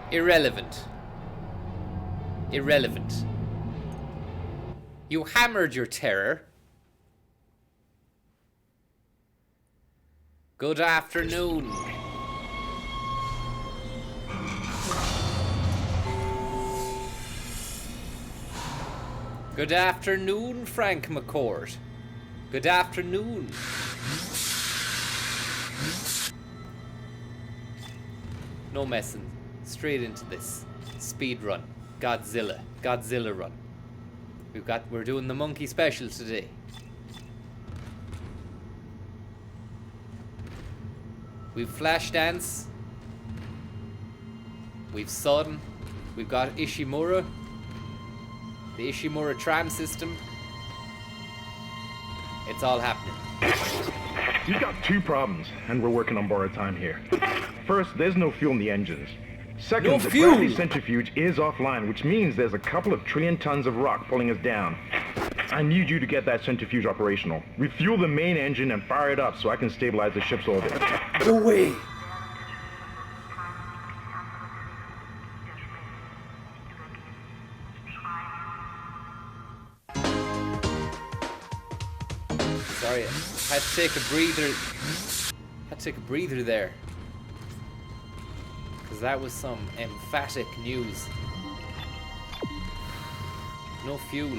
Irrelevant. Irrelevant. You hammered your terror. Good afternoon. Good afternoon, Frank McCord. Good afternoon. No messing. Straight into this. Speed run. Godzilla run. We're doing the monkey special today. We've Flashdance. We've Sun. We've got Ishimura. The Ishimura tram system. It's all happening. You've got two problems, and we're working on borrowed time here. First, there's no fuel in the engines. Second, No the fuel! gravity centrifuge is offline, which means there's a couple of trillion tons of rock pulling us down. I need you to get that centrifuge operational. Refuel the main engine and fire it up so I can stabilize the ship's orbit. Go away! Sorry, I had to take a breather. Had to take a breather there. Because that was some emphatic news. No fuel.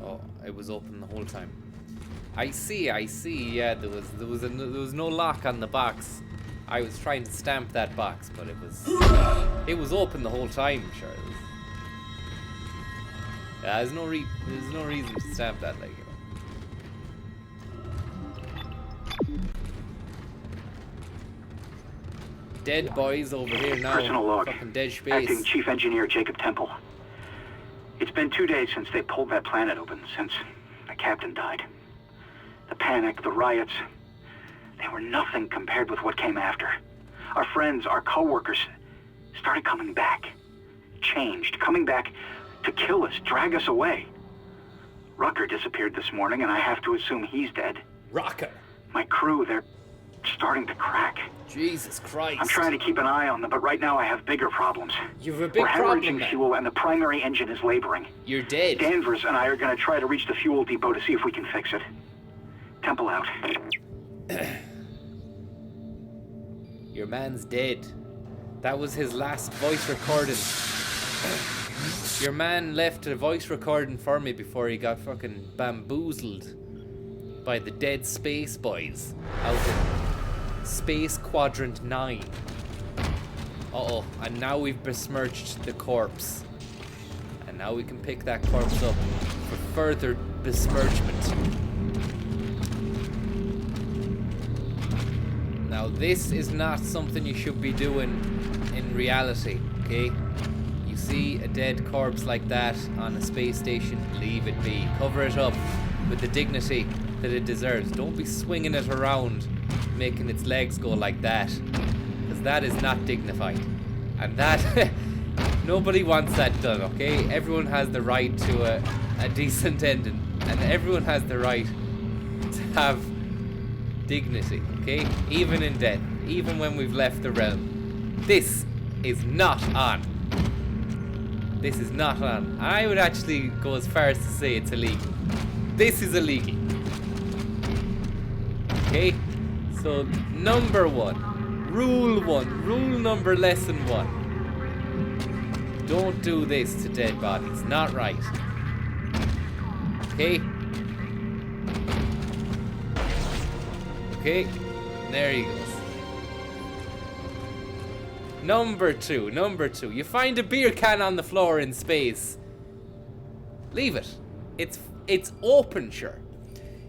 Oh, it was open the whole time. I see. Yeah, there was no lock on the box. I was trying to stamp that box, but it was open the whole time, sure. Yeah, there's no reason to stamp that, like, you know. Dead boys over here now. Personal log. Fucking dead Shpace. Acting Chief Engineer Jacob Temple. It's been 2 days since they pulled that planet open, since the captain died. The panic, the riots, they were nothing compared with what came after. Our friends, our co-workers, started coming back. Changed, coming back to kill us, drag us away. Rucker disappeared this morning, and I have to assume he's dead. Rucker? My crew, they're starting to crack. Jesus Christ. I'm trying to keep an eye on them, but right now I have bigger problems. You have a big We're problem, hemorrhaging man. fuel, and the primary engine is laboring. You're dead. Danvers and I are going to try to reach the fuel depot to see if we can fix it. Temple out. Your man's dead. That was his last voice recording. Your man left a voice recording for me before he got fucking bamboozled by the dead space boys out in Space Quadrant 9. Uh-oh, and now we've besmirched the corpse. And now we can pick that corpse up for further besmirchment. Now this is not something you should be doing in reality, okay? You see a dead corpse like that on a space station, leave it be. Cover it up with the dignity that it deserves. Don't be swinging it around, making its legs go like that, because that is not dignified. And that, nobody wants that done, okay? Everyone has the right to a decent ending, and everyone has the right to have dignity, okay? Even in death, even when we've left the realm. This is not on. This is not on. I would actually go as far as to say it's illegal. This is illegal. Okay? So, number one. Rule number lesson 1. Don't do this to dead bodies. Not right. Okay? Okay? There he goes. Number two. You find a beer can on the floor in space. Leave it. It's open, sure.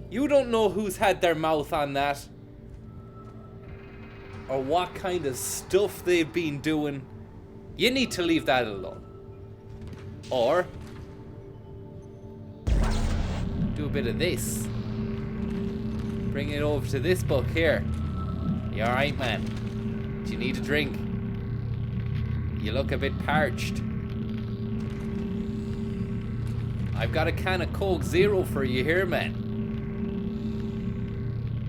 You don't know who's had their mouth on that, or what kind of stuff they've been doing. You need to leave that alone. Or do a bit of this. Bring it over to this book here. You alright, man? Do you need a drink? You look a bit parched. I've got a can of Coke Zero for you here, man.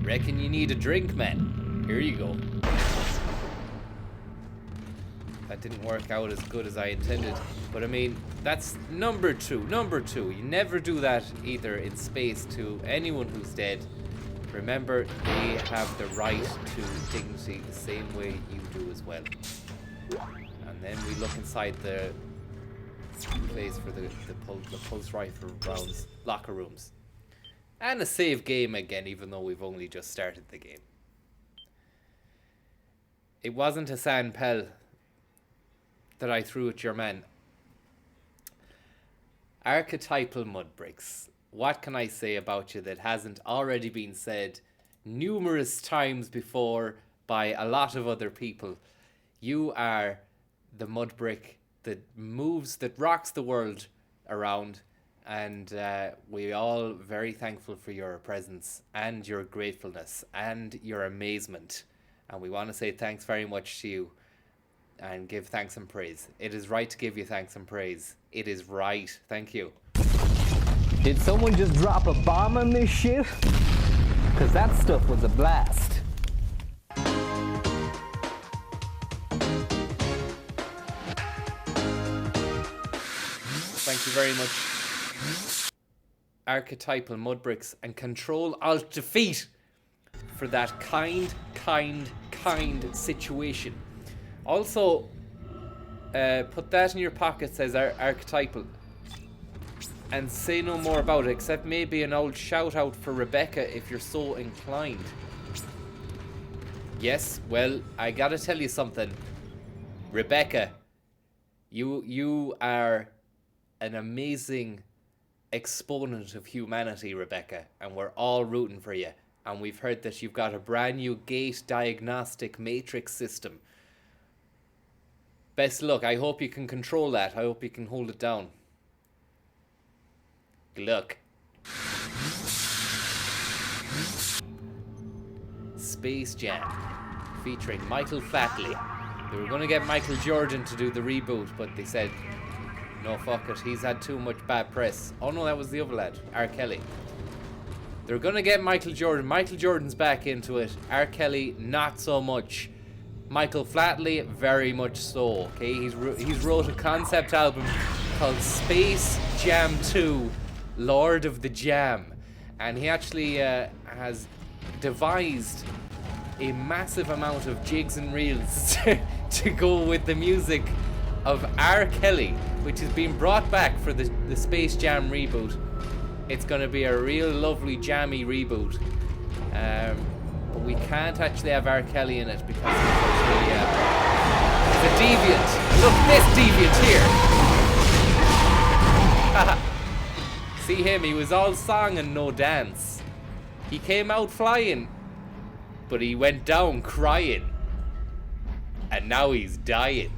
Reckon you need a drink, man. Here you go. That didn't work out as good as I intended. But I mean, that's number two. Number two. You never do that either in space to anyone who's dead. Remember, they have the right to dignity the same way you do as well. And then we look inside the place for the pulse rifle rounds, locker rooms. And a save game again, even though we've only just started the game. It wasn't a sand pell that I threw at your man. Archetypal mud bricks. What can I say about you that hasn't already been said numerous times before by a lot of other people? You are the mud brick that moves, that rocks the world around, and we all very thankful for your presence and your gratefulness and your amazement, and we want to say thanks very much to you and give thanks and praise. It is right to give you thanks and praise. It is right. Thank you. Did someone just drop a bomb on this shit? Cause that stuff was a blast. Thank you very much. Archetypal mud bricks and Control Alt Defeat for that kind situation. Also, put that in your pocket, says Archetypal, and say no more about it, except maybe an old shout out for Rebecca if you're so inclined. Yes, well, I gotta tell you something. Rebecca, you are an amazing exponent of humanity, Rebecca, and we're all rooting for you. And we've heard that you've got a brand new gate diagnostic matrix system. Best luck. I hope you can control that. I hope you can hold it down. Good luck. Space Jam featuring Michael Flatley. They were going to get Michael Jordan to do the reboot, but they said, no, fuck it. He's had too much bad press. Oh no, that was the other lad, R. Kelly. They're going to get Michael Jordan. Michael Jordan's back into it. R. Kelly, not so much. Michael Flatley, very much so. Okay, he's wrote a concept album called Space Jam 2, Lord of the Jam, and he actually has devised a massive amount of jigs and reels to go with the music of R. Kelly, which is being brought back for the Space Jam reboot. It's going to be a real lovely jammy reboot. But we can't actually have R. Kelly in it because he's a deviant. Look, this deviant here. See him, he was all song and no dance. He came out flying, but he went down crying. And now he's dying.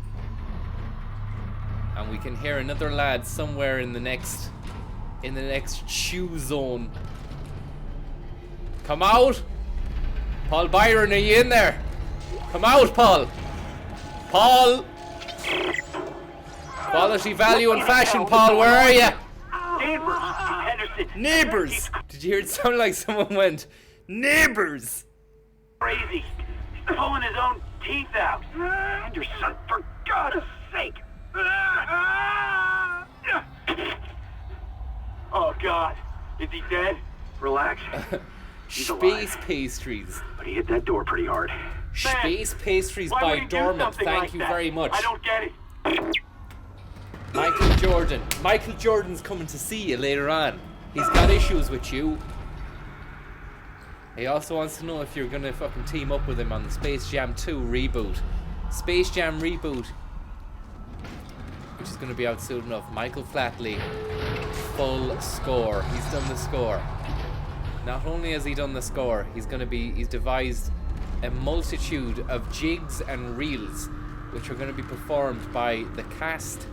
And we can hear another lad somewhere in the next shoe zone. Come out! Paul Byron, are you in there? Come out, Paul! Paul! Quality, value, and fashion, Paul, where are you? Neighbors, Henderson. Neighbors! Did you hear it sound like someone went, neighbors? Crazy. He's pulling his own teeth out. Henderson, for God's sake. Oh, God. Is he dead? Relax. Space Pastries. But he hit that door pretty hard. Space Pastries by Dormant. Thank you very much. I don't get it. Michael Jordan. Michael Jordan's coming to see you later on. He's got issues with you. He also wants to know if you're gonna fucking team up with him on the Space Jam 2 reboot. Space Jam reboot, which is gonna be out soon enough. Michael Flatley, full score. He's done the score. Not only has he done the score, he's devised a multitude of jigs and reels, which are going to be performed by the cast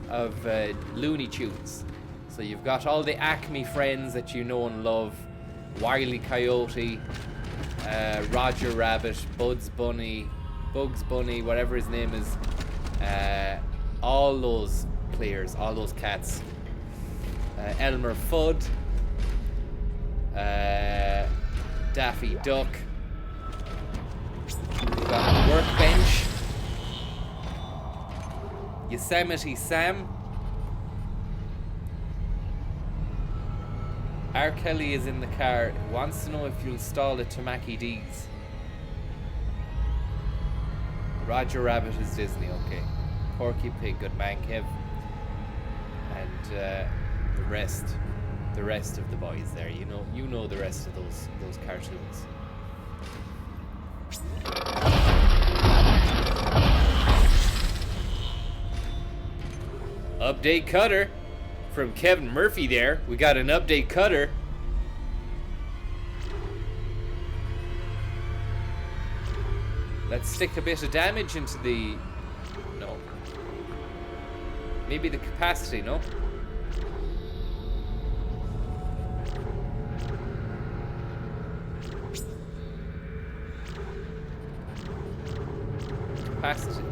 of Looney Tunes. So you've got all the Acme friends that you know and love: Wile E. Coyote, Roger Rabbit, Bugs Bunny, whatever his name is, all those players, all those cats. Elmer Fudd, Daffy Duck. We've got Workbench, Yosemite Sam. R. Kelly is in the car. Wants to know if you'll stall at Tamaki D's. Roger Rabbit is Disney, okay. Porky Pig, good man, Kev. And the rest of the boys there. You know the rest of those cartoons. Update cutter from Kevin Murphy there. We got an update cutter. Let's stick a bit of damage into the... No. Maybe the capacity, no? Capacity.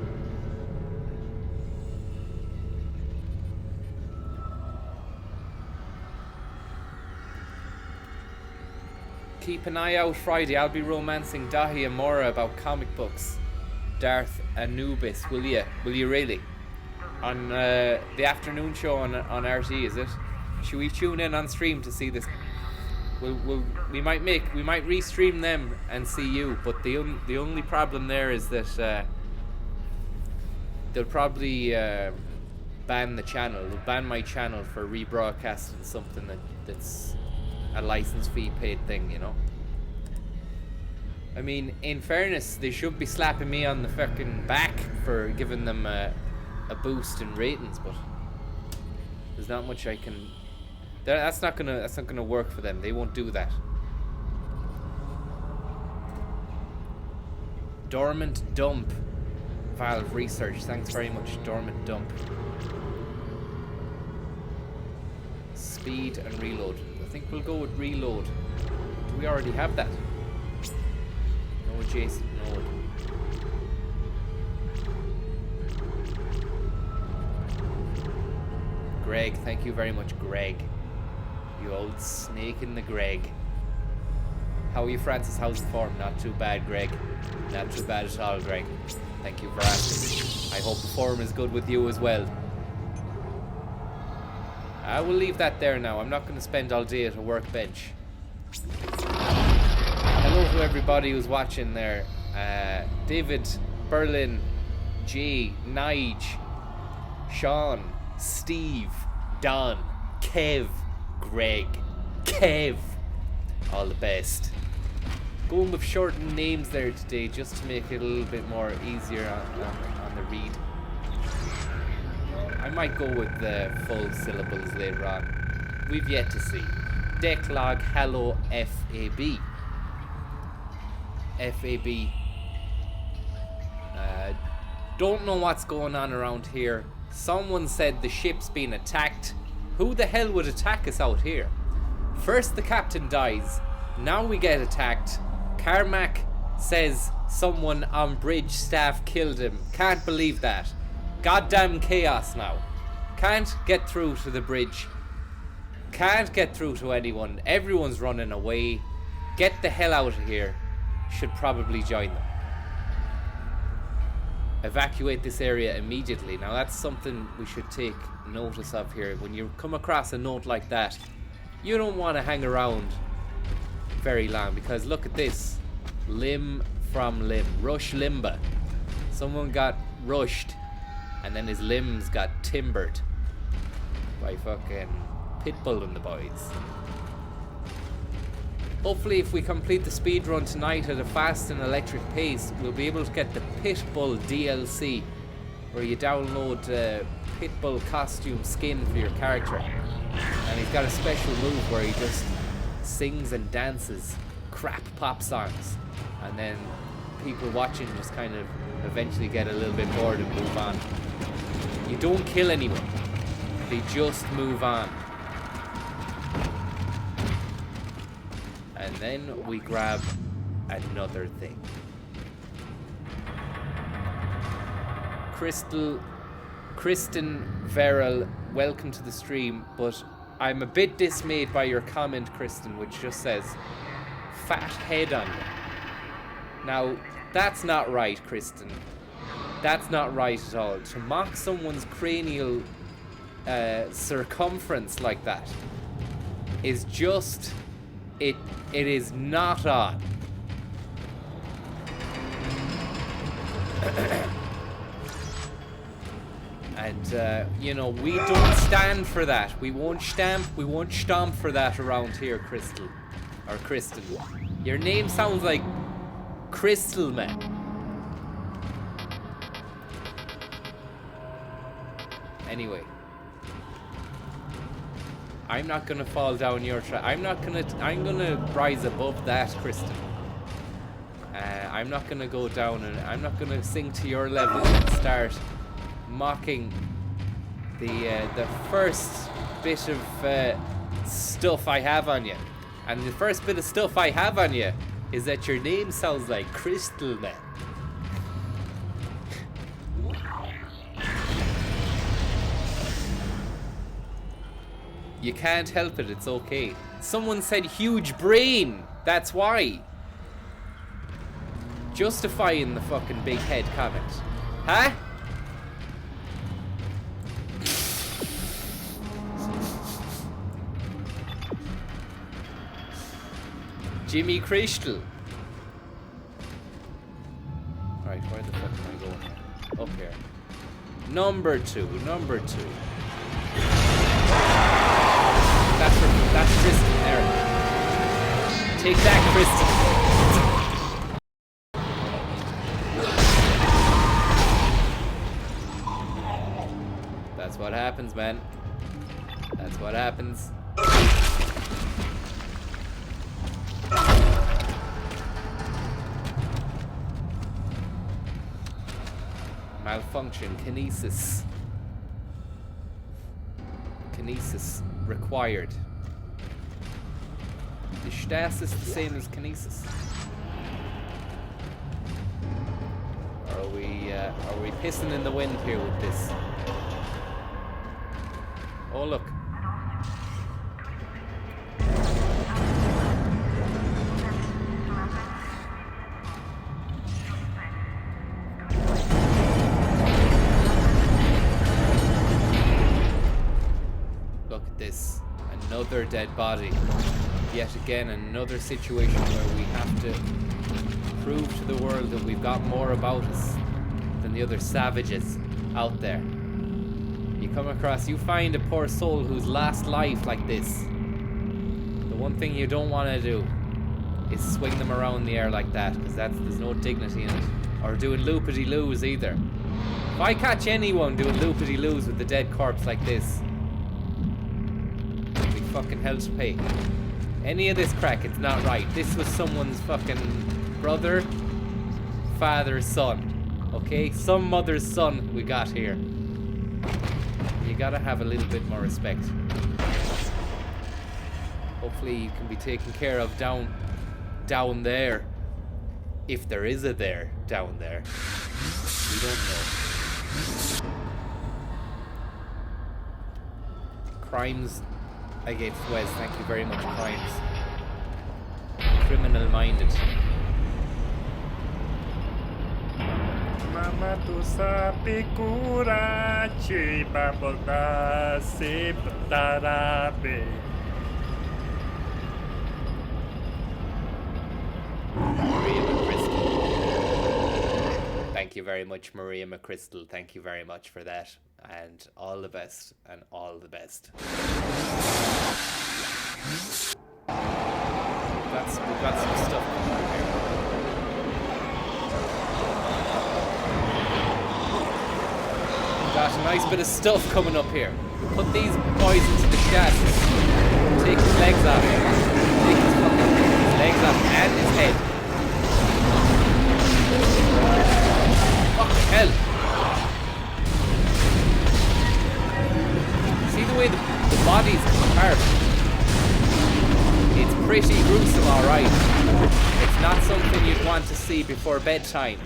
Keep an eye out Friday. I'll be romancing Dahi and Mora about comic books. Darth Anubis, will you? Will you really? On the afternoon show on RT, is it? Should we tune in on stream to see this? We might restream them and see you, but the only problem there is that they'll probably ban the channel. They'll ban my channel for rebroadcasting something that's a license fee paid thing, you know. I mean, in fairness, they should be slapping me on the fucking back for giving them a boost in ratings, but there's not much I can. That's not gonna work for them. They won't do that. Dormant Dump, Valve Research. Thanks very much, Dormant Dump. Speed and reload. I think we'll go with reload. Do we already have that? No adjacent node. Greg, thank you very much, Greg. You old snake in the Greg. How are you, Francis? How's the form? Not too bad, Greg. Not too bad at all, Greg. Thank you for asking. I hope the form is good with you as well. I will leave that there now. I'm not going to spend all day at a workbench. Hello to everybody who's watching there. David, Berlin, Jay, Nige, Sean, Steve, Don, Kev, Greg, Kev. All the best. Going with shortened names there today just to make it a little bit more easier on the read. I might go with the full syllables later on. We've yet to see. Declog Hello FAB. FAB. Don't know what's going on around here. Someone said the ship's been attacked. Who the hell would attack us out here? First the captain dies. Now we get attacked. Carmack says someone on bridge staff killed him. Can't believe that. Goddamn chaos now. Can't get through to the bridge. Can't get through to anyone. Everyone's running away. Get the hell out of here. Should probably join them. Evacuate this area immediately. Now that's something we should take notice of here. When you come across a note like that, you don't want to hang around very long, because look at this. Limb from limb. Rush Limba. Someone got rushed and then his limbs got timbered by fucking Pitbull and the boys. Hopefully if we complete the speed run tonight at a fast and electric pace, we'll be able to get the Pitbull DLC, where you download Pitbull costume skin for your character. And he's got a special move where he just sings and dances crap pop songs, and then people watching just kind of eventually get a little bit bored and move on. You don't kill anyone, they just move on. And then we grab another thing. Kristen Verrill, welcome to the stream, but I'm a bit dismayed by your comment, Kristen, which just says, fat head on you. Now, that's not right, Kristen. That's not right at all. To mock someone's cranial circumference like that is just... It is not on. And, you know, we don't stand for that. We won't stomp for that around here, Crystal. Or Kristen. Your name sounds like Crystal Man. Anyway. I'm not gonna fall down your trap. I'm gonna rise above that, Kristen. I'm not gonna go down and I'm not gonna sink to your level and start mocking the first bit of stuff I have on you. And the first bit of stuff I have on you is that your name sounds like Crystal Man. You can't help it, it's okay. Someone said huge brain, that's why. Justifying the fucking big head comment. Huh? Jimmy Crystal. Right, where the fuck am I going here? Up here. Number two. That's Kristen there. Take that, Kristen. That's what happens, man. That's what happens. Malfunction. Kinesis. Kinesis required. Is stasis the same as kinesis? Or are we pissing in the wind here with this? Oh look. Look at this. Another dead body. Yet again, another situation where we have to prove to the world that we've got more about us than the other savages out there. You find a poor soul whose last life like this. The one thing you don't want to do is swing them around the air like that, because there's no dignity in it. Or doing loopity-loos either. If I catch anyone doing loopity-loos with the dead corpse like this, it'll be fucking hell to pay. Any of this crack, it's not right. This was someone's fucking brother, father's son. Okay? Some mother's son we got here. You gotta have a little bit more respect. Hopefully you can be taken care of down there. If there is a there down there. We don't know. Crimes against Wes, thank you very much, Crimes. Criminal minded. Mama tu sabe curar te babota se tarabe. Maria McChrystal. Thank you very much, Maria McChrystal. Thank you very much for that. And all the best, and all the best. We've got some stuff coming up here. Got a nice bit of stuff coming up here. Put these boys into the chassis. Take his legs off. Take his legs off and his head. Fucking hell. See the way the bodies come apart? It's pretty gruesome, alright. It's not something you'd want to see before bedtime.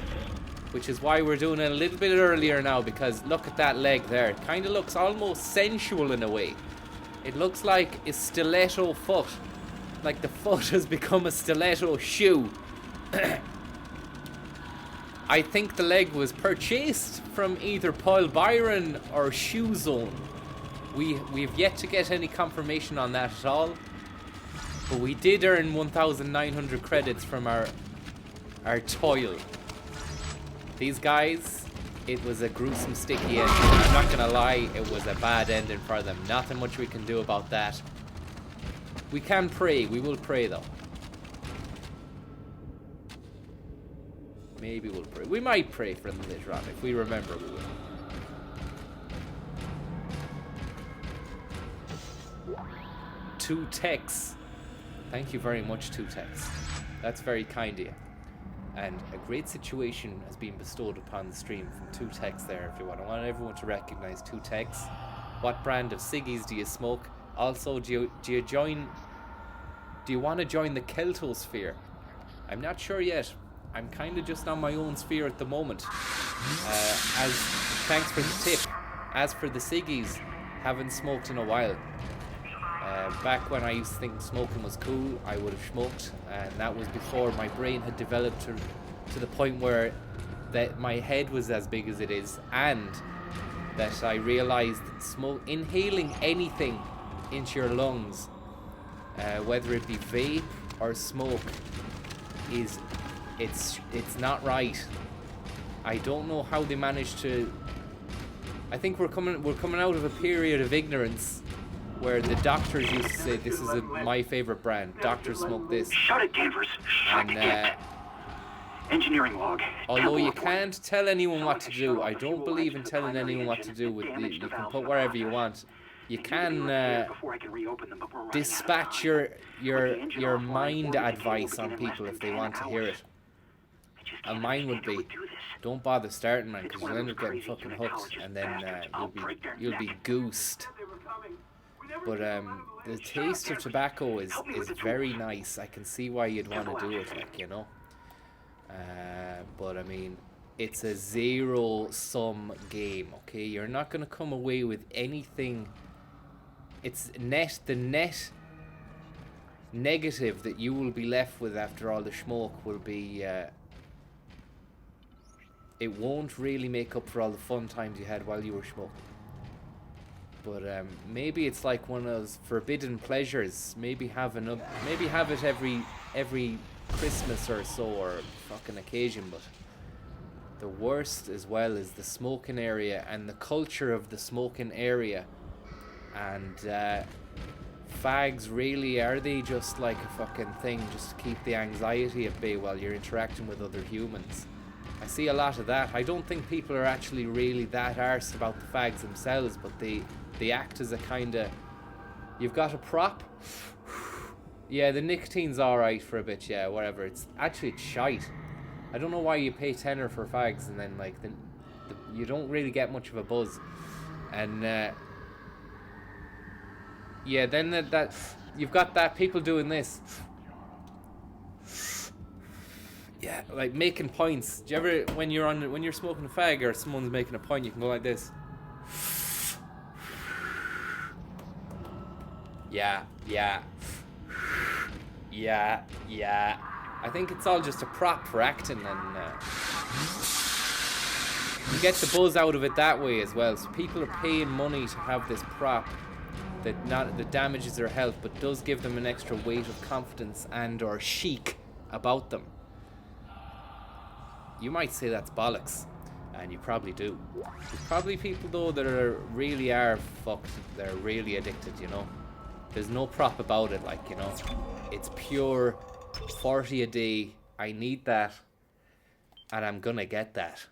which is why we're doing it a little bit earlier now, because look at that leg there. It kind of looks almost sensual in a way. It looks like a stiletto foot. Like the foot has become a stiletto shoe. I think the leg was purchased from either Paul Byron or Shoe Zone. We've yet to get any confirmation on that at all. But we did earn 1,900 credits from our toil. These guys, it was a gruesome, sticky ending. I'm not gonna lie, it was a bad ending for them. Nothing much we can do about that. We can pray. We will pray though. Maybe we'll pray. We might pray for them later on. If we remember, we will. 2 techs. Thank you very much, 2 techs. That's very kind of you. And a great situation has been bestowed upon the stream from 2 techs there, everyone. I want everyone to recognize 2 techs. What brand of ciggies do you smoke? Also, do you want to join the Keltosphere? I'm not sure yet. I'm kind of just on my own sphere at the moment. Thanks for the tip. As for the ciggies, haven't smoked in a while. Back when I used to think smoking was cool, I would have smoked, and that was before my brain had developed to the point where that my head was as big as it is, and that I realized inhaling anything into your lungs, whether it be vape or smoke, it's not right. I don't know how they managed to. I think we're coming out of a period of ignorance where the doctors used to say, this is my favorite brand. Doctors smoke this. Shut it, Danvers. Shut it. Engineering log. Although you can't tell anyone what to do, I don't believe in telling anyone what to do. You can put wherever you want. You can dispatch your mind advice on people if they want to hear it. And mine would be, don't bother starting, man, because you'll end up getting fucking hooked, and then you'll be goosed. But the taste of tobacco is very nice. I can see why you'd want to do it, like, you know. But I mean, it's a zero-sum game, okay? You're not going to come away with anything. It's the net negative that you will be left with after all the smoke will be. It won't really make up for all the fun times you had while you were smoking. But maybe it's like one of those forbidden pleasures. Maybe have it every Christmas or so, or fucking occasion. But the worst as well is the smoking area and the culture of the smoking area. And fags, really, are they just like a fucking thing just to keep the anxiety at bay while you're interacting with other humans? I see a lot of that. I don't think people are actually really that arsed about the fags themselves, but they act as a kind of, you've got a prop. Yeah, the nicotine's alright for a bit, yeah, whatever. It's shite. I don't know why you pay tenner for fags and then like you don't really get much of a buzz. And yeah, then that you've got that people doing this. Yeah, like making points. Do you ever, when you're smoking a fag or someone's making a point, you can go like this? Yeah. I think it's all just a prop for acting, and you get the buzz out of it that way as well. So people are paying money to have this prop that damages their health, but does give them an extra weight of confidence and or chic about them. You might say that's bollocks, and you probably do. There's probably people though that really are fucked. They're really addicted, you know. There's no prop about it, like, you know. It's pure 40 a day. I need that, and I'm gonna get that.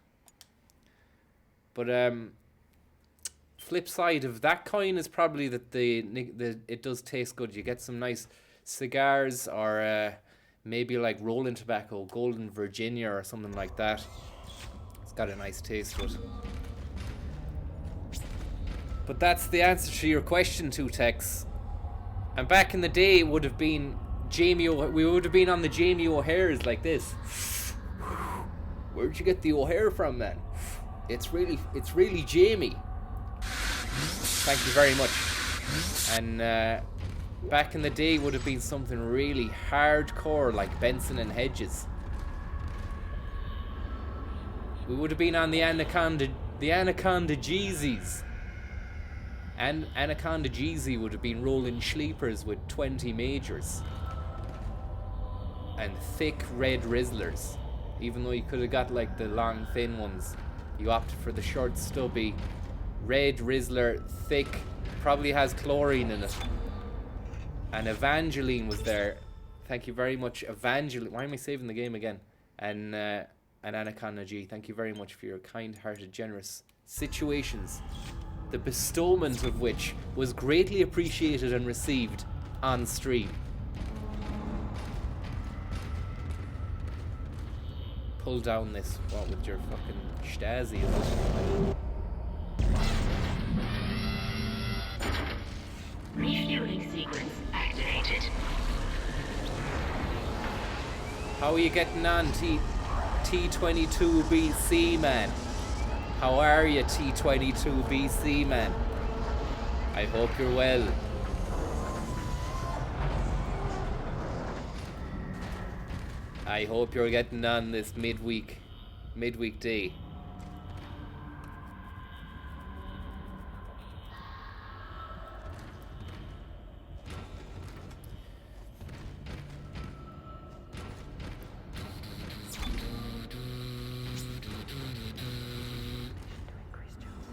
But flip side of that coin is probably that it does taste good. You get some nice cigars, or maybe like rolling tobacco, Golden Virginia or something like that. It's got a nice taste to it. But that's the answer to your question, 2 Tex. And back in the day, it would have been we would have been on the Jamie O'Hare's like this. Where'd you get the O'Hare from, man? It's really Jamie. Thank you very much. And back in the day would have been something really hardcore like Benson and Hedges. We would have been on the Anaconda Jeezys. And Anaconda Jeezy would have been rolling sleepers with 20 majors. And thick red Rizzlers. Even though you could have got like the long thin ones. You opted for the short stubby red Rizzler, thick, probably has chlorine in it. And Evangeline was there. Thank you very much, Evangeline. Why am I saving the game again? And Anaconda G, thank you very much for your kind-hearted, generous situations. The bestowment of which was greatly appreciated and received on stream. Pull down this, what, with your fucking Stasi, is it? Refueling sequence activated. How are you getting on, T22BC, man? How are you, T22BC, man? I hope you're well. I hope you're getting on this midweek day.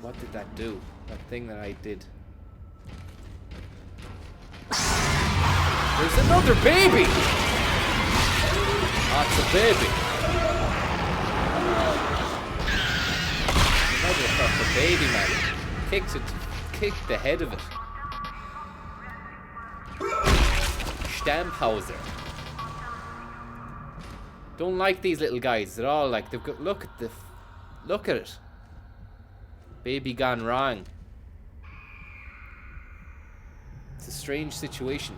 What did that do? That thing that I did. There's another baby! Oh, it's a baby. Another fucking baby, man. Kicked the head of it. Stamphauser. Don't like these little guys at all. Like they've got. Look at it. Baby gone wrong. It's a strange situation.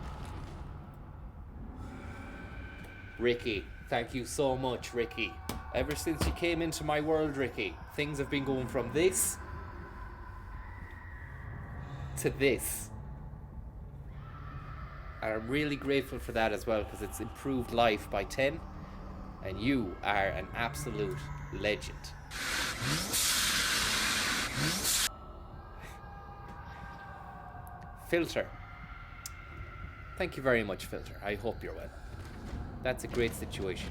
Ricky, thank you so much, Ricky. Ever since you came into my world, Ricky, things have been going from this to this. And I'm really grateful for that as well, because it's improved life by 10. And you are an absolute legend. Filter. Thank you very much, Filter. I hope you're well. That's a great situation.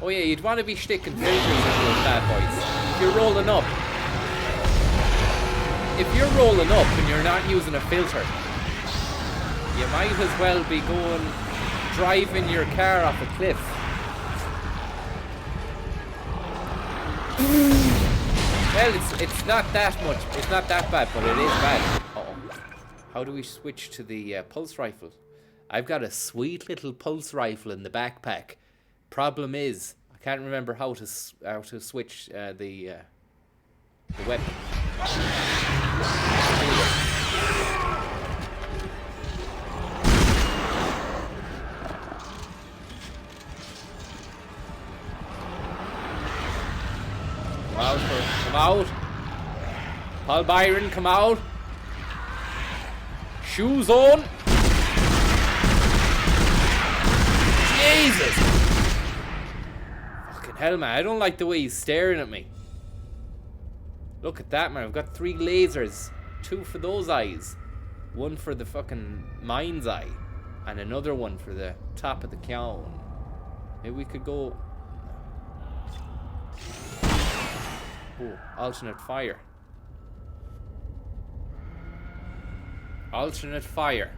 Oh yeah, you'd want to be sticking filters in those bad boys. If you're rolling up. If you're rolling up and you're not using a filter, you might as well be driving your car off a cliff. Well, it's not that much. It's not that bad, but it is bad. Uh-oh. How do we switch to the pulse rifle? I've got a sweet little pulse rifle in the backpack. Problem is, I can't remember how to switch the weapon. Come out. Paul Byron, come out. Shoes on. Jesus. Fucking hell, man. I don't like the way he's staring at me. Look at that, man. I've got 3 lasers. 2 for those eyes. 1 for the fucking mind's eye. And another one for the top of the cow. Maybe we could go... Oh, alternate fire. Alternate fire.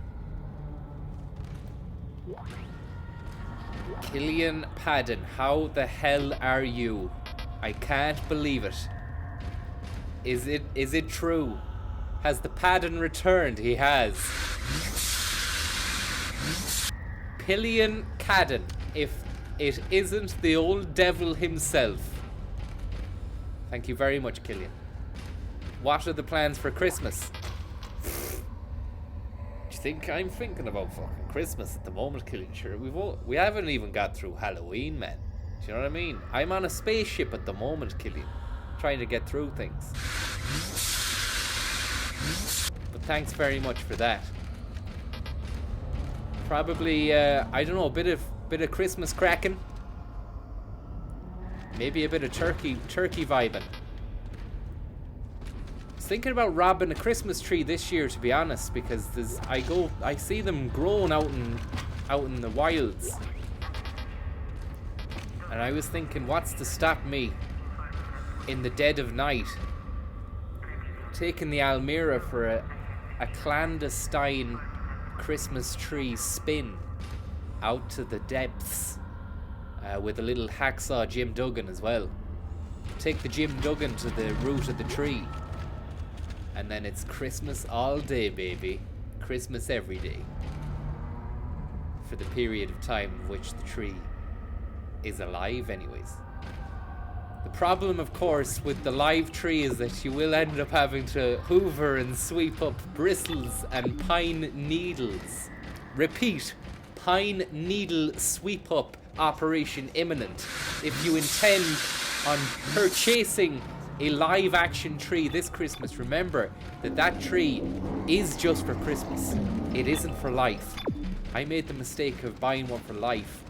Killian Padden, how the hell are you? I can't believe it. Is it true? Has the Padden returned? He has. Killian Cadden, if it isn't the old devil himself. Thank you very much, Killian. What are the plans for Christmas? Do you think I'm thinking about fucking Christmas at the moment, Killian? Sure, we haven't even got through Halloween, man. Do you know what I mean? I'm on a spaceship at the moment, Killian, trying to get through things. But thanks very much for that. Probably, I don't know, a bit of Christmas cracking. Maybe a bit of turkey vibing. I was thinking about robbing a Christmas tree this year, to be honest, because I see them growing out in the wilds. And I was thinking, what's to stop me in the dead of night taking the Almira for a clandestine Christmas tree spin out to the depths with a little hacksaw Jim Duggan as well. Take the Jim Duggan to the root of the tree, and then it's Christmas all day, baby. Christmas every day. For the period of time of which the tree is alive anyways. The problem, of course, with the live tree is that you will end up having to hoover and sweep up bristles and pine needles. Repeat, pine needle sweep up operation imminent. If you intend on purchasing a live action tree this Christmas, remember that tree is just for Christmas. It isn't for life. I made the mistake of buying one for life,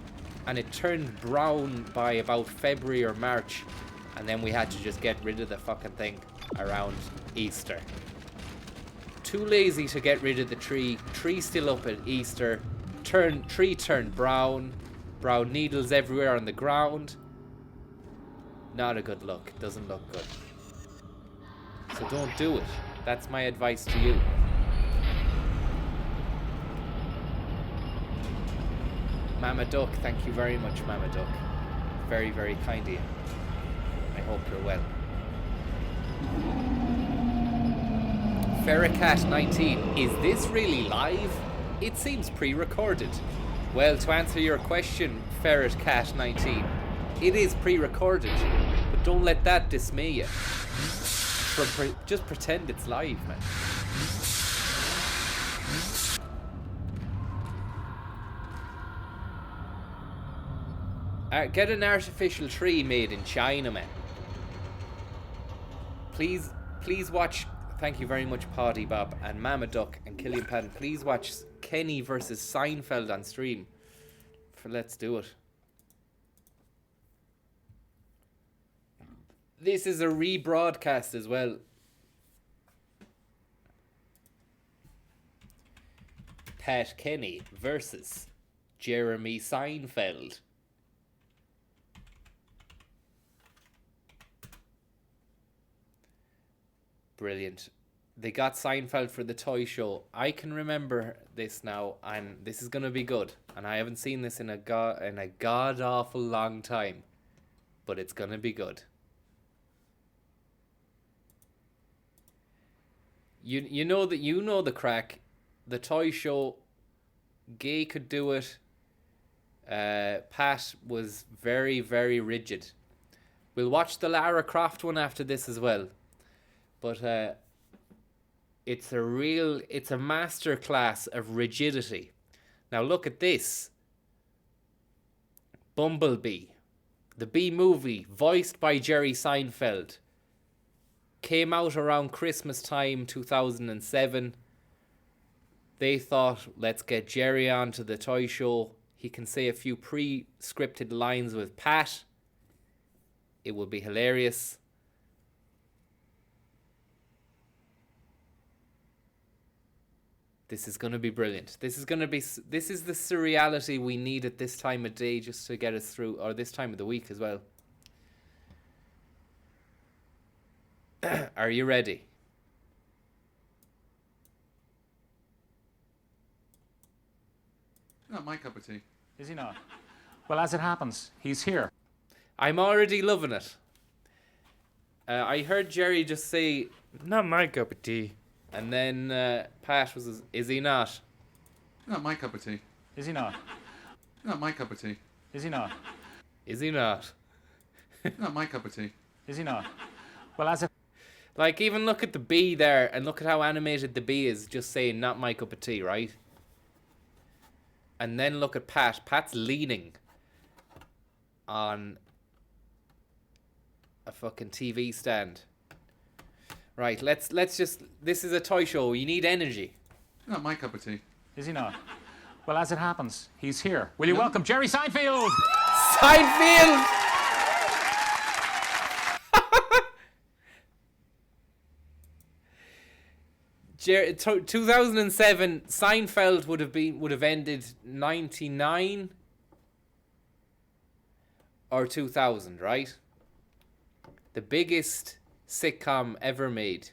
and it turned brown by about February or March, and then we had to just get rid of the fucking thing around Easter. Too lazy to get rid of the tree. Tree still up at Easter. Tree turned brown. Brown needles everywhere on the ground. Not a good look. Doesn't look good. So don't do it. That's my advice to you. Mama Duck, thank you very much, Mama Duck. Very, very kind of you. I hope you're well. Ferricat19, is this really live? It seems pre-recorded. Well, to answer your question, Ferricat19, it is pre-recorded, but don't let that dismay you. Just pretend it's live, man. Get an artificial tree made in China, man. Please watch. Thank you very much, Poddy Bob and Mama Duck and Killian Patton. Please watch Kenny versus Seinfeld on stream. Let's do it. This is a rebroadcast as well. Pat Kenny versus Jeremy Seinfeld. Brilliant. They got Seinfeld for the toy show. I can remember this now, and this is gonna be good. And I haven't seen this in a god awful long time, but it's gonna be good. You know the crack. The toy show, Gay could do it. Pat was very, very rigid. We'll watch the Lara Croft one after this as well. But it's a masterclass of rigidity. Now look at this. Bumblebee. The Bee movie, voiced by Jerry Seinfeld. Came out around Christmas time 2007. They thought, let's get Jerry on to the toy show. He can say a few pre-scripted lines with Pat. It will be hilarious. This is going to be brilliant. This is the surreality we need at this time of day just to get us through, or this time of the week as well. Are you ready? Not my cup of tea. Is he not? Well, as it happens, he's here. I'm already loving it. I heard Jerry just say, "Not my cup of tea." And then Pat was, "Is he not?" Not my cup of tea. Is he not? Not my cup of tea. Is he not? Is he not? Not my cup of tea. Is he not? Well, as it... Like, even look at the bee there, and look at how animated the bee is, just saying, "Not my cup of tea," right? And then look at Pat. Pat's leaning. on a fucking TV stand. Right, let's just... This is a toy show. You need energy. Not my cup of tea. Is he not? Well, as it happens, he's here. Will you welcome Jerry Seinfeld? Seinfeld! Jerry, 2007, Seinfeld would have ended 99 or 2000, right? The biggest sitcom ever made.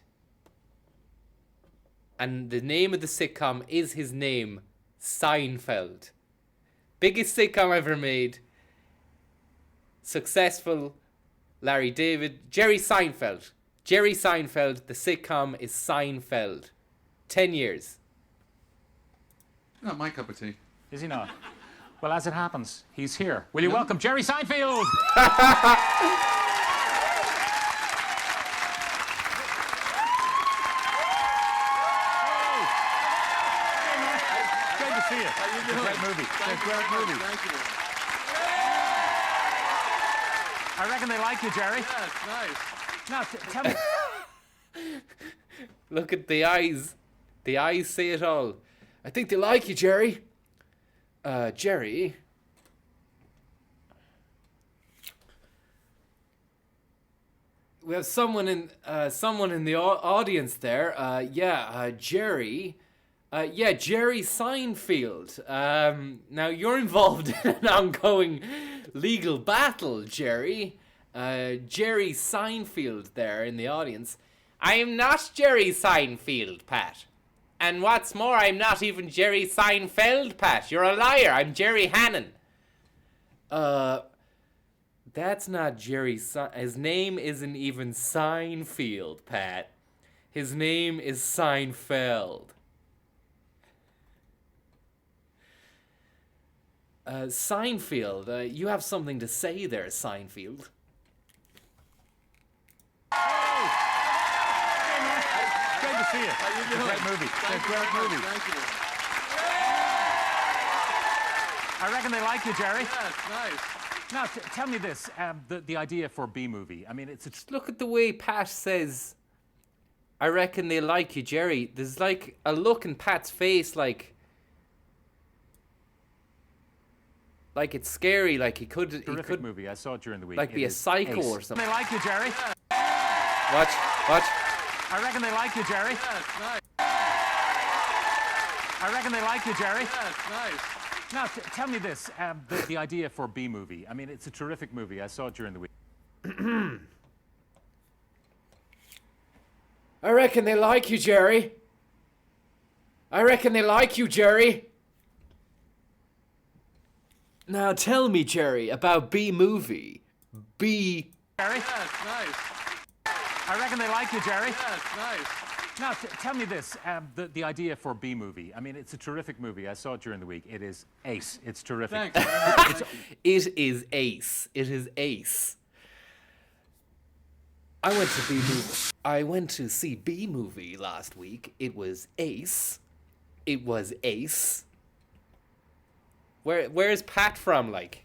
And the name of the sitcom is his name, Seinfeld. Biggest sitcom ever made. Successful. Larry David. Jerry Seinfeld. Jerry Seinfeld. The sitcom is Seinfeld. 10 years. Not my cup of tea. Is he not? Well, as it happens, he's here. Will you welcome Jerry Seinfeld? Great to see you. How you It's a doing? great movie. Thank It's a you great very much. movie. Thank you. I reckon they like you, Jerry. Yeah, it's nice. Now, tell me. Look at the eyes. The eyes say it all. I think they like you, Jerry. Jerry. We have someone in the audience there. Jerry. Jerry Seinfeld. Now you're involved in an ongoing legal battle, Jerry. Jerry Seinfeld there in the audience. I am not Jerry Seinfeld, Pat. And what's more, I'm not even Jerry Seinfeld, Pat. You're a liar. I'm Jerry Hannon. That's not Jerry his name isn't even Seinfeld, Pat. His name is Seinfeld. Seinfeld, you have something to say there, Seinfeld. Great to see you. How you It's a doing? great movie. Thank It's a you great very much. movie. Thank you. I reckon they like you, Jerry. Yeah, it's nice. Now, tell me this. The idea for B-movie. I mean, it's a... Look at the way Pat says, I reckon they like you, Jerry. There's like a look in Pat's face like it's scary, like he terrific could movie. I saw it during the week. like It be a is psycho ace. or something. They like you, Jerry. Watch. I reckon they like you, Jerry. Yeah, it's nice. I reckon they like you, Jerry. Yeah, it's nice. Now, tell me this. The idea for B-movie. I mean, it's a terrific movie. I saw it during the week. I reckon they like you, Jerry. I reckon they like you, Jerry. Now tell me, Jerry, about B-movie. Jerry. Yeah, it's nice. I reckon they like you, Jerry. Yeah, it's nice. Now, tell me this. The idea for B-movie. I mean, it's a terrific movie. I saw it during the week. It is ace. It's terrific. Thanks very much. Thank you. It is ace. It is ace. I went to see B-movie last week. It was ace. It was ace. Where's Pat from, like?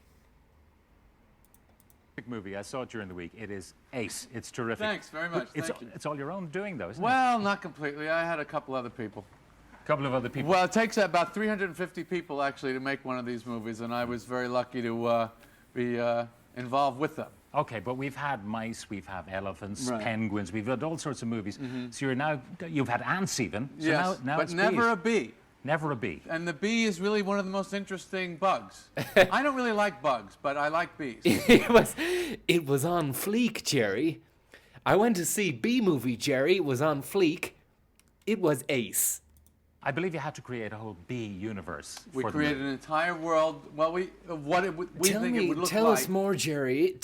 Movie. I saw it during the week. It is ace. It's terrific. Thanks very much. It's, Thank you. it's all your own doing, though, isn't it? Well, not completely. I had a couple other people. A couple of other people. Well, it takes about 350 people actually to make one of these movies, and I was very lucky to be involved with them. Okay, but we've had mice, we've had elephants, Right. penguins, we've had all sorts of movies. So you've had ants even. So Yes, now but it's never bees. a bee. Never a bee. And the bee is really one of the most interesting bugs. I don't really like bugs, but I like bees. It was on fleek, Jerry. I went to see B-movie, Jerry. It was on fleek. It was ace. I believe you had to create a whole bee universe. We for the created movie. an entire world. Well, we Tell think me, it would look tell like. us more, Jerry.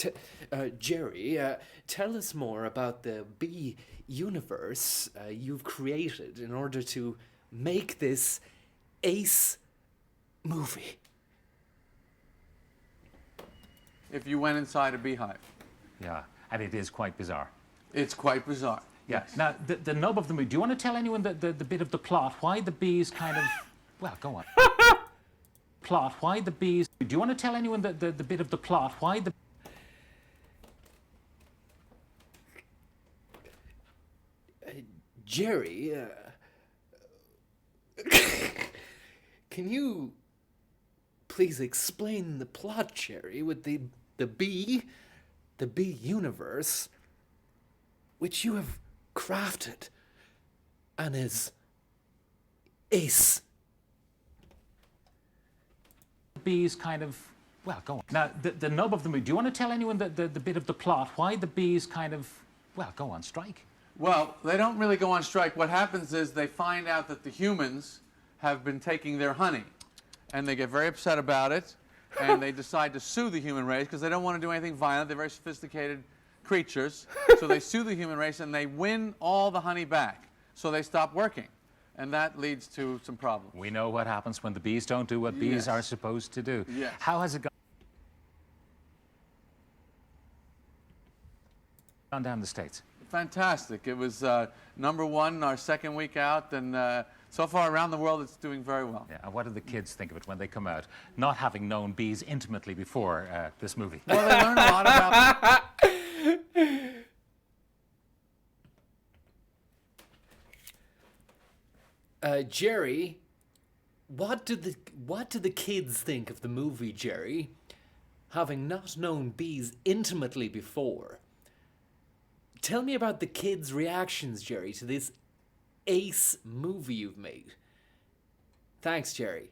Jerry, tell us more about the B universe you've created in order to make this ace movie. If you went inside a beehive, Yeah, and it is quite bizarre. it's quite bizarre. Yeah. Yes. Now, the nub of the movie, do you want to tell anyone the bit of the plot? Why the bees kind of... Well, go on. plot why the bees... Do you want to tell anyone the bit of the plot why the... Jerry, can you please explain the plot, Jerry, with the bee universe, which you have crafted and is ace. Bees kind of... Well, go on. Now, the nub of the movie... Do you want to tell anyone the bit of the plot why the bees kind of... Well, go on strike. Well, they don't really go on strike. What happens is they find out that the humans have been taking their honey, and they get very upset about it, and they decide to sue the human race because they don't want to do anything violent. They're very sophisticated creatures, so they sue the human race, and they win all the honey back. So they stop working, and that leads to some problems. We know what happens when the bees don't do what bees are supposed to do. Yes. How has it gone down in the States? Fantastic. It was #1 our second week out, and so far around the world it's doing very well. Yeah, and what do the kids think of it when they come out, not having known bees intimately before this movie? Well, they learn a lot about Jerry, what do the kids think of the movie, Jerry? Having not known bees intimately before. Tell me about the kids' reactions, Jerry, to this ace movie you've made. Thanks, Jerry.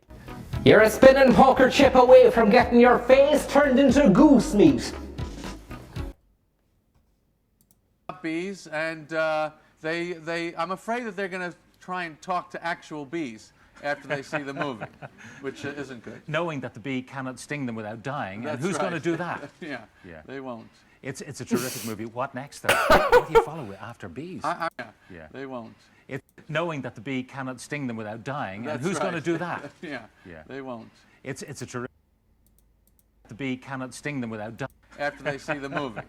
You're a spinning poker chip away from getting your face turned into goose meat. bees, and I'm afraid that they're going to try and talk to actual bees after they see the movie, which isn't good. Knowing that the bee cannot sting them without dying, That's and who's right. going to do that? Yeah, Yeah. they won't. It's a terrific movie. What next, though? What do you follow with after bees? Yeah, Yeah. they won't. It's knowing that the bee cannot sting them without dying, That's and who's right. going to do that? Yeah, Yeah. they won't. It's a terrific... The bee cannot sting them without dying. After they see the movie,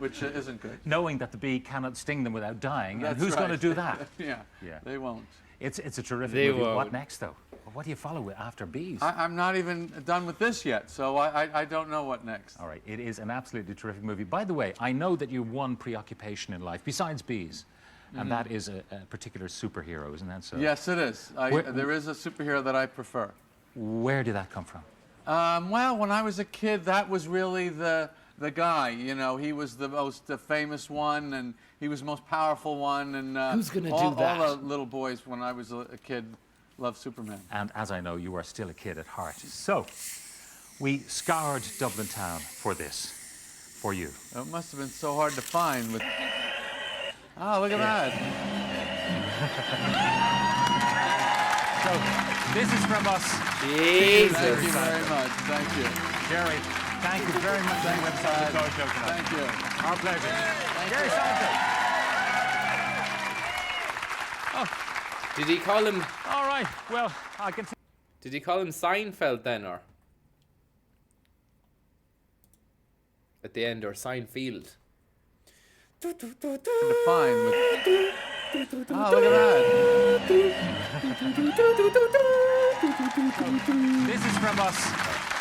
which isn't good. Knowing that the bee cannot sting them without dying, That's and who's right. going to do that? Yeah, Yeah. they won't. It's a terrific They movie. What won't. next, though? What do you follow with after bees? I'm not even done with this yet, so I don't know what next. All right, it is an absolutely terrific movie. By the way, I know that you have one preoccupation in life besides bees, and that is a particular superhero, isn't that so? Yes, it is. There is a superhero that I prefer. Where did that come from? Well, when I was a kid, that was really the guy. You know, he was the most famous one, and he was the most powerful one. And Who's gonna do all that? the little boys, when I was a kid, loved Superman. And as I know, you are still a kid at heart. So, we scoured Dublin town for this, for you. It must have been so hard to find. With look at that. So, this is from us. Jesus. Thank you very much. Thank you. Jerry, thank you very much for the website of the Dog Show tonight. Thank you. Our pleasure. Jerry Seinfeld. Did he call him? All right, well, I can... Did he call him Seinfeld then, or at the end, or Seinfeld? To find with. Look at that. This is from us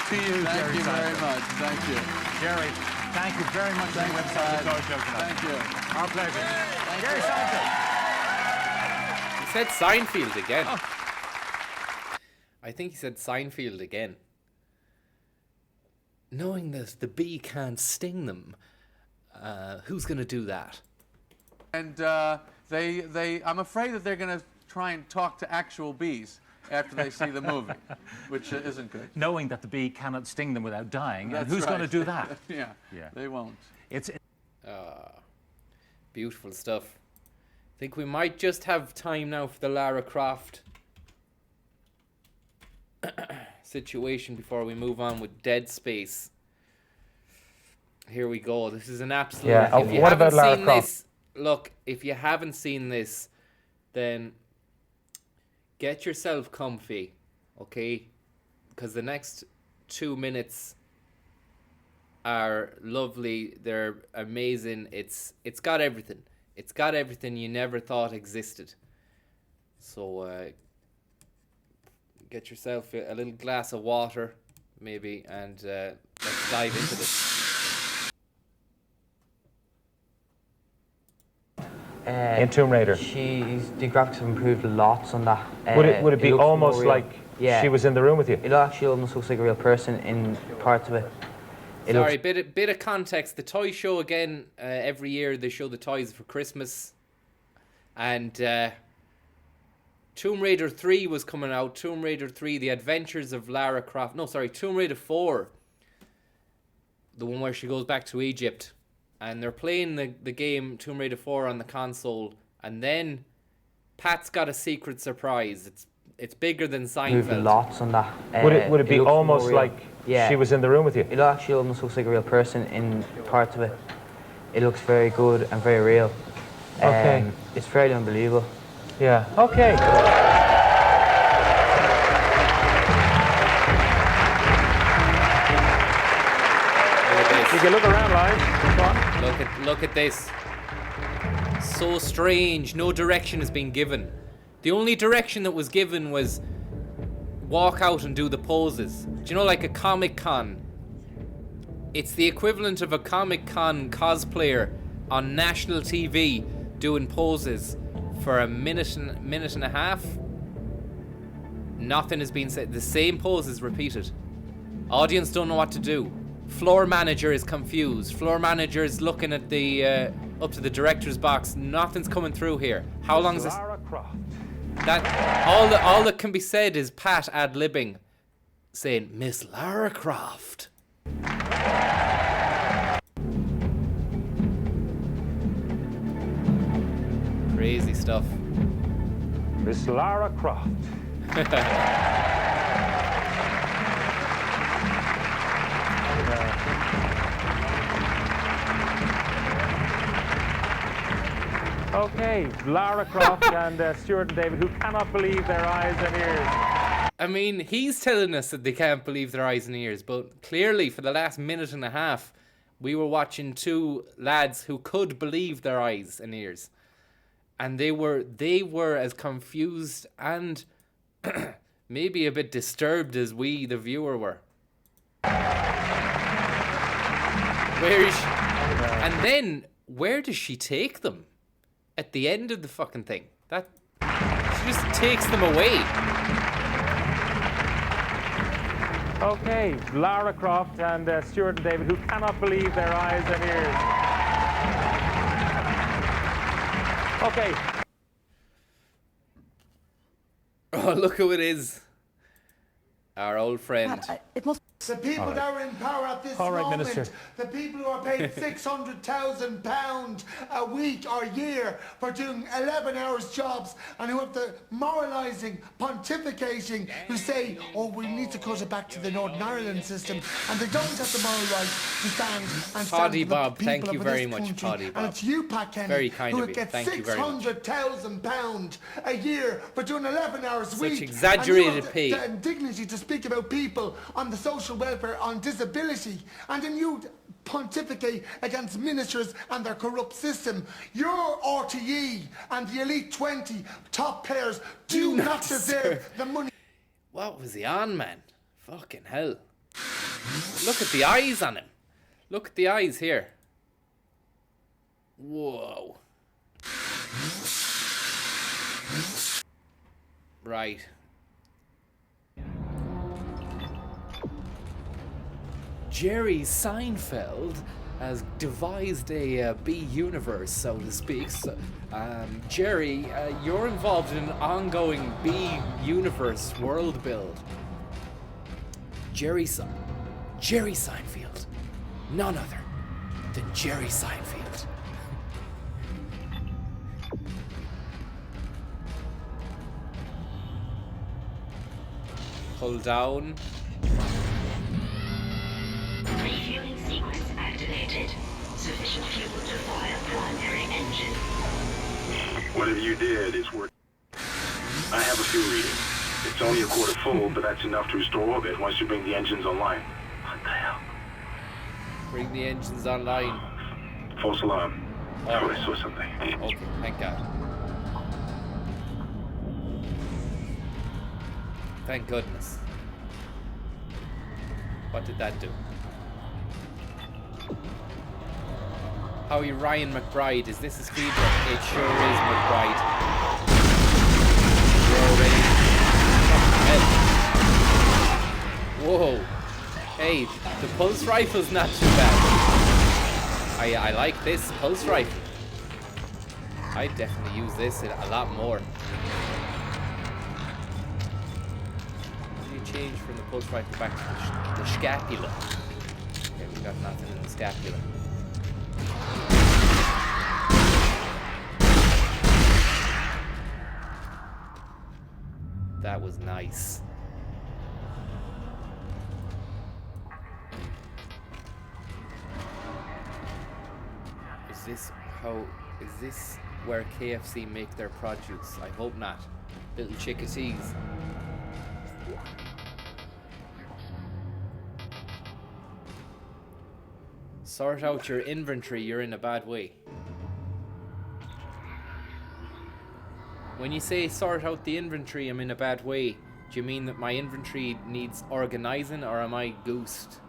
to you, Thank Jerry you very Seinfeld. much. Thank you. Jerry, thank you very much for the website of the Dog Show tonight. Thank you. Our pleasure. Jerry Seinfeld. He said Seinfeld again. I think he said Seinfeld again. Knowing that the bee can't sting them, who's going to do that? And I'm afraid that they're going to try and talk to actual bees after they see the movie, which isn't good. Knowing that the bee cannot sting them without dying, That's and who's right. going to do that? Yeah, Yeah. they won't. It's Beautiful stuff. I think we might just have time now for the Lara Croft situation before we move on with Dead Space. Here we go. This is an absolute... Yeah, if you what haven't about Lara seen Croft? this, look, if you haven't seen this, then get yourself comfy, okay? Because the next 2 minutes are lovely. They're amazing. It's got everything. It's got everything you never thought existed. So Get yourself a little glass of water, maybe, and let's dive into this. In Tomb Raider. The graphics have improved lots on that. Would it be looks almost more real. like she was in the room with you? It actually almost looks like a real person in parts of it. Sorry, bit of context. The toy show again. Every year they show the toys for Christmas, and Tomb Raider 3 was coming out. Tomb Raider 3: The Adventures of Lara Croft. No, sorry, Tomb Raider 4. The one where she goes back to Egypt. And they're playing the game Tomb Raider 4 on the console, and then Pat's got a secret surprise. It's bigger than Seinfeld. Lots on that. Would it be almost like she was in the room with you? It actually almost looks like a real person in parts of it. It looks very good and very real. Okay. It's fairly unbelievable. Yeah. Okay. You can look around, live. Go on. Look at this. So strange. No direction has been given. The only direction that was given was walk out and do the poses. Do you know, like a Comic-Con? It's the equivalent of a Comic-Con cosplayer on national TV doing poses for a minute and a half. Nothing has been said. The same pose is repeated. Audience don't know what to do. Floor manager is confused. Floor manager is looking at the up to the director's box. Nothing's coming through here. How long is this? Lara Croft. That all that can be said is Pat ad-libbing, saying Miss Lara Croft. Crazy stuff. Miss Lara Croft. Okay, Lara Croft and Stuart and David, who cannot believe their eyes and ears. I mean, he's telling us that they can't believe their eyes and ears, but clearly for the last minute and a half, we were watching two lads who could believe their eyes and ears. And they were as confused and maybe a bit disturbed as we, the viewer, were. Where is she? And then, where does she take them? At the end of the fucking thing. She just takes them away. Okay, Lara Croft and Stuart and David, who cannot believe their eyes and ears. Okay. Oh, look who it is. Our old friend. The people that are in power at this All right, moment, Minister. the people who are paid £600,000 a week or year for doing 11 hours jobs, and who have the moralising, pontificating, who say, oh, we need to cut it back to the Northern Ireland system, and they don't have the moral right to stand and Paddy stand Bob, for the thank people you of very this much, country. Paddy Bob. And it's you, Pat Kenny, Very kind who of would you. get Thank you very much. £600,000 a year for doing 11 hours a week. Exaggerated and you have pay. the indignity to speak about people on the social welfare, on disability, and then you pontificate against ministers and their corrupt system. Your RTE and the elite 20 top players do not deserve the money. What was he on, man? Fucking hell. Look at the eyes on him. Look at the eyes here. Whoa. Right. Jerry Seinfeld has devised a B-universe, so to speak. So, Jerry, you're involved in an ongoing B-universe world build. Jerry Seinfeld. None other than Jerry Seinfeld. Pull down. Refueling sequence activated. Sufficient fuel to fire primary engine. Whatever you did, it's worth. I have a fuel reading. It's only a quarter full, but that's enough to restore orbit once you bring the engines online. What the hell? Bring the engines online. False alarm. Oh. I thought I saw something. Okay, thank God. Thank goodness. What did that do? Howie Ryan McBride, is this a speed run? It sure is, McBride. You're ready. Whoa. Hey, the pulse rifle's not too bad. I like this pulse rifle. I'd definitely use this a lot more. How do you change from the pulse rifle back to the scapula? Okay, we got nothing in the scapula. That was nice. Is this where KFC make their produce? I hope not. Little chickadees. Sort out your inventory, you're in a bad way. When you say sort out the inventory, I'm in a bad way, do you mean that my inventory needs organizing, or am I goosed?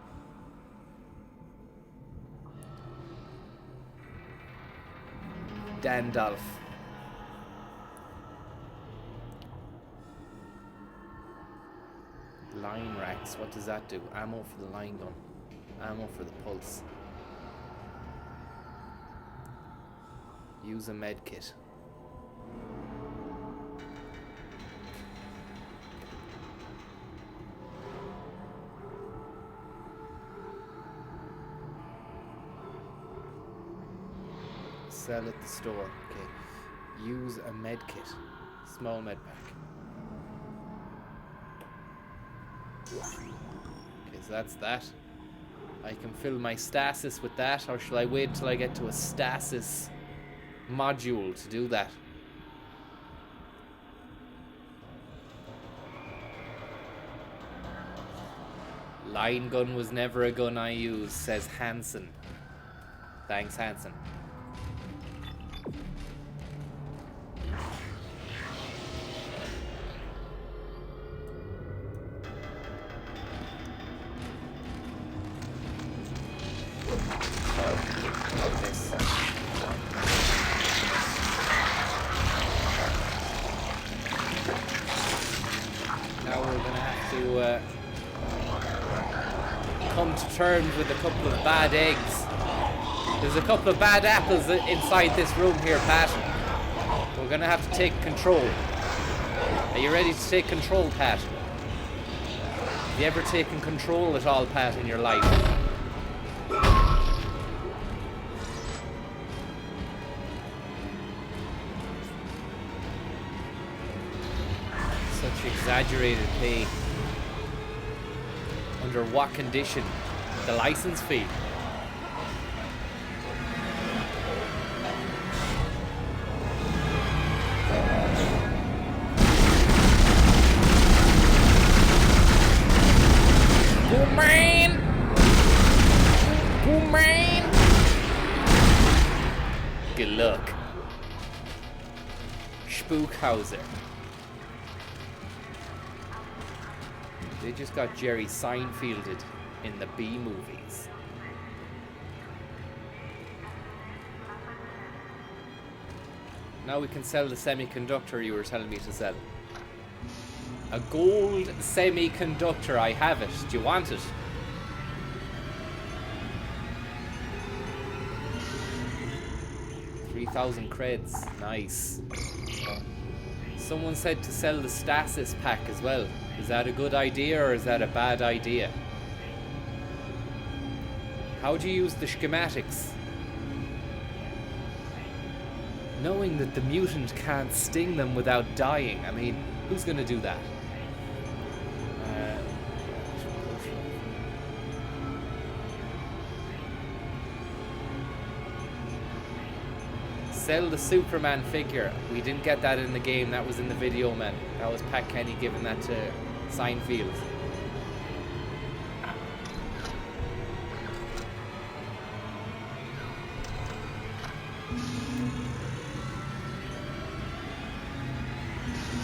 Dandalf. Line racks, what does that do? Ammo for the line gun. Ammo for the pulse. Use a med kit. Sell at the store. Okay. Use a med kit. Small med pack. Okay, so that's that. I can fill my stasis with that, or shall I wait till I get to a stasis module to do that? Line gun was never a gun I used, says Hansen. Thanks, Hansen. Now we're gonna have to come to terms with a couple of bad eggs. There's a couple of bad apples inside this room here, Pat. We're gonna have to take control. Are you ready to take control, Pat? Have you ever taken control at all, Pat, in your life? Such exaggerated pay. Under what condition? The license fee. Boomerang! Boomerang! Good luck. Spookhauser. They just got Jerry Seinfelded in the B movies. Now we can sell the semiconductor you were telling me to sell. A gold semiconductor, I have it. Do you want it? $3,000 creds. Nice. Someone said to sell the stasis pack as well. Is that a good idea or is that a bad idea? How do you use the schematics? Knowing that the mutant can't sting them without dying. I mean, who's gonna do that? Sell the Superman figure. We didn't get that in the game. That was in the video, man. That was Pat Kenny giving that to Seinfeld.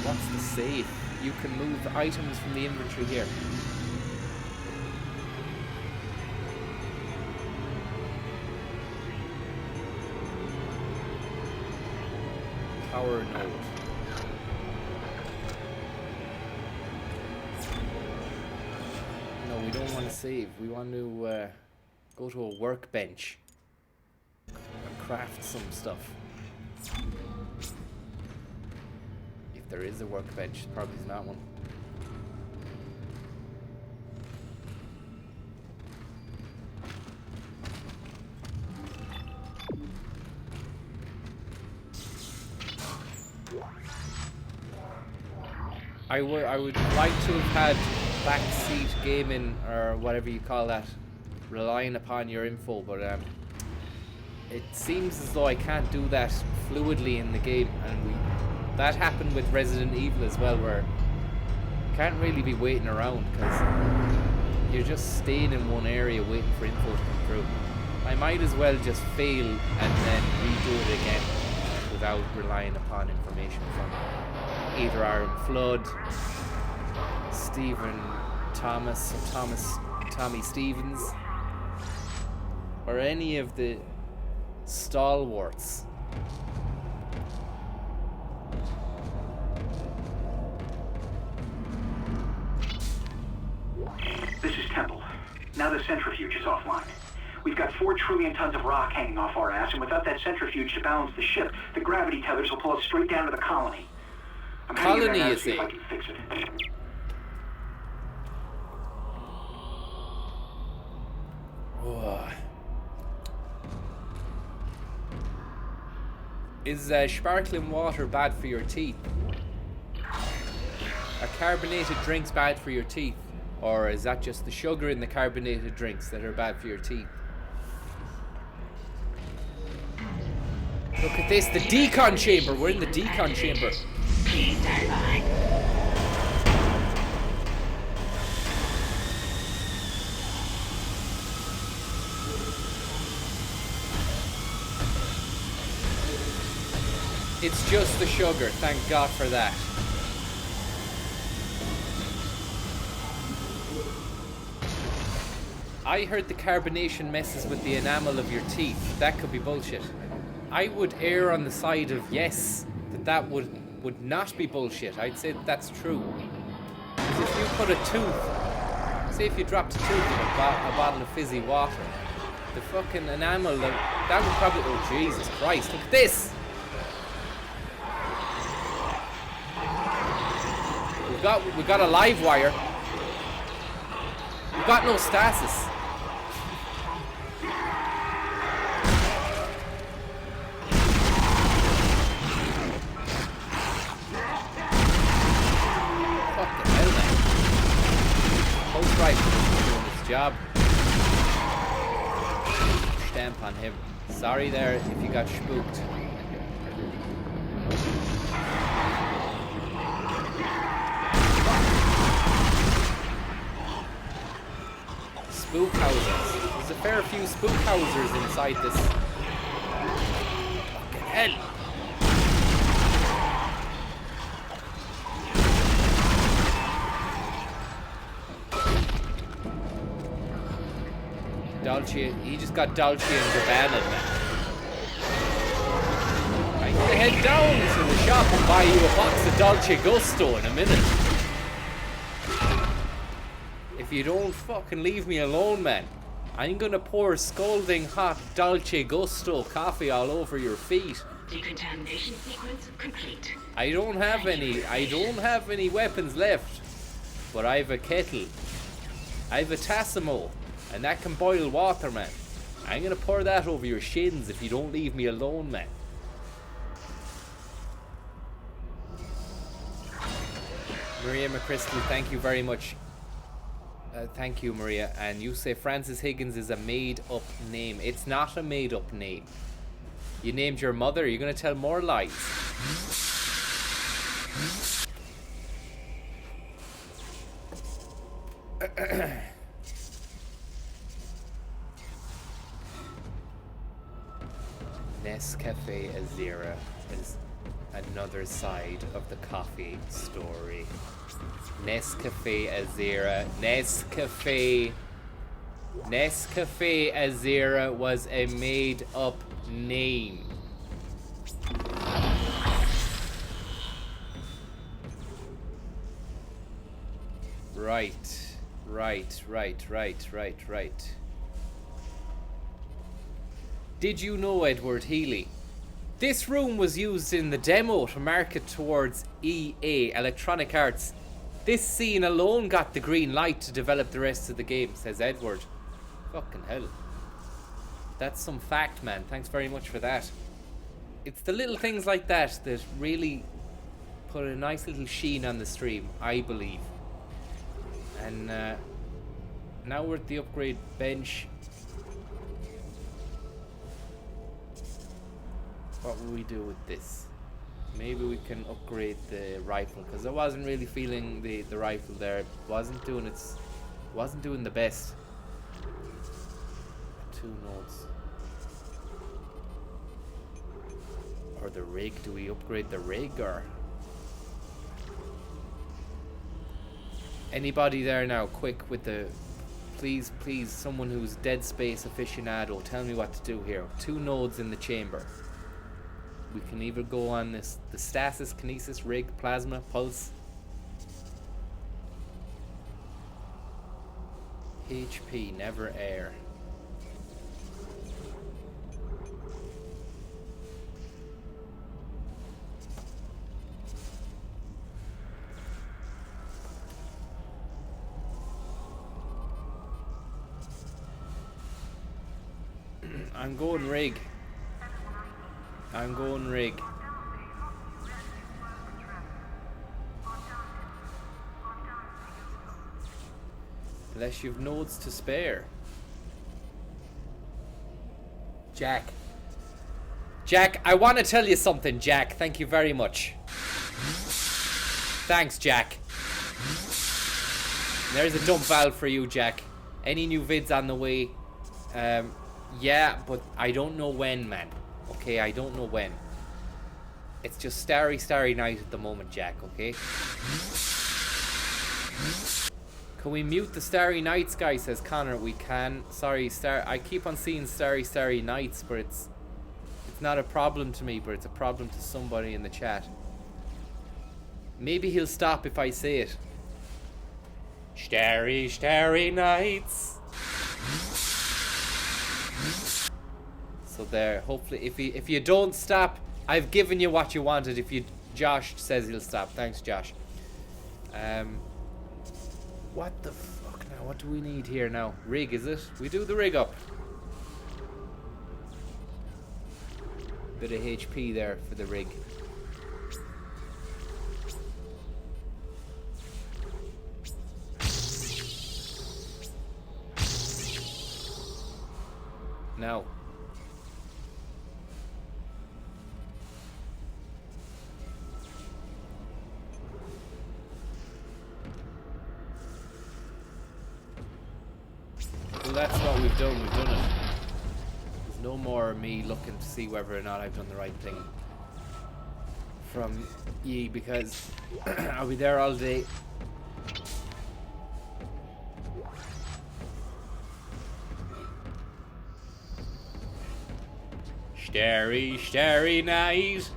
What's the safe? you can move items from the inventory here. Power node. No, we don't want to save. We want to go to a workbench and craft some stuff. If there is a workbench, probably is not one. I would like to have had backseat gaming, or whatever you call that, relying upon your info, but it seems as though I can't do that fluidly in the game, and that happened with Resident Evil as well, where you can't really be waiting around because you're just staying in one area waiting for info to come through. I might as well just fail and then redo it again without relying upon information from either Aaron Flood, Tommy Stevens, or any of the stalwarts. This is Temple. Now the centrifuge is offline. We've got 4 trillion tons of rock hanging off our ass, and without that centrifuge to balance the ship, the gravity tethers will pull us straight down to the colony. I'm heading in there now to see if I can fix it. Is sparkling water bad for your teeth? Are carbonated drinks bad for your teeth? Or is that just the sugar in the carbonated drinks that are bad for your teeth? Look at this, the decon chamber. We're in the decon chamber. Please stand by. It's just the sugar, thank God for that. I heard the carbonation messes with the enamel of your teeth. That could be bullshit. I would err on the side of yes, that would not be bullshit. I'd say that's true. Because if you put a tooth, say if you dropped a tooth in a bottle of fizzy water, the fucking enamel, that would probably, oh Jesus Christ, look at this! We've got a live wire. We've got no stasis. Fucking hell, man. Post rifle doing its job. Stamp on him. Sorry there if you got spooked. Spook houses. There's a fair few spook houses inside this. Fucking hell. Dolce, he just got Dolce and Gabbana, man. I'm gonna head down to the shop and buy you a box of Dolce Gusto in a minute. If you don't fucking leave me alone, man, I'm gonna pour scalding hot Dolce Gusto coffee all over your feet. Decontamination sequence complete. I don't have any weapons left, but I've a kettle. I've a Tassimo, and that can boil water, man. I'm gonna pour that over your shins if you don't leave me alone, man. Maria McChrystal, thank you very much. Thank you, Maria. And you say Francis Higgins is a made-up name. It's not a made-up name. You named your mother. You're going to tell more lies. Nescafe Azera is another side of the coffee story. Nescafe Azera. Nescafe Azera was a made-up name. Right. Did you know, Edward Healy? This room was used in the demo to market towards EA, Electronic Arts. This scene alone got the green light to develop the rest of the game, says Edward. Fucking hell. That's some fact, man. Thanks very much for that. It's the little things like that that really put a nice little sheen on the stream, I believe. And now we're at the upgrade bench. What will we do with this? Maybe we can upgrade the rifle, because I wasn't really feeling the rifle there. It wasn't doing the best. 2 nodes. Or the rig. Do we upgrade the rig, or anybody there now? Quick with the please, someone who's Dead Space aficionado, tell me what to do here. 2 nodes in the chamber. We can either go on the stasis, kinesis, rig, plasma, pulse. HP, never air. I'm going rig. Unless you've nodes to spare. Jack, I want to tell you something, Jack. Thank you very much. Thanks, Jack. There's a dump valve for you, Jack. Any new vids on the way? Yeah, but I don't know when, man. Okay, I don't know when. It's just starry night at the moment, Jack, okay? Can we mute the starry nights, guy, says Connor. We can. Sorry, I keep on seeing starry nights, but it's not a problem to me, but it's a problem to somebody in the chat. Maybe he'll stop if I say it. Starry nights. So there, hopefully, if you don't stop, I've given you what you wanted. Josh says he'll stop. Thanks, Josh. What the fuck now? What do we need here now? Rig, is it? We do the rig up. Bit of HP there for the rig. Now. Well, that's what we've done. We've done it. There's no more me looking to see whether or not I've done the right thing from ye, because I'll be there all day. Starry night.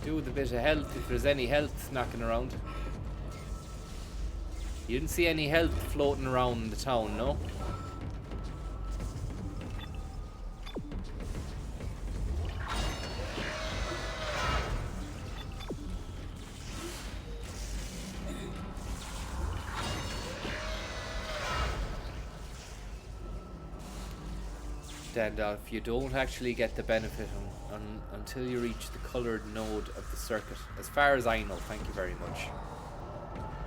Do with a bit of health if there's any health knocking around. You didn't see any health floating around the town, no? And if you don't actually get the benefit until you reach the coloured node of the circuit, as far as I know. Thank you very much.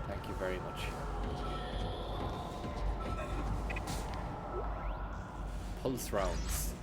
Thank you very much. Pulse rounds.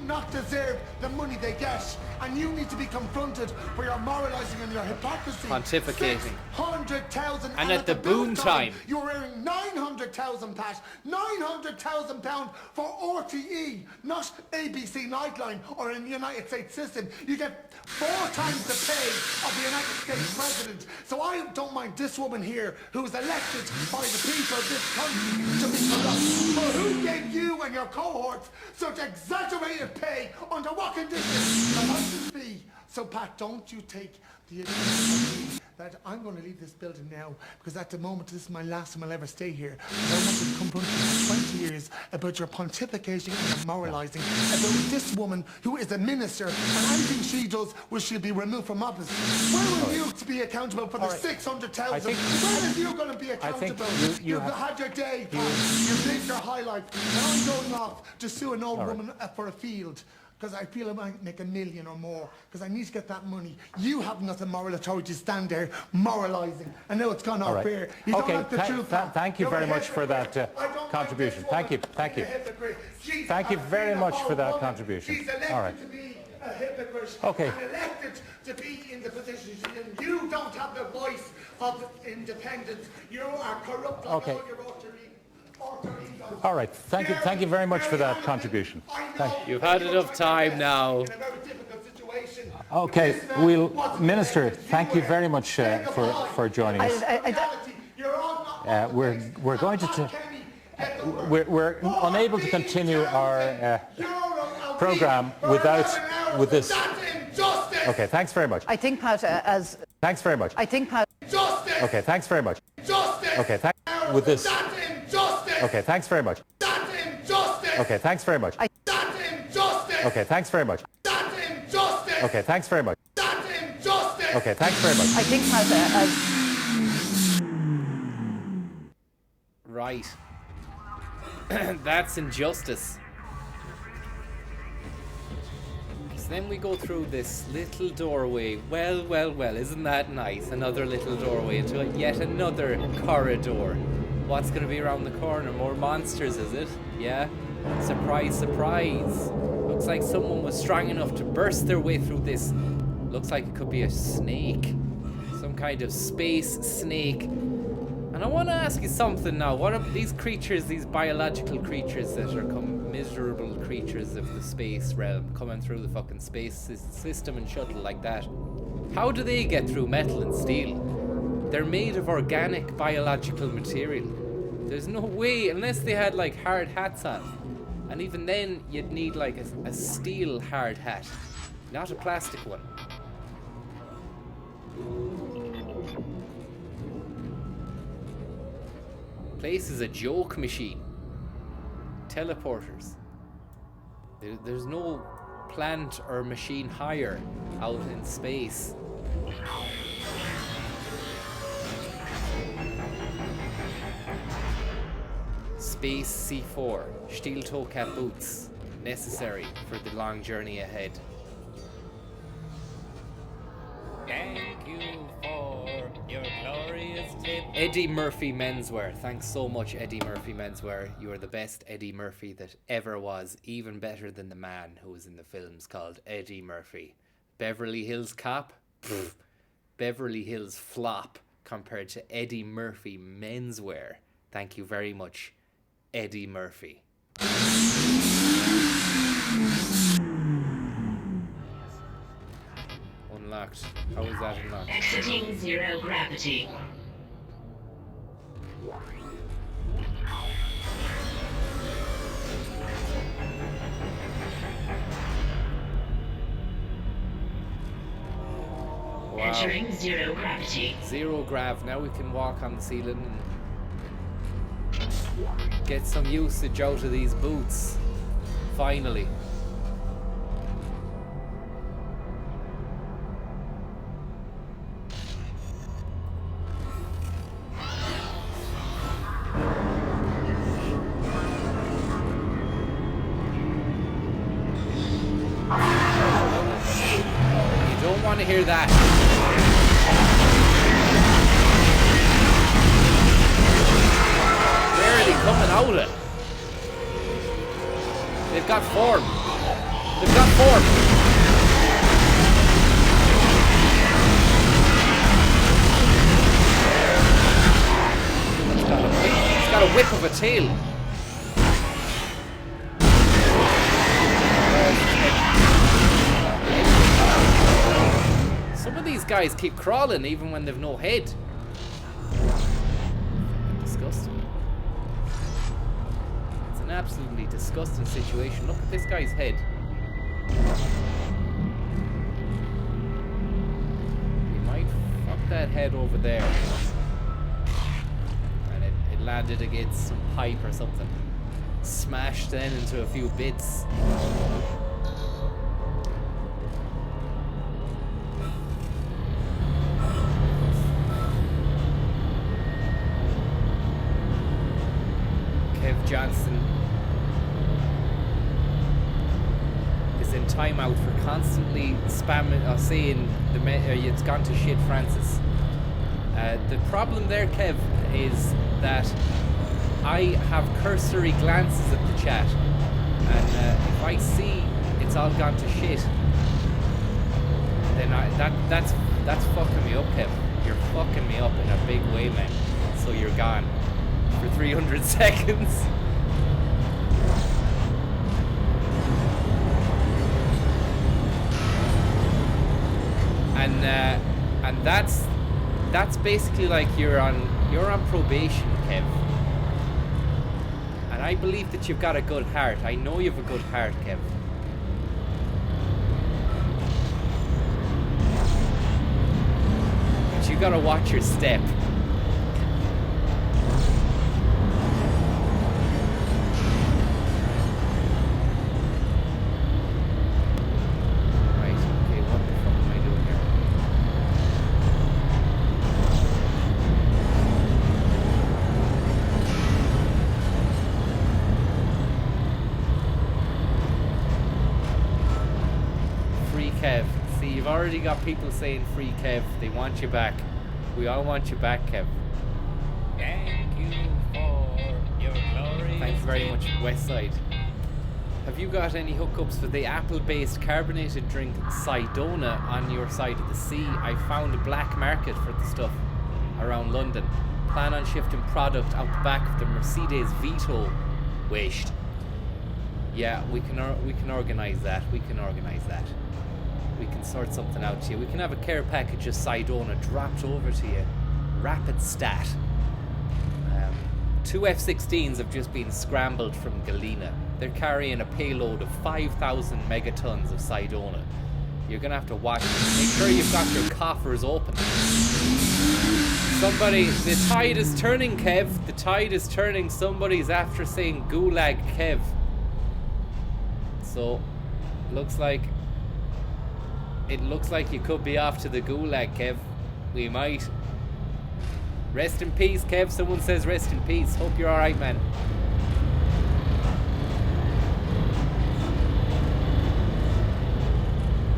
not deserve the money they get, and you need to be confronted for your moralizing and your hypocrisy. Pontificating. 600,000, And at the boom time. you're earning 900,000, Pat. 900,000 pounds for RTE, not ABC Nightline or in the United States system. You get 4 times the pay of the United States president. So I don't mind this woman here, who was elected by the people of this country to be corrupt. But who gave you and your cohorts such exaggerated pay under what conditions? The license fee. So Pat, don't you take the advice that I'm going to leave this building now, because at the moment this is my last time I'll ever stay here. I don't want to confront you for 20 years about your pontificating and your moralizing about this woman who is a minister, and anything she does will she'll be removed from office. Where will you to be accountable for the 600,000? Where are you going to be accountable? You've had your day, Pat. You've lived your high life, and I'm going off to sue an old woman for a field, because I feel I might make $1 million or more, because I need to get that money. You haven't got the moral authority to stand there moralising. I know it's gone off fair. You don't like the truth. Thank you very much for that contribution. Thank you. Thank you. Thank you very much for that contribution. She's elected to be a hypocrite. Okay. And elected to be in the position she's in. You don't have the voice of independence. You are corrupt like all your alter egos. All right. Thank you very much for that contribution. You've had enough time now. Okay, Minister, thank you very much for joining us. We're going to we're unable to continue our program with this. Okay, thanks very much. I think, Pat, Thanks very much. I think, Pat. Okay, thanks very much. Okay, with this. Okay, thanks very much. Okay, thanks very much. Okay, thanks very much. Okay, thanks very much. Okay, thanks very much. I think, Pat, Right. That's injustice. So then we go through this little doorway. Well, isn't that nice? Another little doorway into yet another corridor. What's going to be around the corner? More monsters, is it? Yeah? Surprise, surprise. Looks like someone was strong enough to burst their way through this. Looks like it could be a snake. Some kind of space snake. And I want to ask you something now. What are these creatures, these biological creatures that are miserable creatures of the space realm, coming through the fucking space system and shuttle like that? How do they get through metal and steel? They're made of organic biological material. There's no way, unless they had like hard hats on. And even then, you'd need like a steel hard hat, not a plastic one. Place is a joke machine. Teleporters. There's no plant or machine higher out in space. Space C4, steel toe cap boots, necessary for the long journey ahead. Thank you for your glorious tip. Eddie Murphy Menswear. Thanks so much, Eddie Murphy Menswear. You are the best Eddie Murphy that ever was, even better than the man who was in the films called Eddie Murphy. Beverly Hills Cop? Pfft. Beverly Hills Flop compared to Eddie Murphy Menswear. Thank you very much, Eddie Murphy. Unlocked. How is that unlocked? Exiting zero gravity. Wow. Entering zero gravity. Zero grav. Now we can walk on the ceiling and get some usage out of these boots. Finally. You don't want to hear that. Where are they coming out of? They've got form. They've got form. He's got a whip of a tail. Some of these guys keep crawling even when they've no head. Disgusting. It's an absolutely disgusting situation. Look at this guy's head. You might fuck that head over there. And it landed against some pipe or something. Smashed then into a few bits. Johnson is in timeout for constantly spamming or saying it's gone to shit, Francis. The problem there, Kev, is that I have cursory glances at the chat, and if I see it's all gone to shit, then that's fucking me up, Kev. You're fucking me up in a big way, man. So you're gone for 300 seconds. And that's basically like you're on probation, Kev. And I believe that you've got a good heart. I know you've a good heart, Kev. But you gotta watch your step. You've already got people saying free Kev. They want you back. We all want you back, Kev. Thank you for your glory. Thanks very much, Westside. Have you got any hookups for the apple-based carbonated drink Sidona on your side of the sea? I found a black market for the stuff around London. Plan on shifting product out the back of the Mercedes Vito. Wished. Yeah, we can organise that. We can organise that. We can sort something out to you. We can have a care package of Sidona dropped over to you. Rapid stat. 2 F-16s have just been scrambled from Galena. They're carrying a payload of 5,000 megatons of Sidona. You're gonna have to watch it. Make sure you've got your coffers open. The tide is turning, Kev. The tide is turning. Somebody's after saying Gulag Kev. So, it looks like you could be off to the Gulag, Kev. We might. Rest in peace, Kev. Someone says rest in peace. Hope you're alright, man.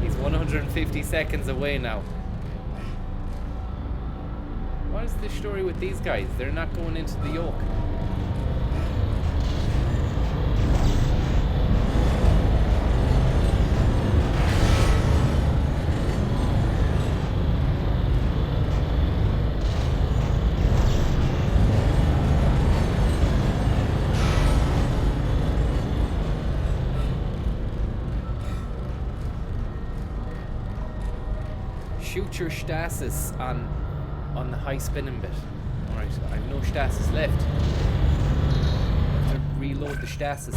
He's 150 seconds away now. What is the story with these guys? They're not going into the yoke. Shoot your stasis on the high spinning bit. Alright, I have no stasis left. I have to reload the stasis.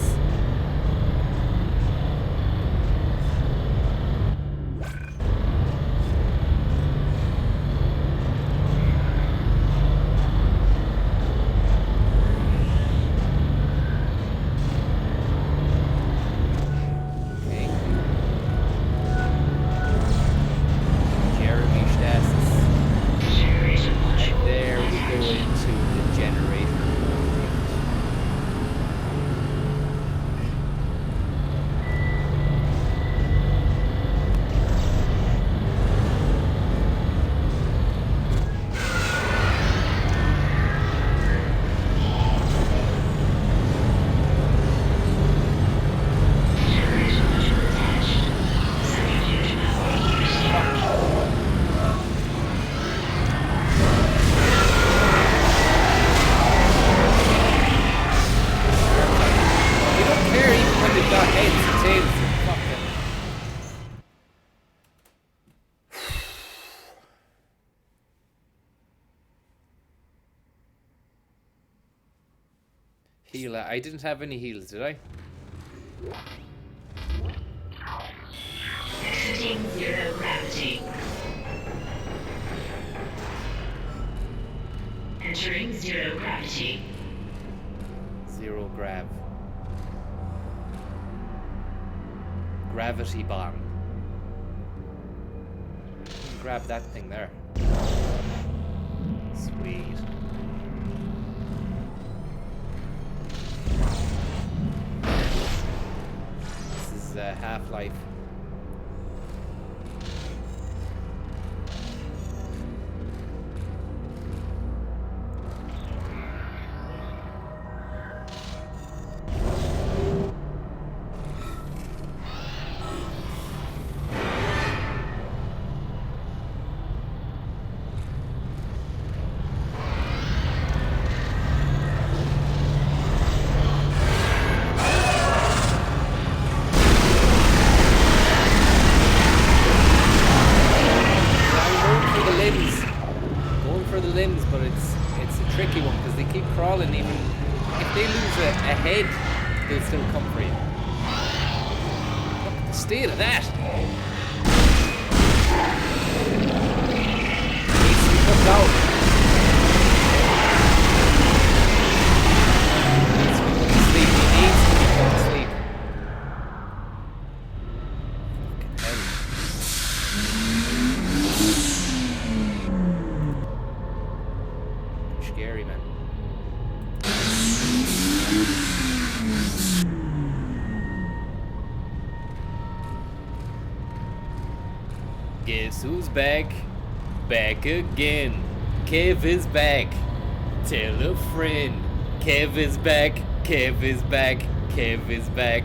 heads and tails. Fuck them. Healer. I didn't have any heals, did I? Exiting zero gravity. Entering zero gravity. Zero grav. Gravity bomb. Grab that thing there. Sweet. This is Half-Life. But it's a tricky one because they keep crawling. Even if they lose a head, they'll still come for you. Look at the state of that. Needs to be put out. Needs to be put to sleep. He needs to be put to sleep. Fucking hell. Scary, man. Guess who's back? Back again. Kev is back. Tell a friend. Kev is back. Kev is back. Kev is back.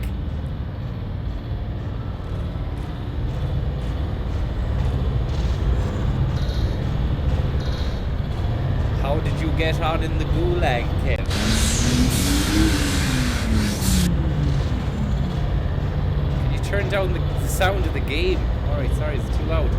How did you get on in the gulag, Kev? Can you turn down the sound of the game? Alright, sorry, it's too loud.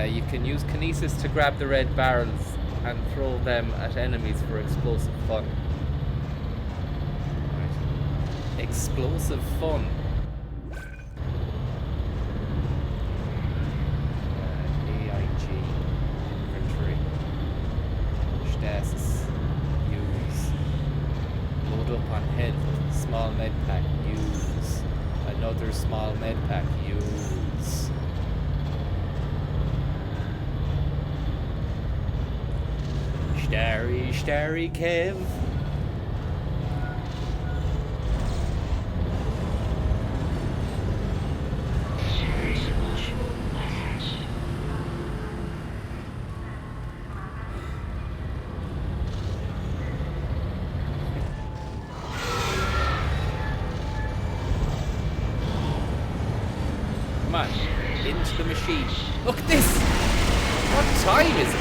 You can use kinesis to grab the red barrels and throw them at enemies for explosive fun. Explosive fun. AIG. Inventory. Stasis. Use. Load up on health. Small med pack. Use. Another small med pack. Use. Starry Kev. Come on, into the machine. Look at this! What time is it?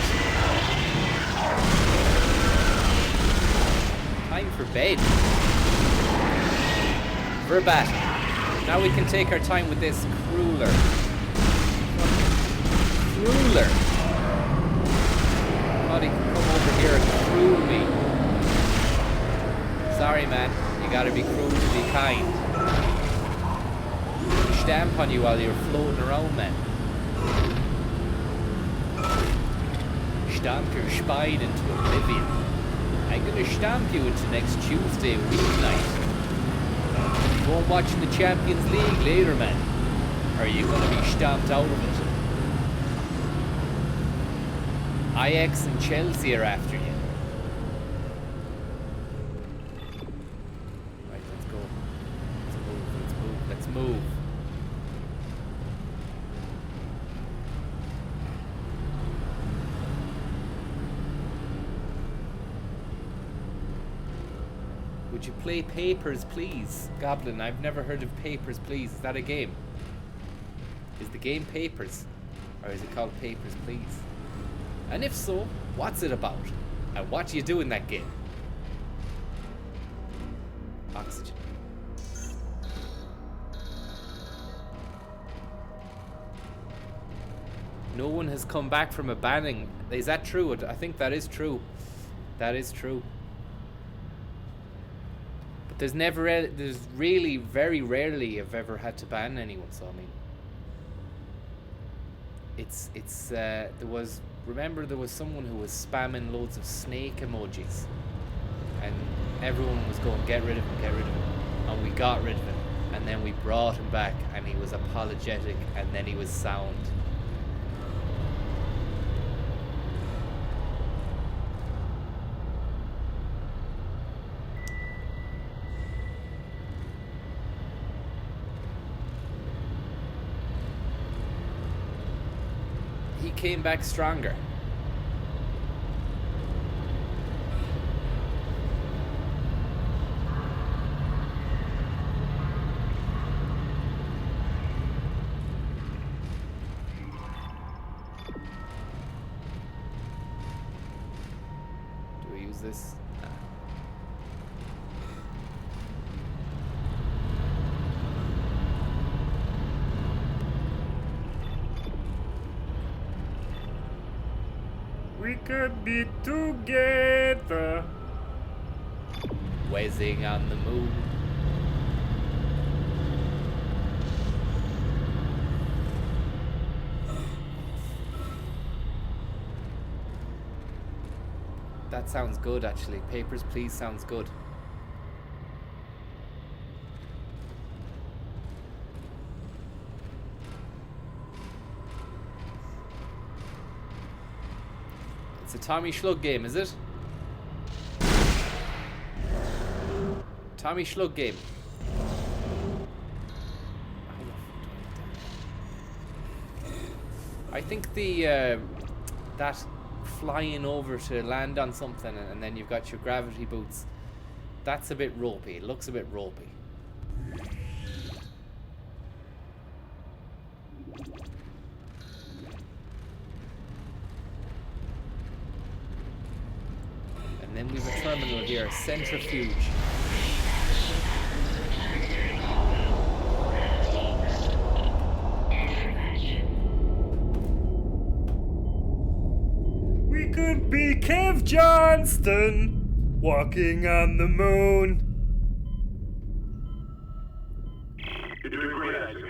Time for bed. Verbat. Now we can take our time with this crueler. Crueler. Thought he could come over here and cruel me. Sorry, man. You gotta be cruel to be kind. Stamp on you while you're floating around, man. Stomp your spine into oblivion. I'm gonna stamp you into next Tuesday weeknight. Go and watch the Champions League later, man. Or are you gonna be stamped out of it? Ajax and Chelsea are after you. Right, let's go. Let's move. Would you play Papers, Please? Goblin, I've never heard of Papers, Please. Is that a game? Is the game Papers? Or is it called Papers, Please? And if so, what's it about? And what do you do in that game? Oxygen. No one has come back from a banning. Is that true? I think that is true. That is true. But there's really very rarely I've ever had to ban anyone. So I mean, remember there was someone who was spamming loads of snake emojis, and everyone was going, get rid of him, and we got rid of him, and then we brought him back, and he was apologetic, and then he was sound. He came back stronger. Do we use this? Nah. We could be together. Whizzing on the moon. That sounds good, actually. Papers, Please sounds good. It's a Tommy Schlug game, is it? Tommy Schlug game. I think the that flying over to land on something and then you've got your gravity boots, that's a bit ropey. It looks a bit ropey. And then we've a terminal here, centrifuge. We could be Kev Johnston walking on the moon. You're doing great, Isaac.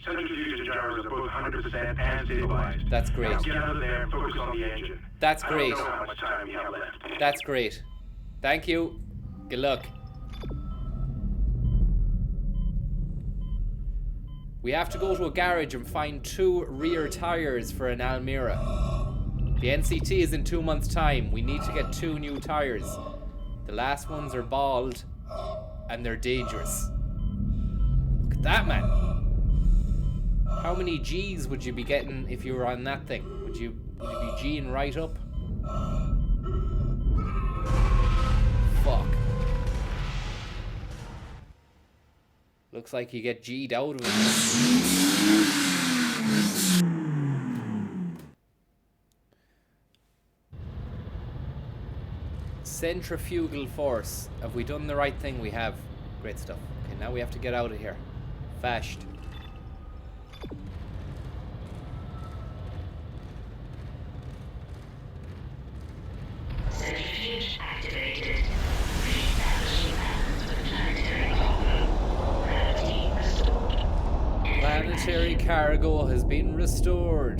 Centrifuge and gyros are both 100% and stabilized. That's great. Now get out of there and focus on the engine. That's great. I don't know how much time we have left. That's great. Thank you. Good luck. We have to go to a garage and find 2 rear tires for an Almira. The NCT is in 2 months' time. We need to get 2 new tires. The last ones are bald and they're dangerous. Look at that, man. How many G's would you be getting if you were on that thing? Would you be G'ing right up? Fuck. Looks like you get G'd out of it. Centrifugal force. Have we done the right thing? We have. Great stuff. Okay, now we have to get out of here. Fast. Centrifuge activated. Reestablishing balance with planetary cargo. Gravity restored. Planetary cargo has been restored.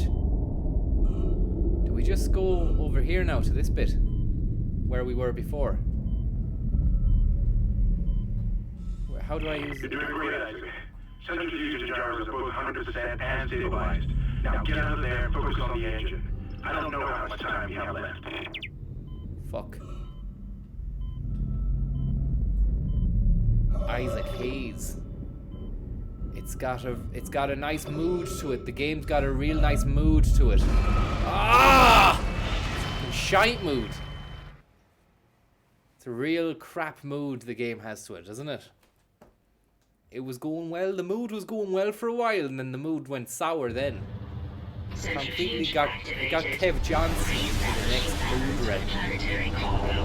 Do we just go over here now to this bit? Where we were before? How do I use You're it? doing great, Isaac. Centrifuge and gyros are both 100% and stabilized. Now get out of there and focus on the engine. I don't know how much time we have left. Fuck. Isaac Hayes. It's got a nice mood to it. The game's got a real nice mood to it. Ah! Shite mood. It's a real crap mood the game has to it, doesn't it? It was going well, the mood was going well for a while, and then the mood went sour then. Completely got Kev Johnson. for the next food run. Planetary cargo.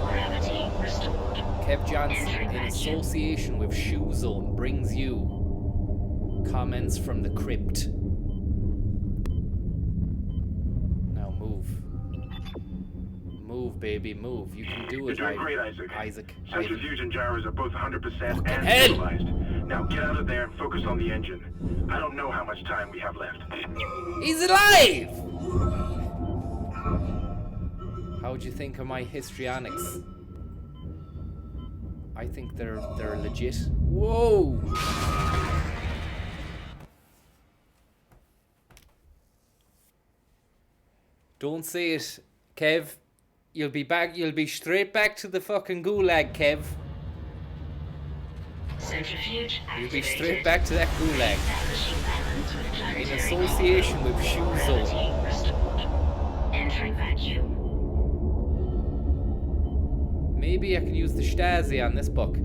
Gravity restored. Kev Johnson, in association with Shoe Zone, brings you comments from the crypt. Now move. Move, baby, move. You can do it, You're doing great, Isaac. Isaac. Centrifuge and gyros are both 100% and hell! stabilized. Now get out of there and focus on the engine. I don't know how much time we have left. He's alive! How'd you think of my histrionics? I think they're legit. Whoa! Don't say it, Kev. You'll be straight back to the fucking gulag, Kev. Centrifuge You'll be activated. straight back to that gulag. Establishing balance with In planetary association cargo. with Shoe Zone. Gravity restored. Entering vacuum. Maybe I can use the Stasi on this book.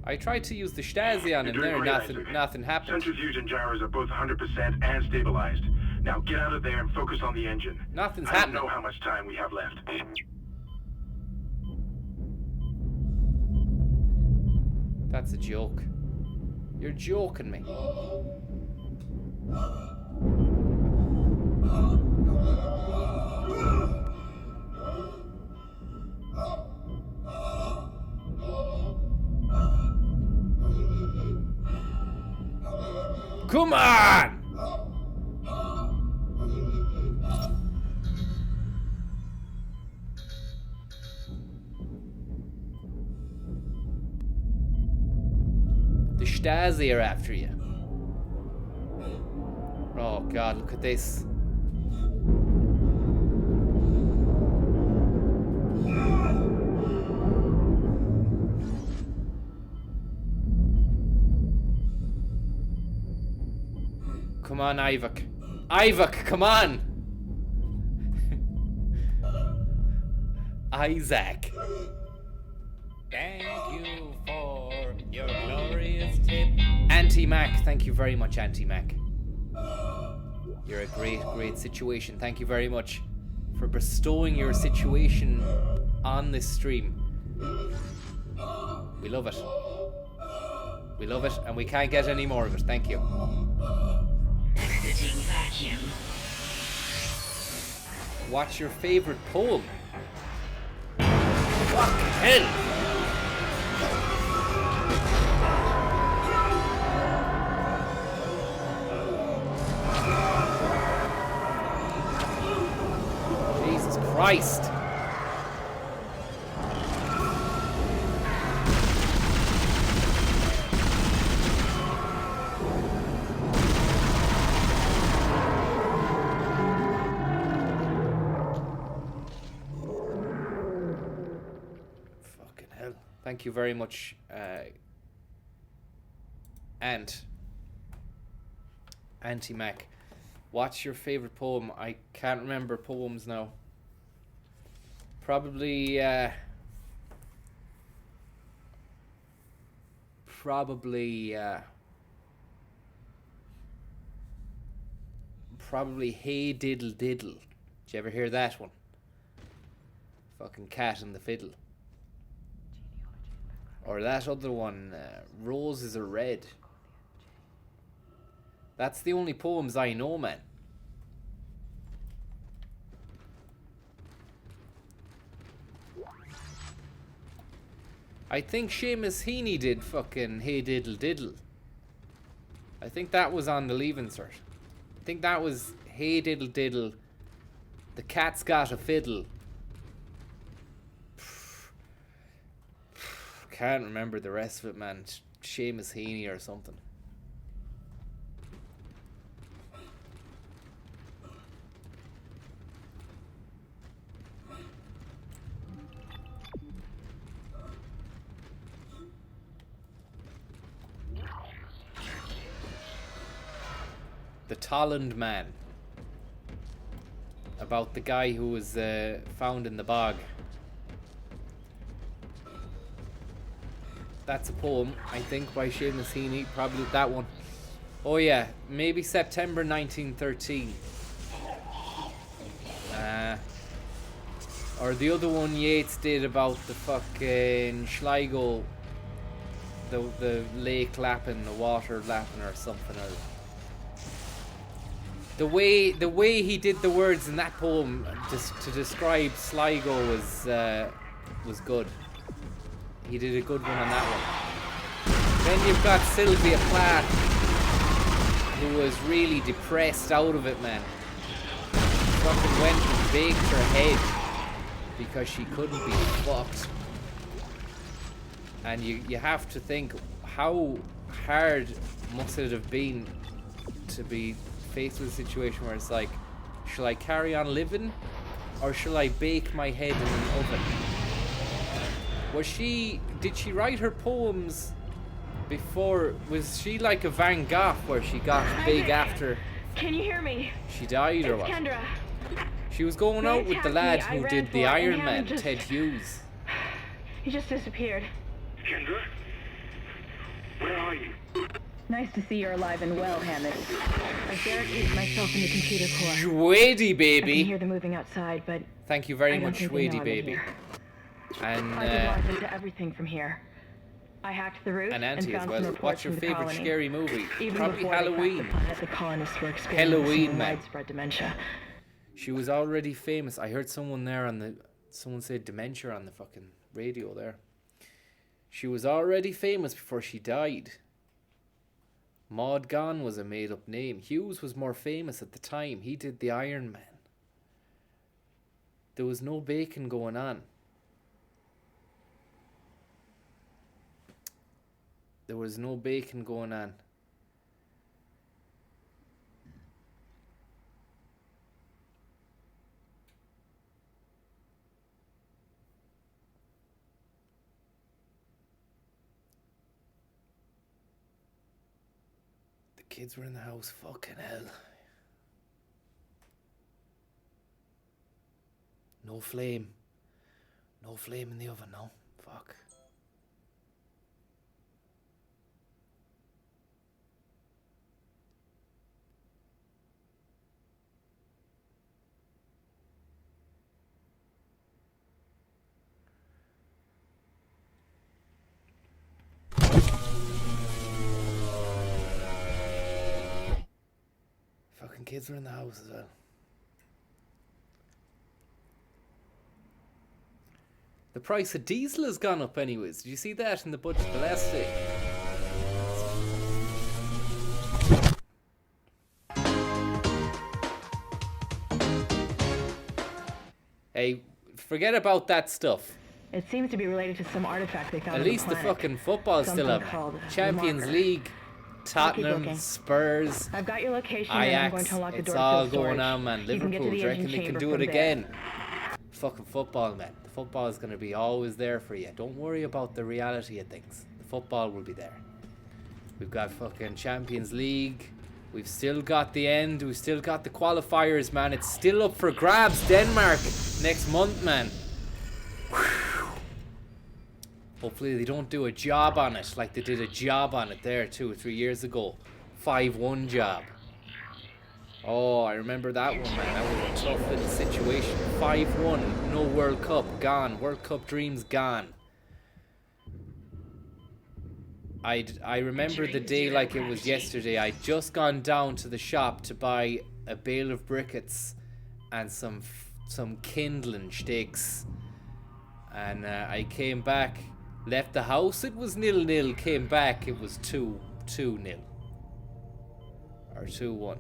I tried to use the Stasi on him You're there, doing great, nothing happened. Centrifuge and gyros are both 100% and stabilized. Now get out of there and focus on the engine. Nothing's I don't happening. know how much time we have left. That's a joke. You're joking me. Come on! The Stasi are after you. Oh God, look at this. Come on, Ivok. Ivok, come on! Isaac. Thank you for your glorious tip. Auntie Mac, thank you very much, Auntie Mac. You're a great situation. Thank you very much for bestowing your situation on this stream. We love it. We love it, and we can't get any more of it. Thank you. Exiting vacuum. What's your favorite poem? Fuck hell! Jesus Christ! Fucking hell. Thank you very much, Auntie Mac. What's your favorite poem? I can't remember poems now. Probably Hey Diddle Diddle. Did you ever hear that one? Fucking Cat and the Fiddle. Or that other one, Roses Are Red. That's the only poems I know, man. I think Seamus Heaney did fucking Hey Diddle Diddle. I think that was on the Leaving Cert. I think that was Hey Diddle Diddle. The Cat's Got a Fiddle. Can't remember the rest of it, man. Seamus Heaney or something. The Tolland Man. About the guy who was found in the bog. That's a poem, I think, by Seamus Heaney. Probably that one. Oh yeah, maybe September 1913. Or the other one Yates did about the fucking Sligo, the lake lapping, the water lapping or something. Or the way he did the words in that poem to describe Sligo was good. He did a good one on that one. Then you've got Sylvia Plath, who was really depressed out of it, man. Fucking went and baked her head because she couldn't be fucked. And you have to think, how hard must it have been to be faced with a situation where it's like, shall I carry on living or shall I bake my head in an oven? Did she write her poems before? Was she like a Van Gogh where she got big after? Can you hear me? She died or what? Kendra. She was going out with the lad who did the Iron Man, Ted Hughes. He just disappeared. Kendra? Where are you? Nice to see you're alive and well, Hammond. I've barricaded myself in the computer core. Schwady, baby. I can hear them moving outside, but thank you very much, Schwady, baby. And I can log into everything from here. I hacked the route and and Auntie as found well. some reports What's your from the favorite colony. scary movie? Even Probably before Halloween. They cracked the planet, the colonists were experiencing Halloween, man. widespread dementia. She was already famous. I heard someone there someone said dementia on the fucking radio there. She was already famous before she died. Maud Gonne was a made-up name. Hughes was more famous at the time. He did the Iron Man. There was no bacon going on. There was no bacon going on. The kids were in the house. Fucking hell. No flame. No flame in the oven, no. Fuck. Fucking kids are in the house as well. The price of diesel has gone up anyways. Did you see that in the budget the last day? Hey, forget about that stuff. It seems to be related to some artifact they found. At least the fucking football's still up. Champions League, Tottenham, Spurs, I've got your location and I'm going Ajax. to unlock the It's door to all the storage. going on, man. You can get to Liverpool, the do you reckon engine they can chamber do it from again? Fucking football, man. The football is going to be always there for you. Don't worry about the reality of things. The football will be there. We've got fucking Champions League. We've still got the end. We've still got the qualifiers, man. It's still up for grabs. Denmark next month, man. Hopefully they don't do a job on it like they did a job on it there 2 or 3 years ago. 5-1 job. Oh, I remember that one, man. That was a tough little situation. 5-1. No World Cup. Gone. World Cup dreams gone. I remember the day like it was yesterday. I'd just gone down to the shop to buy a bale of briquettes and some kindling sticks. And I came back, left the house, it was 0-0, came back, it was 2-0. Or 2-1.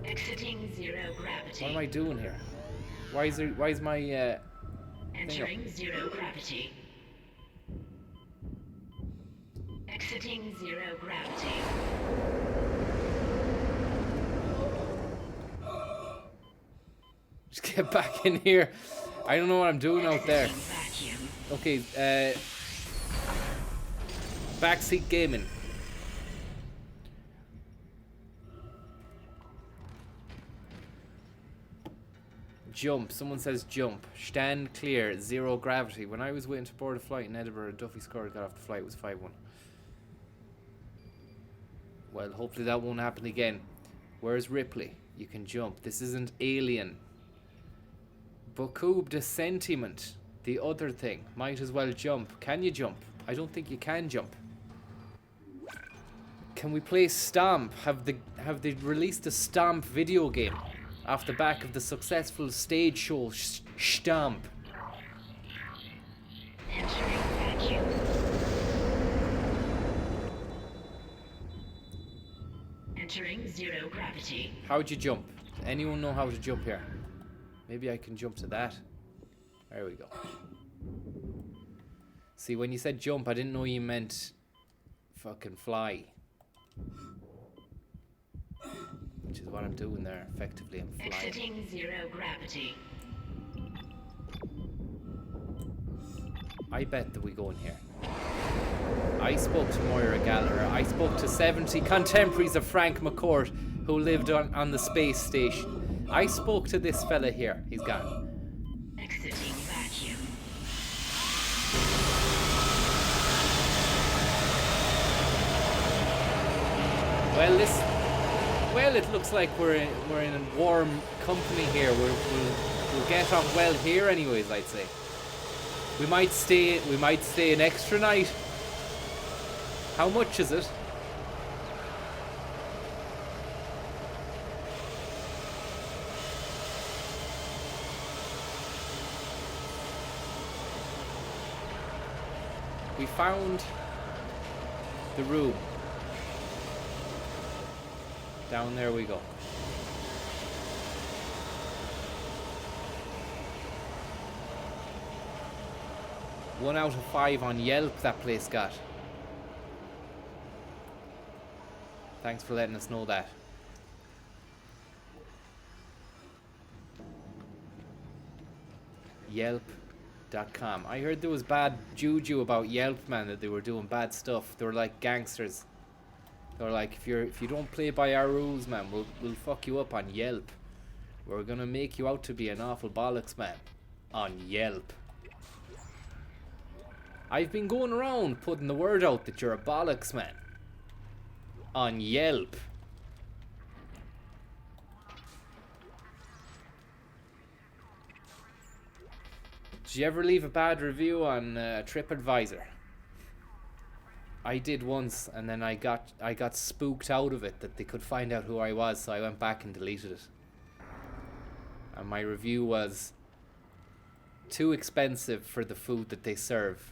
Exiting zero gravity. What am I doing here? Why is my Entering zero gravity. Exiting zero gravity. Just get back in here. I don't know what I'm doing out there. Okay, backseat gaming. Jump. Someone says jump. Stand clear. Zero gravity. When I was waiting to board a flight in Edinburgh, Duffy scored, got off the flight. It was 5-1. Well, hopefully that won't happen again. Where's Ripley? You can jump. This isn't Alien. Beaucoup de sentiment. The other thing. Might as well jump. Can you jump? I don't think you can jump. Can we play Stomp? Have they released a Stomp video game off the back of the successful stage show Stomp? Entering vacuum. Entering zero gravity. How'd you jump? Anyone know how to jump here? Maybe I can jump to that. There we go. See, when you said jump, I didn't know you meant fucking fly. Which is what I'm doing there. Effectively, I'm flying. Exiting zero gravity. I bet that we go in here. I spoke to Moira Gallagher. I spoke to 70 contemporaries of Frank McCourt who lived on the space station. I spoke to this fella here. He's gone. Exiting vacuum. Well, it looks like we're in warm company here. We'll get on well here, anyways. I'd say. We might stay an extra night. How much is it? We found the room. Down there we go. One out of 5 on Yelp that place got. Thanks for letting us know that. Yelp.com. I heard there was bad juju about Yelp, man, that they were doing bad stuff. They were like gangsters. They were like, if you don't play by our rules, man, we'll fuck you up on Yelp. We're gonna make you out to be an awful bollocks, man. On Yelp. I've been going around putting the word out that you're a bollocks, man. On Yelp. Did you ever leave a bad review on TripAdvisor? I did once, and then I got spooked out of it that they could find out who I was, so I went back and deleted it. And my review was too expensive for the food that they serve,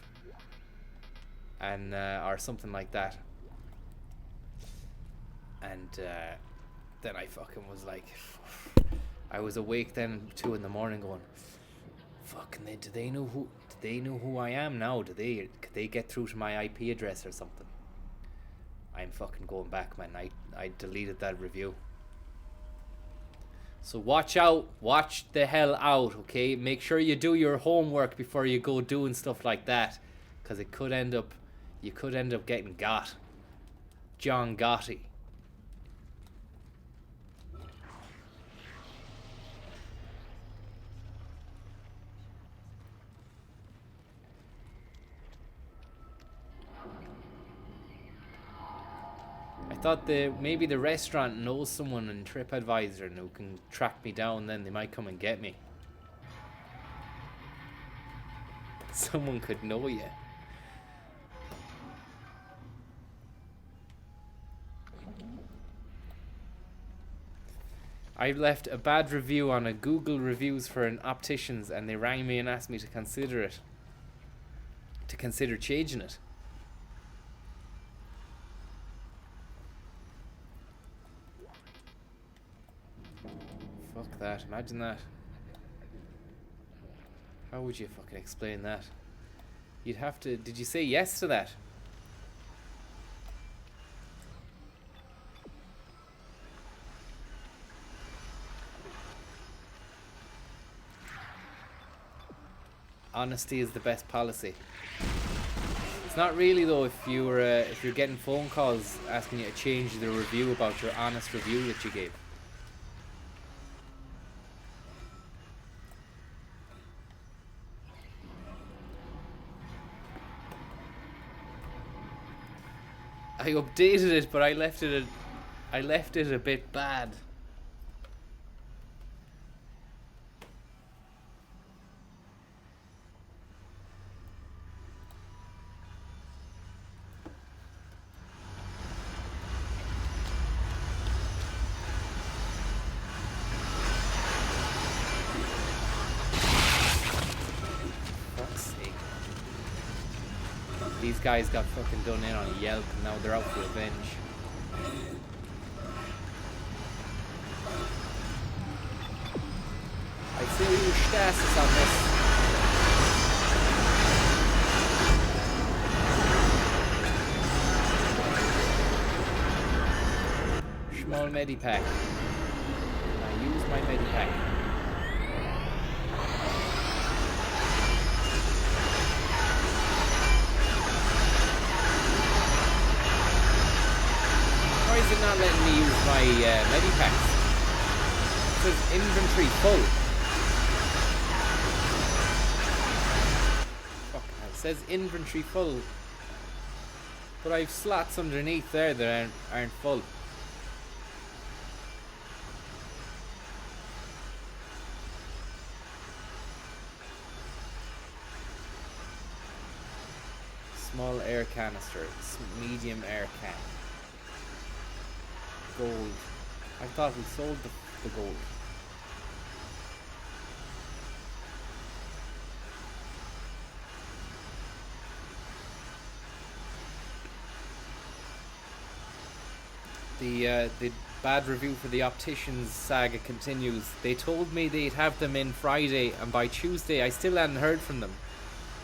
and or something like that. And then I fucking was like, I was awake then 2 in the morning going, fucking do they know who I am now? Could they get through to my IP address or something? I'm fucking going back, man. I deleted that review. So watch out, watch the hell out, okay? Make sure you do your homework before you go doing stuff like that, because you could end up getting got. John Gotti. I thought maybe the restaurant knows someone in TripAdvisor and who can track me down, then they might come and get me. Someone could know you. I left a bad review on a Google reviews for an optician's, and they rang me and asked me to consider it. To consider changing it. Fuck that, imagine that. How would you fucking explain that? You'd have to... Did you say yes to that? Honesty is the best policy. It's not really though if you're getting phone calls asking you to change the review about your honest review that you gave. I updated it, but I left it a bit bad. Fuck's sake. These guys got fucking done in on a Yelp and now they're out for revenge. I feel you stasis on this. Small medipack. I use my medipack. Why is it not letting me use my medipacks? It says inventory full. Fuck, it says inventory full. But I've slots underneath there that aren't full. Small air canister, medium air can. Gold. I thought we sold the gold. The bad review for the Opticians saga continues. They told me they'd have them in Friday, and by Tuesday I still hadn't heard from them.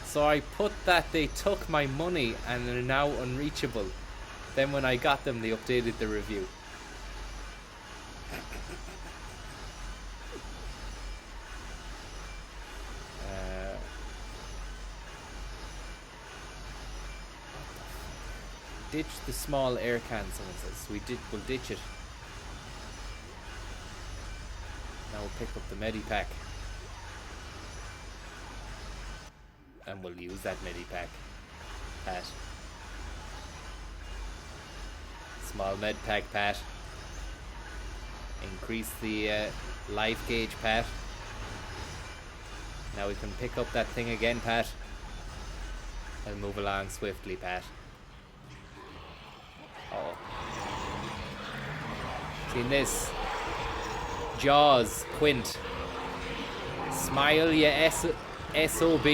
So I put that they took my money and are now unreachable. Then when I got them, they updated the review. Ditch the small air can, someone says. We'll ditch it. Now we'll pick up the medipack. And we'll use that medipack. Pat. Small medpack, Pat. Increase the life gauge, Pat. Now we can pick up that thing again, Pat. And move along swiftly, Pat. Oh. Seen this? Jaws, Quint. Smile, ya SOB.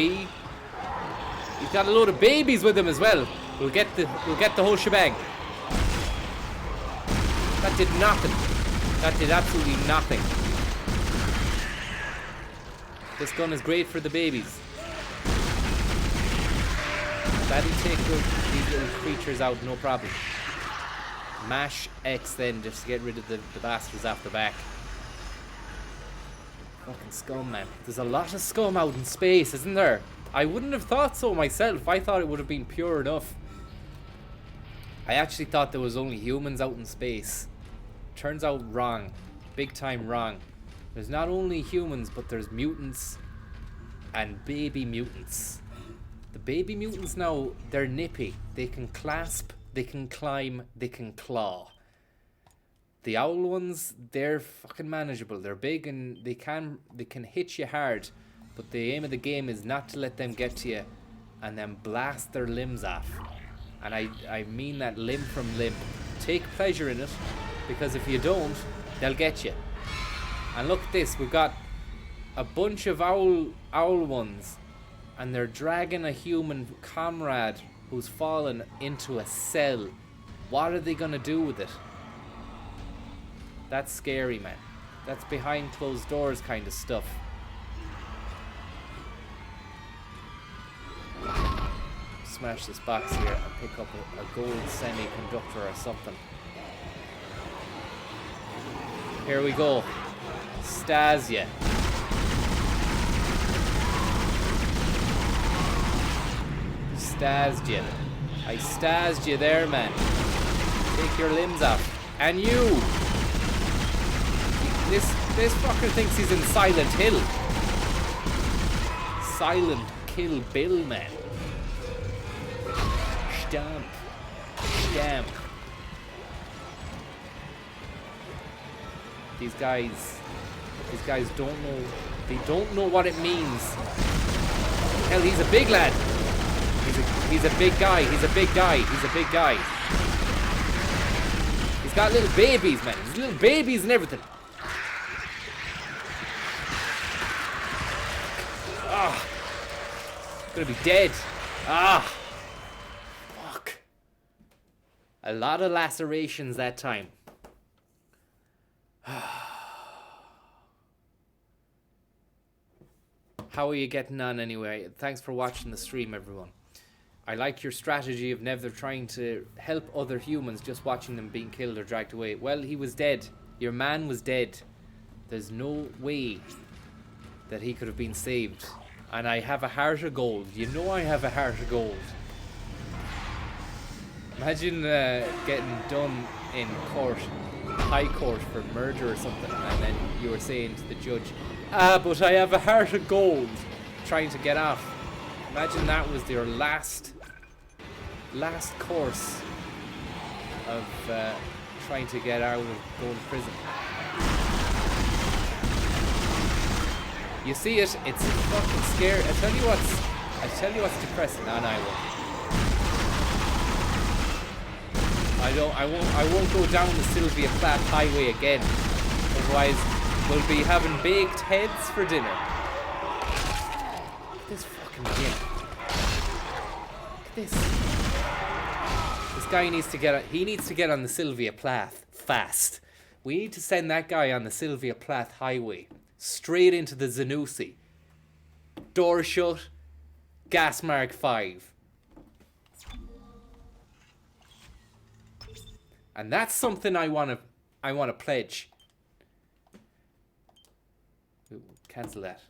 He's got a load of babies with him as well. We'll get the whole shebang. That did nothing. That did absolutely nothing. This gun is great for the babies. That'll take these little creatures out, no problem. Mash X then, just to get rid of the bastards off the back. Fucking scum, man. There's a lot of scum out in space, isn't there? I wouldn't have thought so myself. I thought it would have been pure enough. I actually thought there was only humans out in space. Turns out wrong. Big time wrong. There's not only humans, but there's mutants and baby mutants. The baby mutants now, they're nippy. They can clasp, they can climb, they can claw. The owl ones, they're fucking manageable. They're big and they can hit you hard. But the aim of the game is not to let them get to you and then blast their limbs off. And I mean that limb from limb. Take pleasure in it, because if you don't, they'll get you. And look at this, we've got a bunch of owl ones, and they're dragging a human comrade who's fallen into a cell. What are they gonna do with it? That's scary, man. That's behind closed doors kind of stuff. Smash this box here and pick up a gold semiconductor or something. Here we go. Stasia. Stased you. I stased you there, man. Take your limbs off. And you! This fucker thinks he's in Silent Hill. Silent Kill Bill, man. Stamp. Stamp. These guys don't know. They don't know what it means. Hell, he's a big lad. He's a big guy. He's a big guy. He's a big guy. He's got little babies, man. He's little babies and everything. Ah, gonna be dead. Ah, fuck. A lot of lacerations that time. How are you getting on anyway? Thanks for watching the stream, everyone. I like your strategy of never trying to help other humans, just watching them being killed or dragged away. Well, he was dead. Your man was dead. There's no way that he could have been saved. And I have a heart of gold. You know I have a heart of gold. Imagine getting done in court, high court, for murder or something, and then you were saying to the judge, but I have a heart of gold, trying to get off. Imagine that was your last course of trying to get out of going to prison. You see it, it's fucking scary. I tell you what's depressing. No, I won't. I won't go down the Sylvia Plath Highway again. Otherwise, we'll be having baked heads for dinner. Look at this fucking game. Look at this. This guy needs to get on the Sylvia Plath fast. We need to send that guy on the Sylvia Plath Highway straight into the Zanussi. Door shut. Gas mark 5. And that's something I want to pledge. Ooh, cancel that.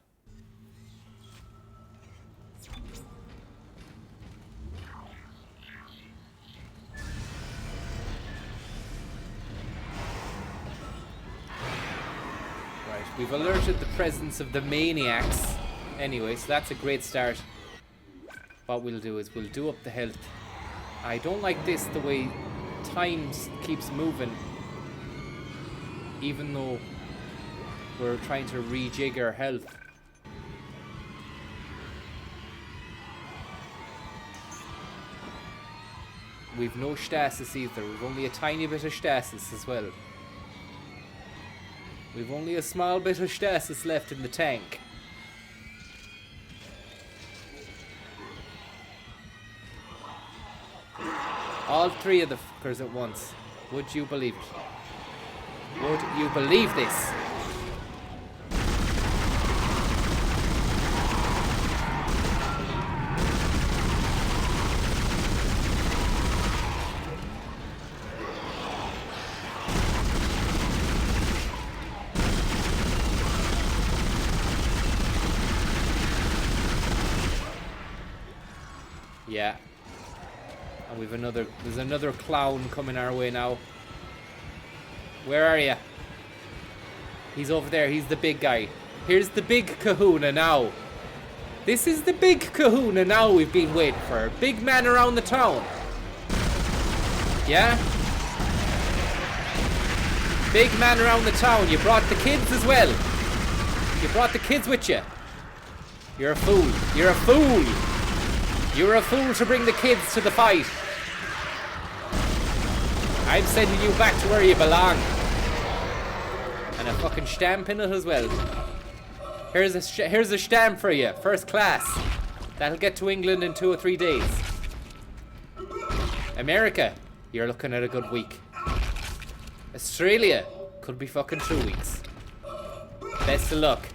Right, we've alerted the presence of the maniacs. Anyway, so that's a great start. What we'll do is we'll do up the health. I don't like this, the way time keeps moving, even though we're trying to rejig our health. We've no stasis either. We've only a tiny bit of stasis as well. We've only a small bit of stasis left in the tank. All 3 of the fuckers at once. Would you believe it? Would you believe this? Yeah. And there's another clown coming our way now. Where are you? He's over there. He's the big guy. Here's the big kahuna now. This is the big kahuna now we've been waiting for. Big man around the town. Yeah? Big man around the town. You brought the kids as well. You brought the kids with you. You're a fool. You're a fool. You're a fool to bring the kids to the fight. I'm sending you back to where you belong. And a fucking stamp in it as well. Here's a stamp for you, first class. That'll get to England in 2 or 3 days. America, you're looking at a good week. Australia, could be fucking 2 weeks. Best of luck.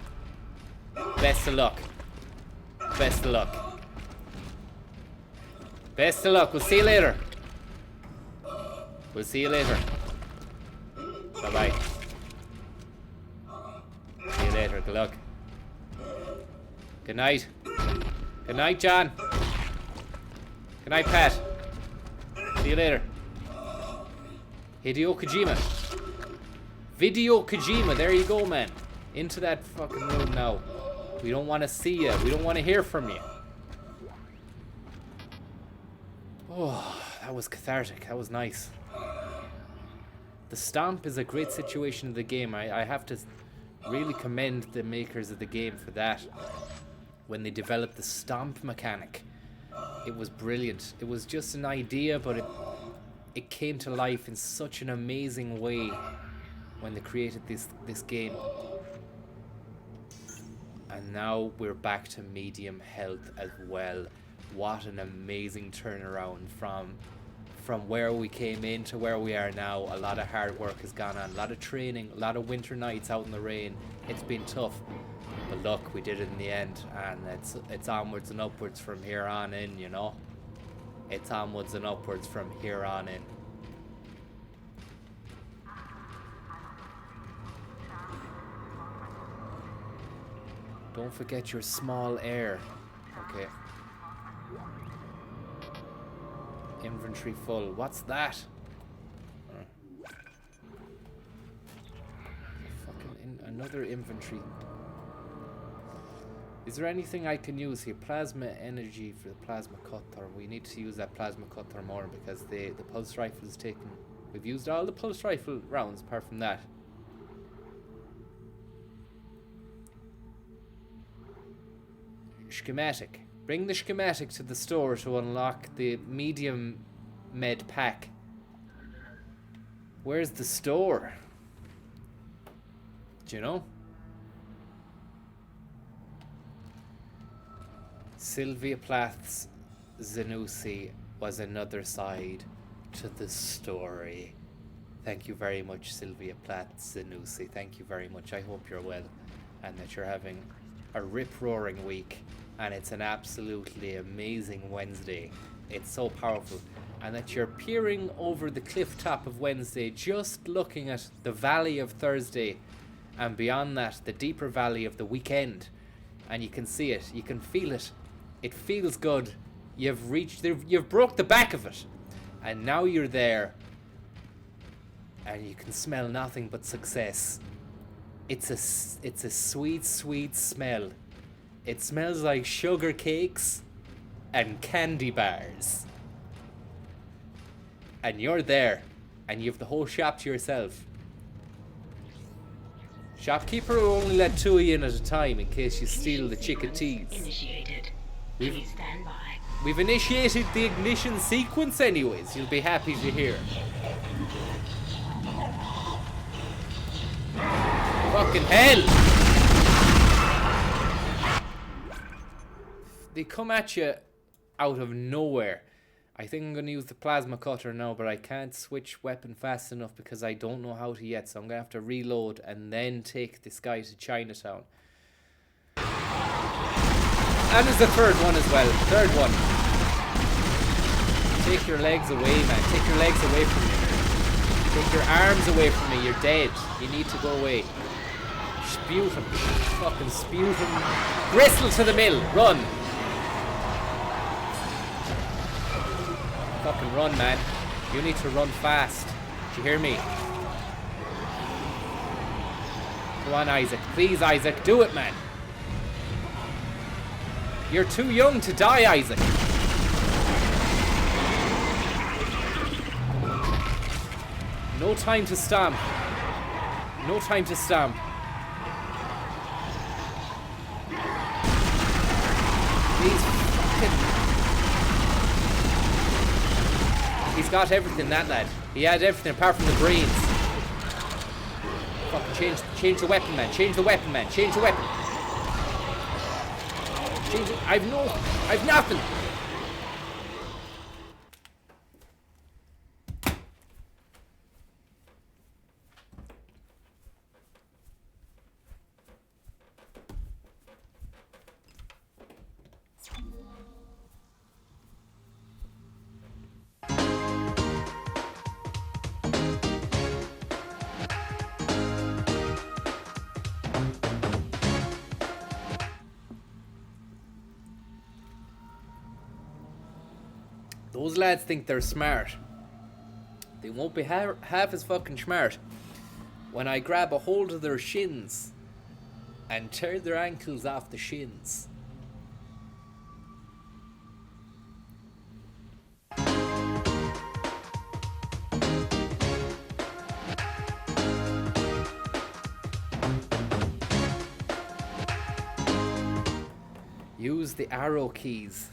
Best of luck. Best of luck. Best of luck. We'll see you later. We'll see you later. Bye-bye. See you later. Good luck. Good night. Good night, John. Good night, Pat. See you later. Hideo Kojima. Video Kojima. There you go, man. Into that fucking room now. We don't want to see you. We don't want to hear from you. Oh, that was cathartic. That was nice. The stomp is a great situation in the game. I have to really commend the makers of the game for that. When they developed the stomp mechanic, it was brilliant. It was just an idea, but it came to life in such an amazing way when they created this game. And now we're back to medium health as well. What an amazing turnaround from where we came in to where we are now. A lot of hard work has gone on, a lot of training, a lot of winter nights out in the rain. It's been tough, but look, we did it in the end, and it's onwards and upwards from here on in, you know. It's onwards and upwards from here on in. Don't forget your small air. Okay. Inventory full. What's that? Fucking another inventory. Is there anything I can use here? Plasma energy for the plasma cutter. We need to use that plasma cutter more because the pulse rifle is taken. We've used all the pulse rifle rounds apart from that. Schematic. Bring the schematic to the store to unlock the medium med pack. Where's the store? Do you know? Sylvia Plath's Zanussi was another side to the story. Thank you very much, Sylvia Plath Zanussi. Thank you very much. I hope you're well and that you're having a rip-roaring week. And it's an absolutely amazing Wednesday. It's so powerful. And that you're peering over the cliff top of Wednesday, just looking at the valley of Thursday, and beyond that, the deeper valley of the weekend. And you can see it, you can feel it. It feels good. You've broke the back of it. And now you're there. And you can smell nothing but success. It's a sweet, sweet smell. It smells like sugar cakes and candy bars. And you're there, and you have the whole shop to yourself. Shopkeeper will only let 2 of you in at a time in case you steal the chickadees. Initiated. Please stand by. We've initiated the ignition sequence anyways, you'll be happy to hear. Fucking hell! They come at you out of nowhere. I think I'm going to use the plasma cutter now, but I can't switch weapon fast enough because I don't know how to yet, so I'm going to have to reload and then take this guy to Chinatown. And there's the third one as well. Third one. Take your legs away, man. Take your legs away from me. Take your arms away from me. You're dead. You need to go away. Sputum. Fucking sputum. Gristle to the mill. Run. Fucking run, man. You need to run fast. Do you hear me? Go on, Isaac. Please, Isaac. Do it, man. You're too young to die, Isaac. No time to stomp. No time to stomp. These fucking... He's got everything, that lad. He had everything apart from the brains. Fucking change the weapon, man. Change the weapon, man. Change the weapon. Change it. I've nothing. Those lads think they're smart. They won't be half as fucking smart when I grab a hold of their shins and tear their ankles off the shins. Use the arrow keys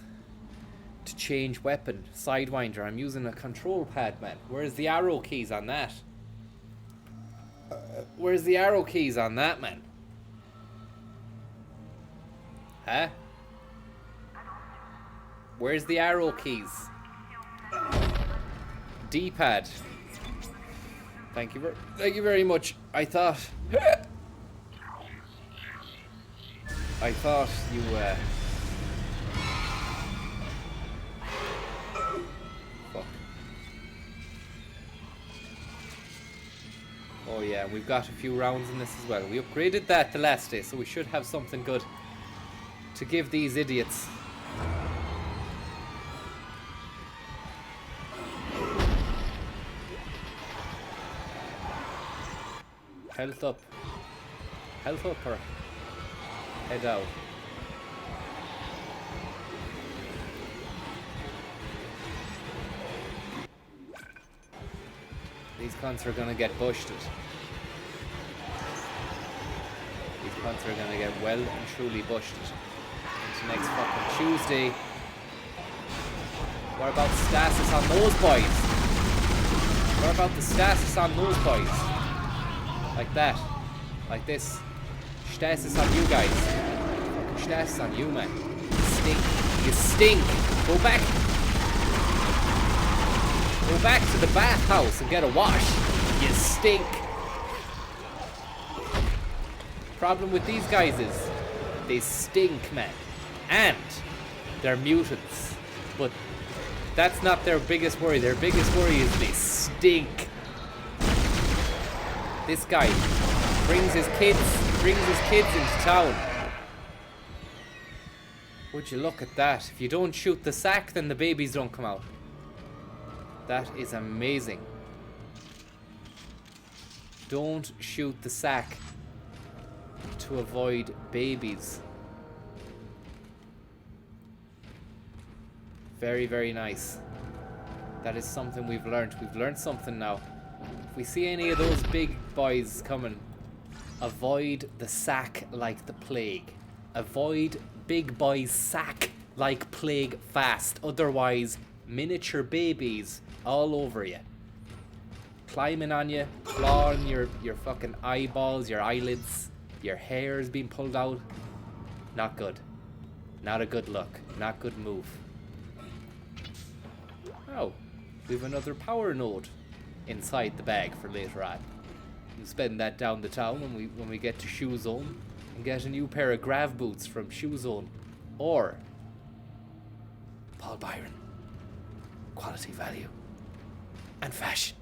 to change weapon. Sidewinder. I'm using a control pad, man. Where's the arrow keys on that? Where's the arrow keys on that, man? Huh? Where's the arrow keys? D-pad. Thank you very much. I thought you fuck. Oh yeah, we've got a few rounds in this as well. We upgraded that the last day, so we should have something good to give these idiots. Health up. Health up or head out. These cunts are gonna get busted. These cunts are gonna get well and truly busted. Into next fucking Tuesday. What about stasis on those boys? What about the stasis on those boys? Like that. Like this. Stasis on you guys. Fucking stasis on you, man. You stink. You stink. Go back. Go back to the bathhouse and get a wash. You stink. Problem with these guys is they stink, man. And they're mutants. But that's not their biggest worry. Their biggest worry is they stink. This guy brings his kids into town. Would you look at that? If you don't shoot the sack, then the babies don't come out. That is amazing. Don't shoot the sack to avoid babies. Very, very nice. That is something we've learned. We've learned something now. If we see any of those big boys coming, avoid the sack like the plague. Avoid big boys sack like plague fast. Otherwise, miniature babies all over you. Climbing on you, clawing your fucking eyeballs, your eyelids, your hair is being pulled out. Not good. Not a good look. Not good move. Oh, we have another power node inside the bag for later on. We'll spend that down the town when we get to Shoe Zone and get a new pair of grav boots from Shoe Zone or Paul Byron. Quality, value, and fashion.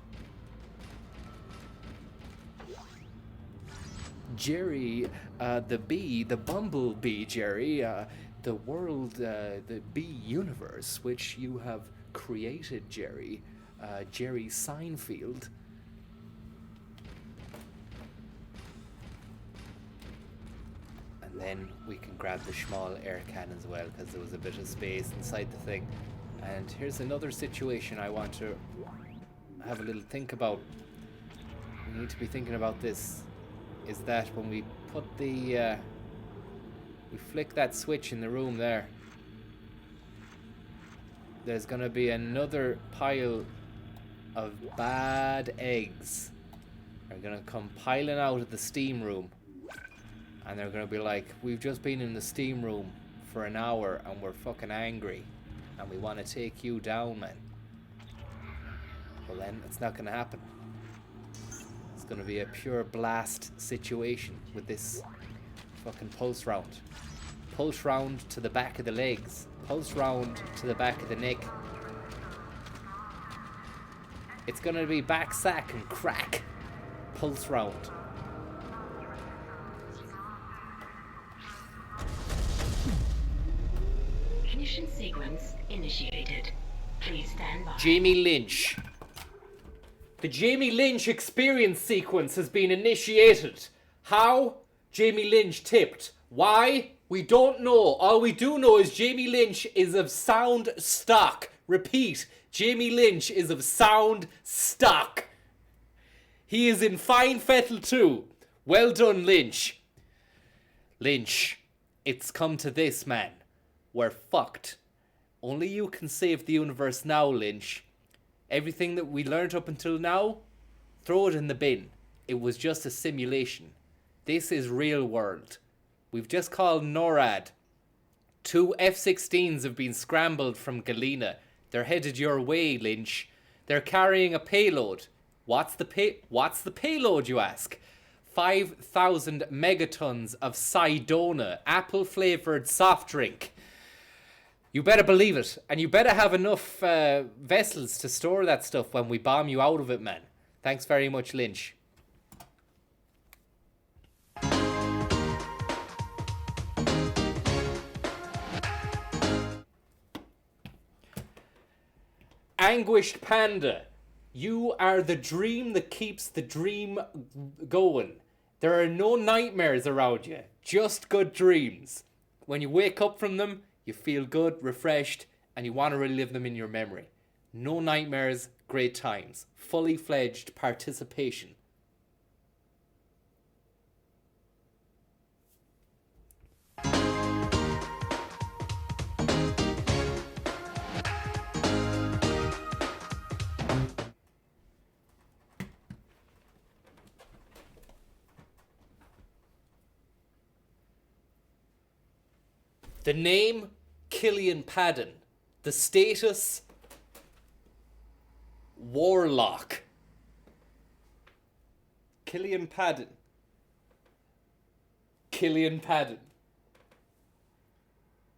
Jerry, the bumblebee, Jerry, the world, the bee universe which you have created, Jerry. Jerry Seinfeld. And then we can grab the small air can as well, because there was a bit of space inside the thing. And here's another situation I want to have a little think about. We need to be thinking about this. Is that when we put the we flick that switch in the room there, there's gonna be another pile of bad eggs. They're gonna come piling out of the steam room, and they're gonna be like, we've just been in the steam room for an hour and we're fucking angry and we want to take you down, man. Well then, it's not gonna happen. It's gonna be a pure blast situation with this fucking pulse round. Pulse round to the back of the legs. Pulse round to the back of the neck. It's gonna be back sack and crack. Pulse round. Ignition sequence initiated. Please stand by. Jamie Lynch. The Jamie Lynch experience sequence has been initiated. How? Jamie Lynch tipped. Why? We don't know. All we do know is Jamie Lynch is of sound stock. Repeat, Jamie Lynch is of sound stock. He is in fine fettle too. Well done, Lynch. Lynch, it's come to this, man. we're fucked. Only you can save the universe now, Lynch. Everything that we learned up until now, throw it in the bin. It was just a simulation. This is real world. We've just called NORAD. 2 F-16s have been scrambled from Galena. They're headed your way, Lynch. They're carrying a payload. What's the payload, you ask? 5,000 megatons of Sidona, apple-flavoured soft drink. You better believe it. And you better have enough vessels to store that stuff when we bomb you out of it, man. Thanks very much, Lynch. Anguished Panda, you are the dream that keeps the dream going. There are no nightmares around you, just good dreams. When you wake up from them, you feel good, refreshed, and you want to relive them in your memory. No nightmares, great times. Fully fledged participation. The name, Killian Padden. The status, Warlock. Killian Padden. Killian Padden.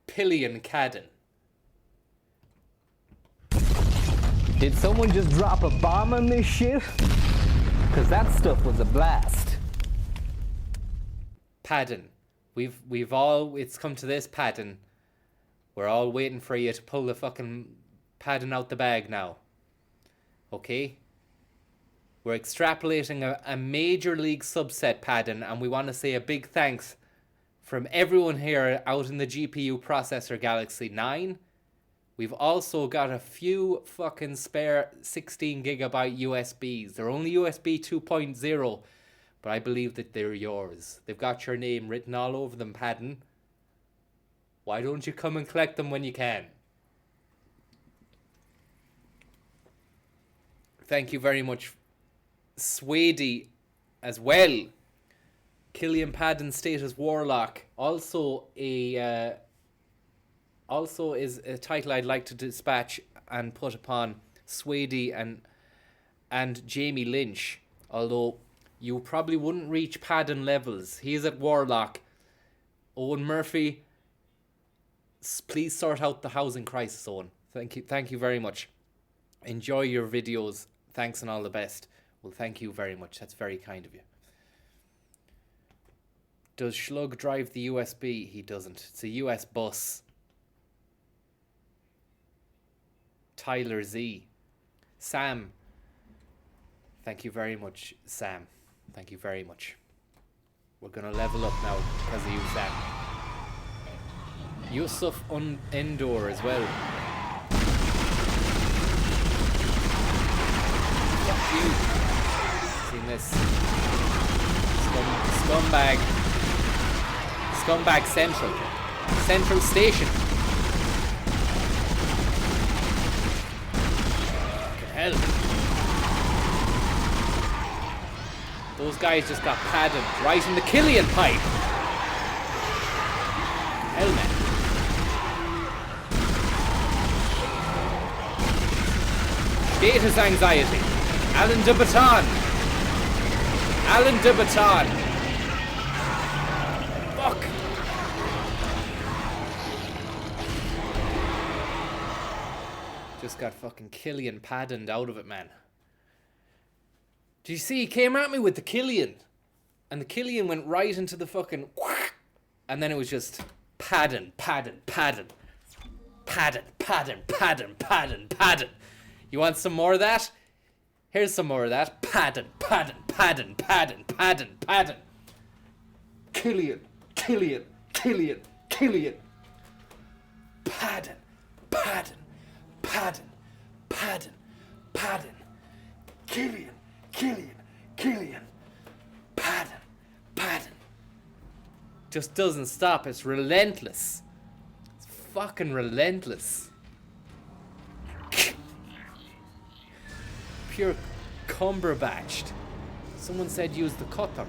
Pillion Cadden. Did someone just drop a bomb on this shit? Because that stuff was a blast. Padden. It's come to this, Padden. We're all waiting for you to pull the fucking Padden out the bag now. Okay? We're extrapolating a major league subset, Padden, and we want to say a big thanks from everyone here out in the GPU processor Galaxy 9. We've also got a few fucking spare 16 gigabyte USBs. They're only USB 2.0, but I believe that they're yours. They've got your name written all over them, Padden. Why don't you come and collect them when you can? Thank you very much, Swady, as well. Killian Padden status Warlock. Also is a title I'd like to dispatch and put upon Swady and Jamie Lynch. Although you probably wouldn't reach Padden levels. He's at Warlock. Owen Murphy, please sort out the housing crisis, Owen. Thank you very much. Enjoy your videos. Thanks and all the best. Well, thank you very much. That's very kind of you. Does Schlug drive the USB? He doesn't. It's a US bus. Tyler Z. Sam. Thank you very much, Sam. Thank you very much. We're going to level up now because of you, Sam. Yusuf Endor as well. Fuck you. Seen this? Scumbag. Scumbag Central. Central Station. Fucking hell. Those guys just got padded right in the Killian pipe. Hell, man. Status anxiety. Alan de Baton. Alan de Baton. Fuck. Just got fucking Killian padded out of it, man. Do you see? He came at me with the Killian. And the Killian went right into the fucking... And then it was just padding. You want some more of that? Here's some more of that. Padding. Killian. Padding. Killian. Padding. Just doesn't stop. It's relentless. It's fucking relentless. Pure Cumberbatched. Someone said use the cutter.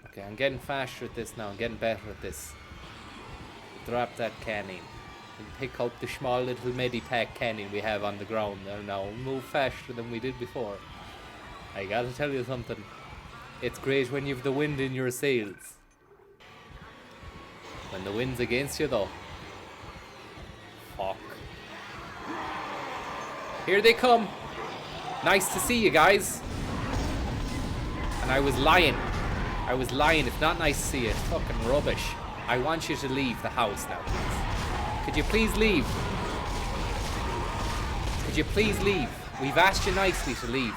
Okay, I'm getting faster at this now. I'm getting better at this. Drop that cannon. And pick up the small little medipack cannon we have on the ground there now. Move faster than we did before. I gotta tell you something. It's great when you've the wind in your sails. When the wind's against you though. Fuck. Here they come. Nice to see you guys. And I was lying. I was lying. It's not nice to see you. It's fucking rubbish. I want you to leave the house now, please. Could you please leave? Could you please leave? We've asked you nicely to leave.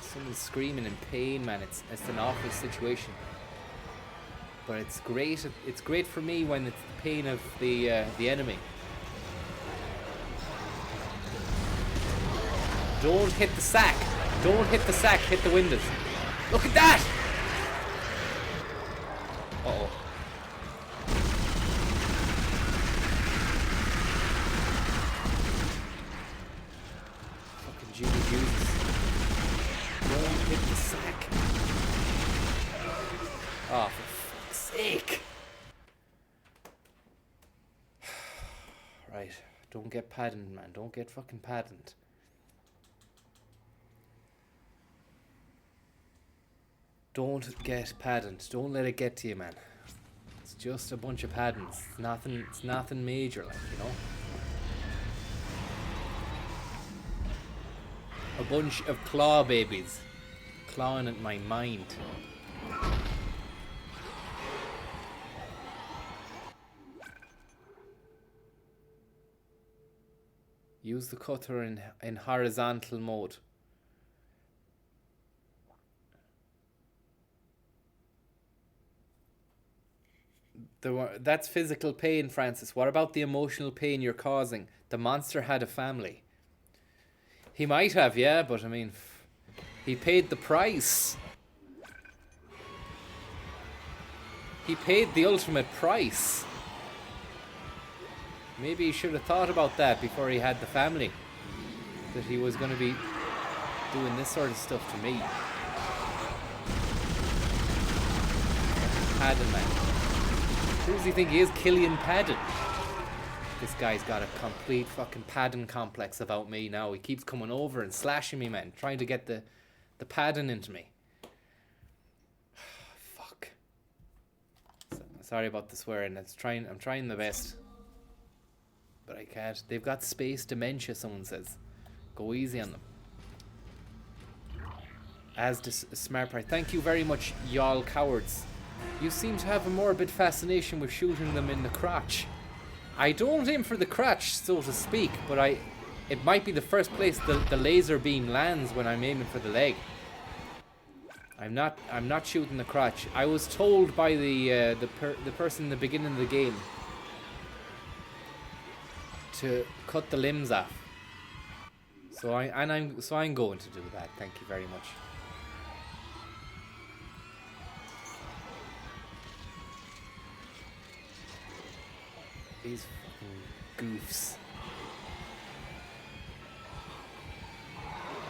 Someone's screaming in pain, man. It's an awful situation. But it's great. It's great for me when it's the pain of the enemy. Don't hit the sack. Don't hit the sack. Hit the windows. Look at that! Uh-oh. Fucking Judy Jesus. Don't hit the sack. Oh, for fuck's sake. Right. Don't get padded, man. Don't get fucking padded. Don't get padded. Don't let it get to you, man. It's just a bunch of paddings. It's nothing major, like, you know. A bunch of claw babies clawing at my mind. Use the cutter in horizontal mode. That's physical pain, Francis. What about the emotional pain you're causing? The monster had a family. He might have, yeah, but I mean, he paid the price. He paid the ultimate price. Maybe he should have thought about that before he had the family. That he was going to be doing this sort of stuff to me. Padding, man. Who does he think he is? Killian Paddon. This guy's got a complete fucking Paddon complex about me now. He keeps coming over and slashing me, man. Trying to get the Paddon into me. Fuck. Sorry about the swearing. I'm trying the best. But I can't. They've got space dementia, someone says. Go easy on them. As does Smart Pride. Thank you very much, y'all cowards. You seem to have a morbid fascination with shooting them in the crotch. I don't aim for the crotch, so to speak, but it might be the first place the laser beam lands when I'm aiming for the leg. I'm not shooting the crotch. I was told by the person in the beginning of the game to cut the limbs off. So I'm going to do that. Thank you very much. These fucking goofs.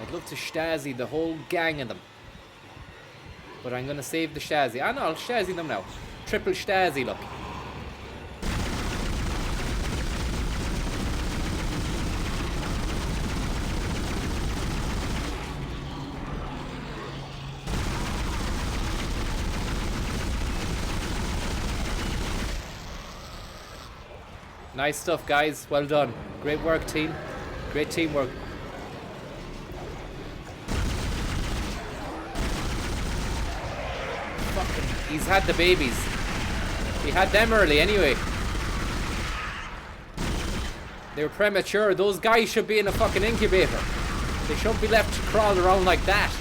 I'd love to Stasi the whole gang of them. But I'm gonna save the Stasi. No, I'll Stasi them now. Triple Stasi, look. Nice stuff, guys. Well done. Great work, team. Great teamwork. Fucking, he's had the babies. He had them early anyway. They were premature. Those guys should be in a fucking incubator. They shouldn't be left to crawl around like that.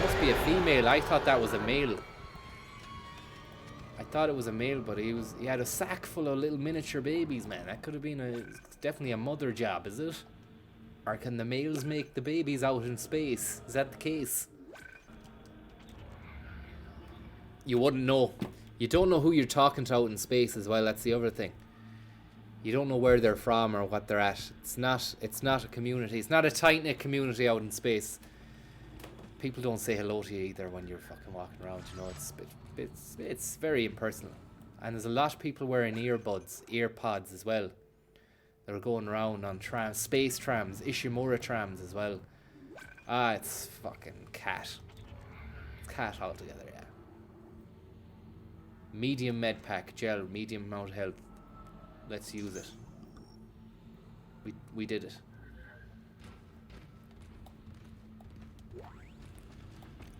Must be a female. I thought that was a male. I thought it was a male, but he had a sack full of little miniature babies, man. That could have been definitely a mother job, is it? Or can the males make the babies out in space? Is that the case? You wouldn't know. You don't know who you're talking to out in space as well. That's the other thing. You don't know where they're from or what they're at. It's not a community. It's not a tight-knit community out in space. People don't say hello to you either when you're fucking walking around, you know. It's very impersonal. And there's a lot of people wearing earpods as well. They're going around on trams, space trams, Ishimura trams as well. Ah, it's fucking cat. It's cat altogether, yeah. Medium med pack, gel, medium amount of health. Let's use it. We did it.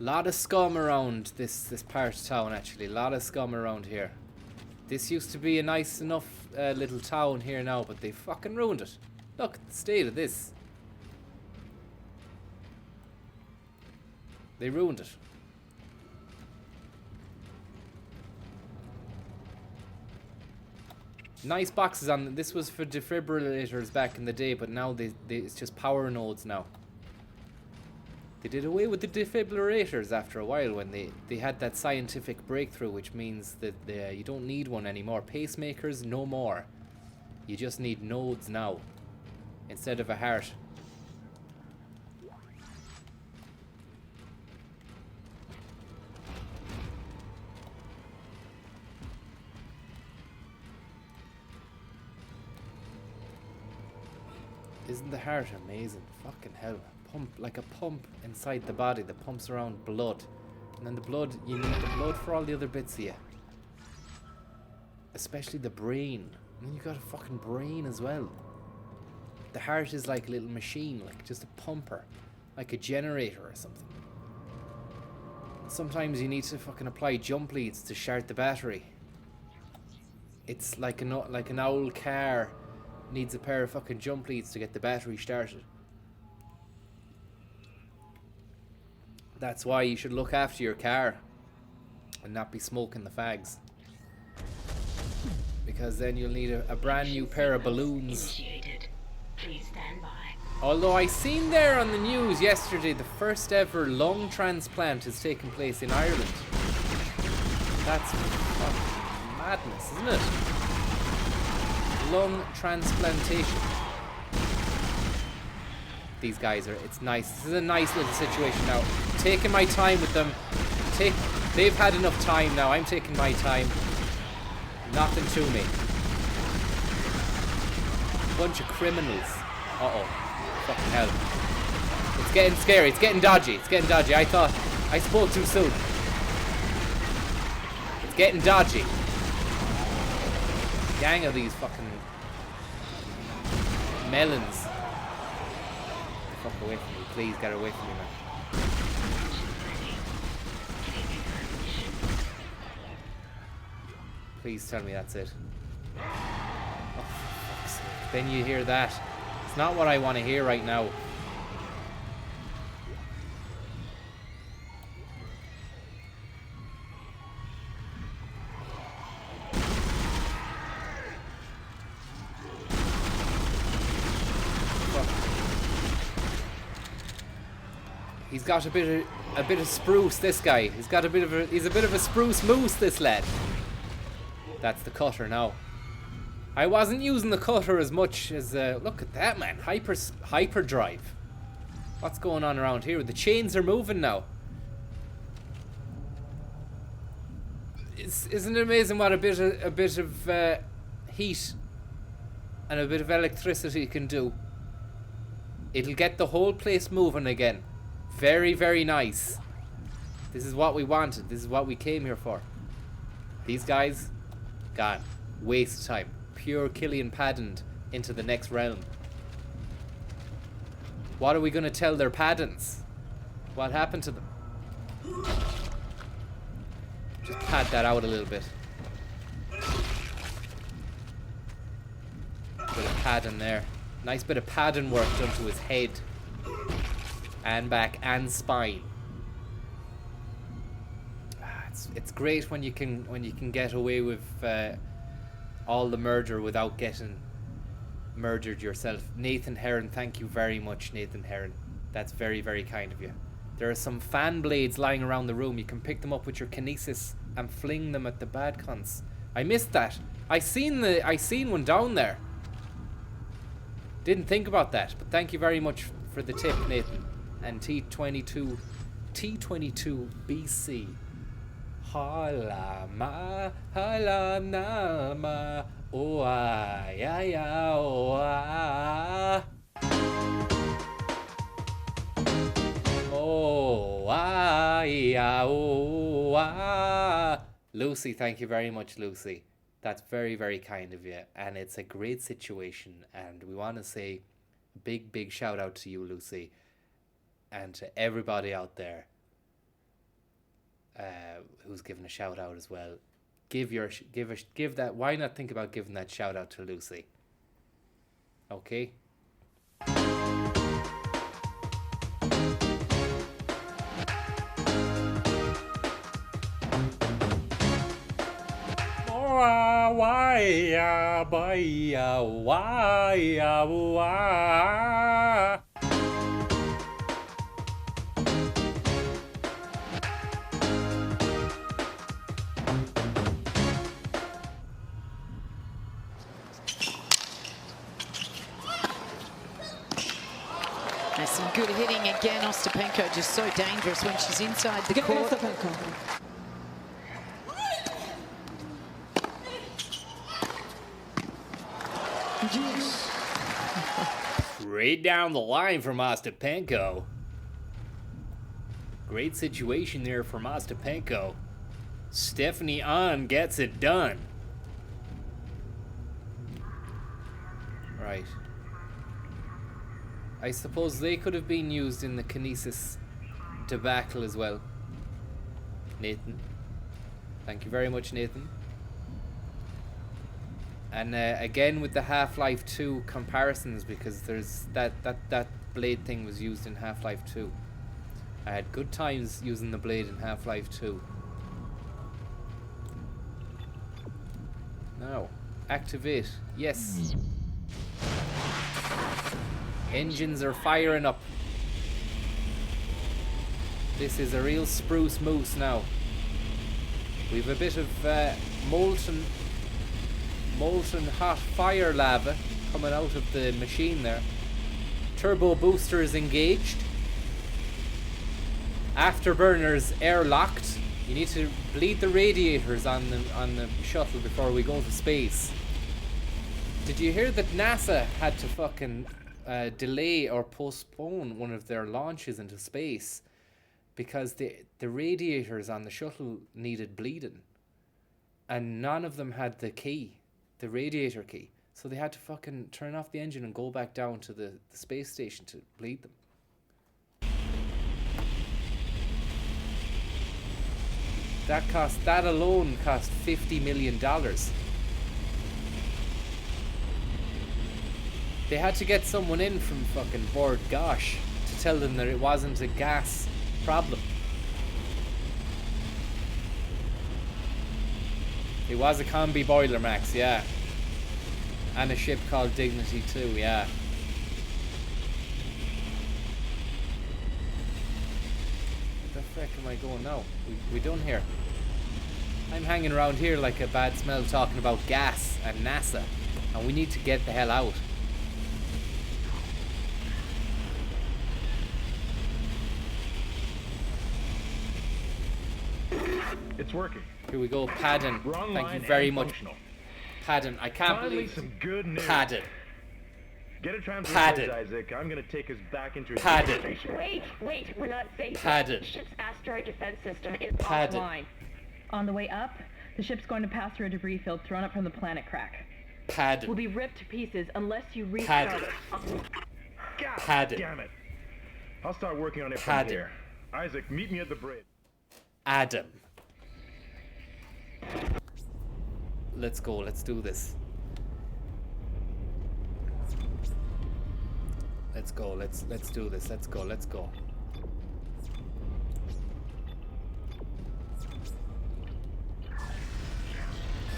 Lot of scum around this part of town, actually. A lot of scum around here. This used to be a nice enough little town here now, but they fucking ruined it. Look at the state of this. They ruined it. Nice boxes on. This was for defibrillators back in the day, but now it's just power nodes now. They did away with the defibrillators after a while when they had that scientific breakthrough, which means that you don't need one anymore. Pacemakers, no more. You just need nodes now instead of a heart. Isn't the heart amazing? Fucking hell. Pump, like a pump inside the body that pumps around blood. And then the blood, you need the blood for all the other bits of you. Especially the brain. And then you got a fucking brain as well. The heart is like a little machine, like just a pumper. Like a generator or something. Sometimes you need to fucking apply jump leads to start the battery. It's like an old car needs a pair of fucking jump leads to get the battery started. That's why you should look after your car and not be smoking the fags. Because then you'll need a brand new pair of balloons. Please stand by. Although I seen there on the news yesterday the first ever lung transplant has taken place in Ireland. That's fucking madness, isn't it? Lung transplantation. These guys are, it's nice. This is a nice little situation now. Taking my time with them. They've had enough time now. I'm taking my time. Nothing to me. Bunch of criminals. Uh-oh. Fucking hell. It's getting scary. It's getting dodgy. It's getting dodgy. I thought I spoke too soon. It's getting dodgy. Gang of these fucking melons. Fuck away from me. Please get away from me, man. Please tell me that's it. Oh, for fuck's sake. Then you hear that. It's not what I want to hear right now. He's got a bit of spruce, this guy. He's a bit of a spruce moose, this lad. That's the cutter now. I wasn't using the cutter as much as look at that, man. Hyperdrive. What's going on around here? The chains are moving now. Isn't it amazing what a bit of heat and a bit of electricity can do? It'll get the whole place moving again. Very, very nice. This is what we wanted. This is what we came here for. These guys, gone. Waste of time. Pure Killian Paddant into the next realm. What are we going to tell their Paddants? What happened to them? Just pad that out a little bit. Bit of padding there. Nice bit of padding work done to his head. And back and spine. it's great when you can get away with all the murder without getting murdered yourself. Nathan Heron, thank you very much, Nathan Heron. That's very, very kind of you. There are some fan blades lying around the room. You can pick them up with your kinesis and fling them at the bad cunts. I missed that. I seen one down there. Didn't think about that, but thank you very much for the tip, Nathan. And T22 BC. Halama, halanama, oh ya ya, oh ah. Oh ya, oh ah. Lucy, thank you very much, Lucy. That's very, very kind of you, and it's a great situation, and we want to say a big, big shout out to you, Lucy, and to everybody out there who's given a shout out as well. Give that. Why not think about giving that shout out to Lucy? Okay. There's some good hitting again. Ostapenko just so dangerous when she's inside the court. Straight down the line from Ostapenko. Great situation there from Ostapenko. Stephanie Ahn gets it done. Right. I suppose they could have been used in the kinesis debacle as well. Nathan. Thank you very much, Nathan. And again with the Half-Life 2 comparisons, because there's that blade thing was used in Half-Life 2. I had good times using the blade in Half-Life 2. Now, activate. Yes. Engines are firing up. This is a real spruce moose now. We've a bit of molten hot fire lava coming out of the machine there. Turbo booster is engaged. Afterburners air locked. You need to bleed the radiators on the shuttle before we go to space. Did you hear that NASA had to fucking delay or postpone one of their launches into space because the radiators on the shuttle needed bleeding, and none of them had the key, the radiator key, so they had to fucking turn off the engine and go back down to the space station to bleed them. That alone cost $50 million. They had to get someone in from fucking Bord Gosh to tell them that it wasn't a gas problem. It was a combi boiler, Max, yeah. And a ship called Dignity too, yeah. Where the frick am I going now? We done here. I'm hanging around here like a bad smell talking about gas and NASA, and we need to get the hell out. It's working. Here we go, Padden. Thank you very much. Padden, I can't believe some good news. Padden. Get a translation, Isaac. I'm gonna take us back into his Padden. Wait, we're not safe. Padden. The ship's asteroid defense system is Padden. offline. On the way up, the ship's going to pass through a debris field thrown up from the planet crack. Padden. We'll be ripped to pieces unless you restart Padden. it. God Padden. damn it. I'll start working on it from Padden. here. Isaac, meet me at the bridge. Adam. Let's go, let's do this. Let's go, let's do this. Let's go.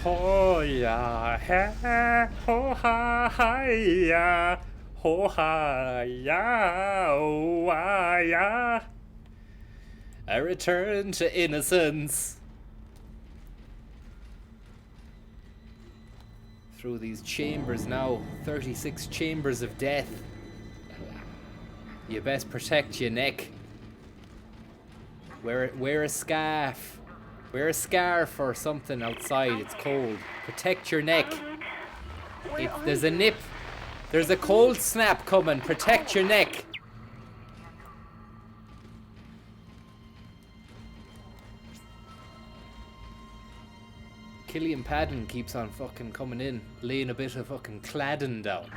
Ho ya ha ho ha hi ya ho ha ya oh ah, ya. A return to innocence. Through these chambers now, 36 chambers of death. You best protect your neck. Wear a scarf. Wear a scarf or something outside, it's cold. Protect your neck. There's a nip. There's a cold snap coming. Protect your neck. Killian Padden keeps on fucking coming in, laying a bit of fucking cladding down.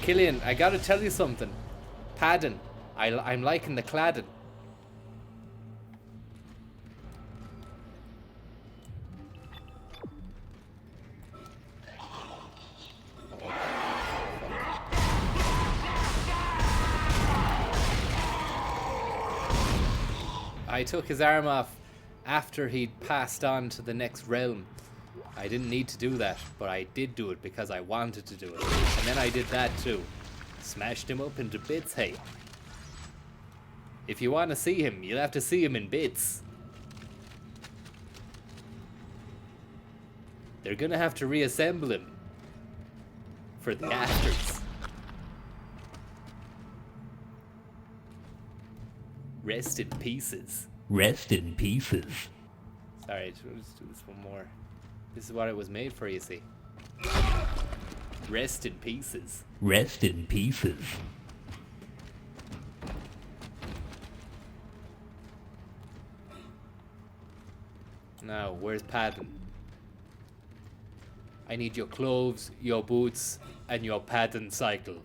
Killian, I gotta tell you something. Padden, I'm liking the cladding. I took his arm off after he'd passed on to the next realm. I didn't need to do that, but I did do it because I wanted to do it. And then I did that too. Smashed him up into bits, hey. If you want to see him, you'll have to see him in bits. They're gonna have to reassemble him for the afters. Rest in pieces. Rest in pieces. Sorry, let's do this one more. This is what it was made for, you see. Rest in pieces. Rest in pieces. Now, where's Padden? I need your clothes, your boots, and your Padden cycle.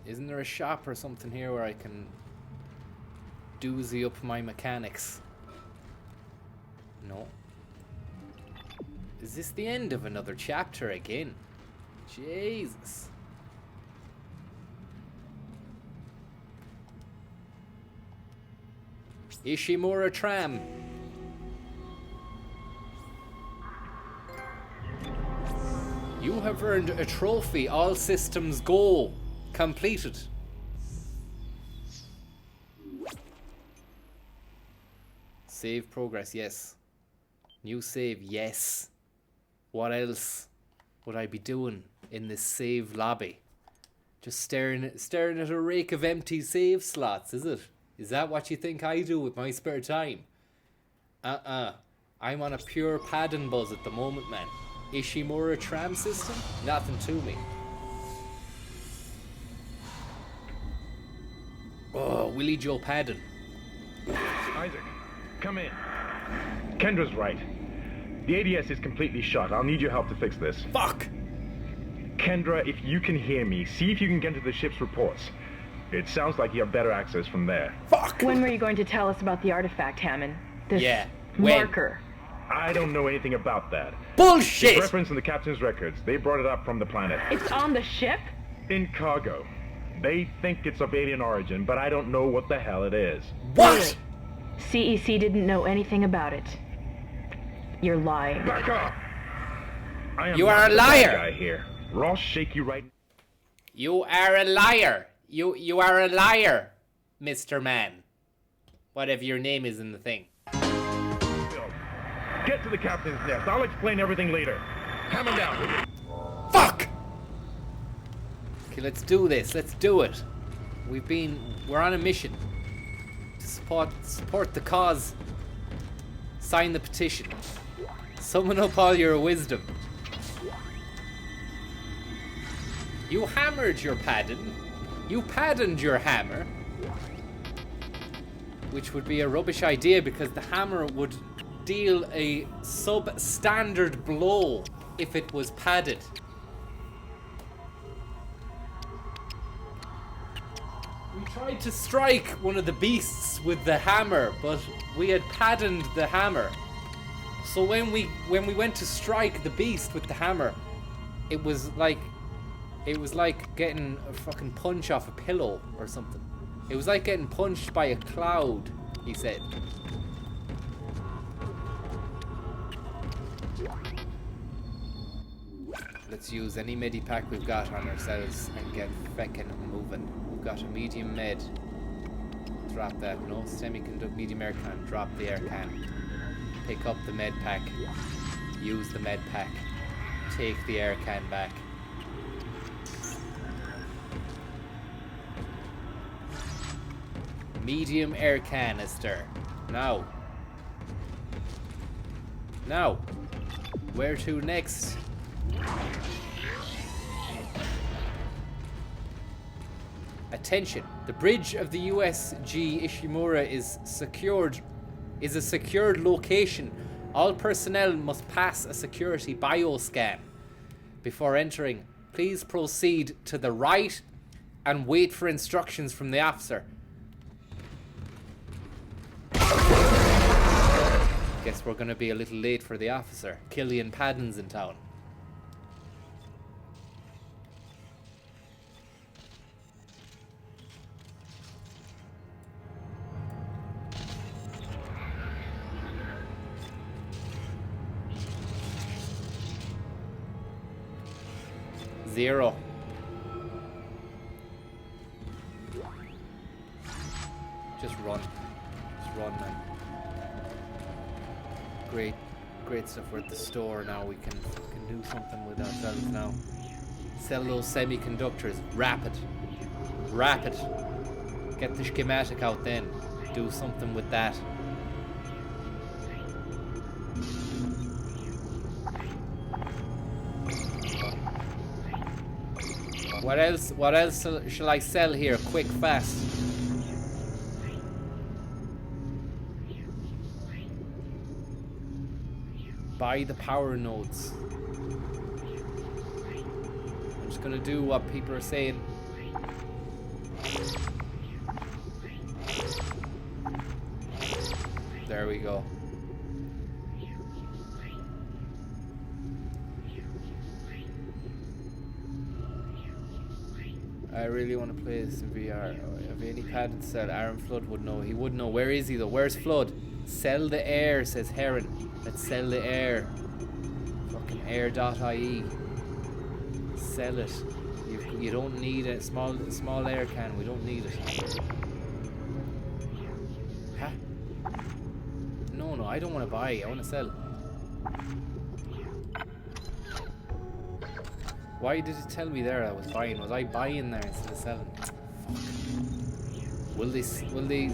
Isn't there a shop or something here where I can doozy up my mechanics? No. Is this the end of another chapter again? Jesus. Ishimura Tram. You have earned a trophy. All systems go. Completed. Save progress, yes. New save, yes. What else would I be doing in this save lobby? Just staring at a rake of empty save slots, is it? Is that what you think I do with my spare time? I'm on a pure Padden buzz at the moment, man. Ishimura tram system? Nothing to me. Oh, Willie Joe Padden. Isaac, come in. Kendra's right. The ADS is completely shut. I'll need your help to fix this. Fuck! Kendra, if you can hear me, see if you can get to the ship's reports. It sounds like you have better access from there. Fuck! When were you going to tell us about the artifact, Hammond? This marker. I don't know anything about that. Bullshit! It's referenced in the captain's records. They brought it up from the planet. It's on the ship? In cargo. They think it's of alien origin, but I don't know what the hell it is. What? CEC didn't know anything about it. You're lying. Back off! I am You are a liar! Guy here. Ross, shake you right. You are a liar. You are a liar, Mr. Man. Whatever your name is in the thing. Get to the captain's nest. I'll explain everything later. Hammer down. Fuck! Okay, let's do this. Let's do it. We're on a mission to support the cause. Sign the petition. Summon up all your wisdom. You hammered your Padden. You padded your hammer. Which would be a rubbish idea because the hammer would deal a substandard blow if it was padded. We tried to strike one of the beasts with the hammer, but we had padded the hammer. So when we went to strike the beast with the hammer, it was like getting a fucking punch off a pillow or something. It was like getting punched by a cloud, he said. Let's use any medipack we've got on ourselves and get feckin' moving. We've got a medium med. Drop that. No semiconductor medium air can. Drop the air can. Pick up the med pack. Use the med pack. Take the air can back. Medium air canister. Now. Now. Where to next? Attention. The bridge of the USG Ishimura is a secured location. All personnel must pass a security bioscan before entering. Please proceed to the right and wait for instructions from the officer. Guess we're gonna be a little late for the officer. Killian Padden's in town. Zero. Just run. Just run, man. Great stuff. We're at the store now. We can do something with ourselves now. Sell those semiconductors. Rapid. Get the schematic out then. Do something with that. What else shall I sell here? Quick, fast. Buy the power nodes. I'm just gonna do what people are saying. There we go. I really want to play this in VR. If any patent said Aaron Flood would know. He would know. Where is he though? Where's Flood? Sell the air, says Heron. Let's sell the air. Fucking air.ie. Sell it. You don't need a small air can. We don't need it. Huh? No, I don't want to buy. I want to sell. Why did it tell me there I was buying? Was I buying there instead of selling? Fuck. Will they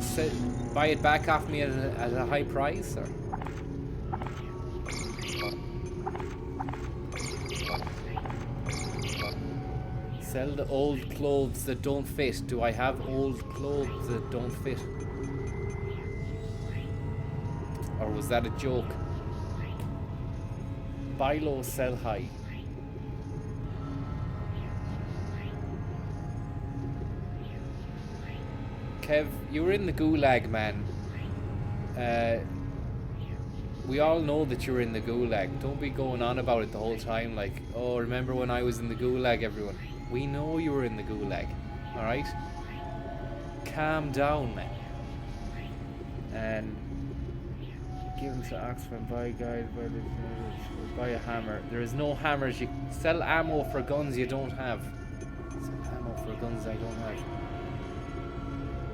buy it back off me at a high price or? Sell the old clothes that don't fit. Do I have old clothes that don't fit? Or was that a joke? Buy low, sell high. Kev, you were in the gulag, man. We all know that you're in the gulag. Don't be going on about it the whole time like, oh, remember when I was in the gulag, everyone. We know you were in the gulag, alright? Calm down, man. And give him to Oxford, buy a guide, buy a hammer. There is no hammers. You sell ammo for guns you don't have. Sell ammo for guns I don't have.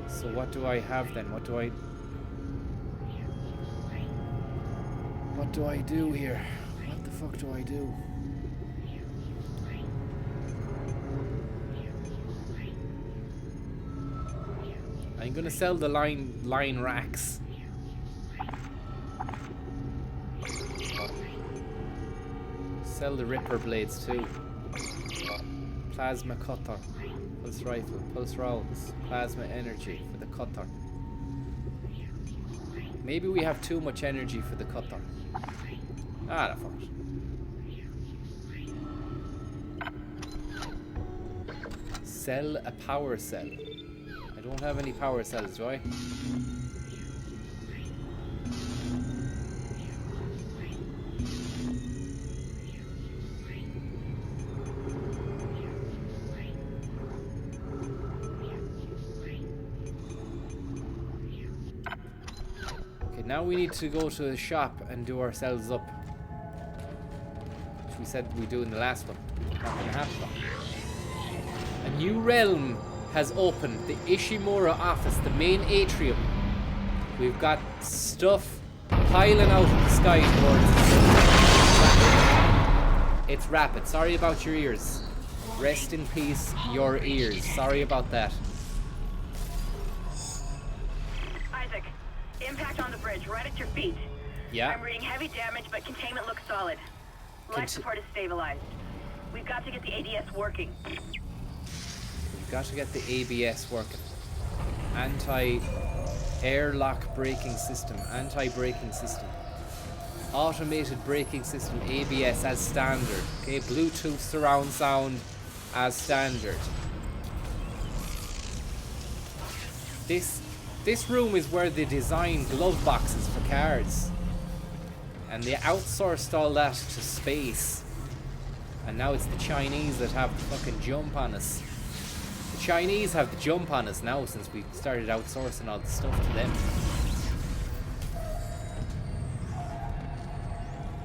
So what do I have then? What do I do here? What the fuck do I do? I'm gonna sell the line racks. Sell the ripper blades too. Plasma cutter. Pulse rifle, pulse rounds, plasma energy for the cutter. Maybe we have too much energy for the cutter. Ah, the fuck. Sell a power cell. I don't have any power cells, do I? Okay, now we need to go to the shop and do ourselves up. Which we said we'd do in the last one. Not gonna happen though. A new realm has opened. The Ishimura office, the main atrium. We've got stuff piling out of the sky towards us. It's rapid. Sorry about your ears. Rest in peace, your ears. Sorry about that. Isaac, impact on the bridge, right at your feet. Yeah. I'm reading heavy damage, but containment looks solid. Life support is stabilized. We've got to get the ADS working. We've got to get the ABS working. Anti-airlock braking system. Anti-braking system. Automated braking system. ABS as standard. Okay, Bluetooth surround sound as standard. This room is where they design glove boxes for cars. And they outsourced all that to space. And now it's the Chinese that have the fucking jump on us. The Chinese have the jump on us now since we started outsourcing all the stuff to them.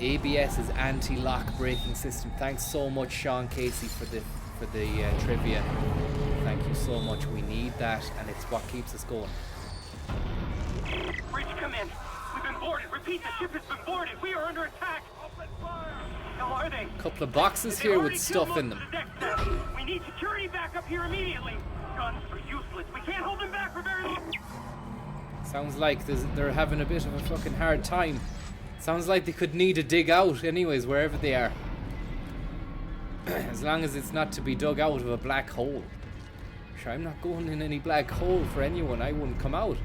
ABS is anti-lock braking system. Thanks so much, Sean Casey, for the trivia. Thank you so much. We need that, and it's what keeps us going. Bridge, come in. We've been boarded. Repeat, the ship has been boarded. We are under attack. Open fire. How are they? Couple of boxes here with stuff in them. We need security back up here immediately. Guns are useless. We can't hold them back for very long. Sounds like they're having a bit of a fucking hard time. Sounds like they could need to dig out anyways, wherever they are. As long as it's not to be dug out of a black hole. Sure, I'm not going in any black hole for anyone. I wouldn't come out.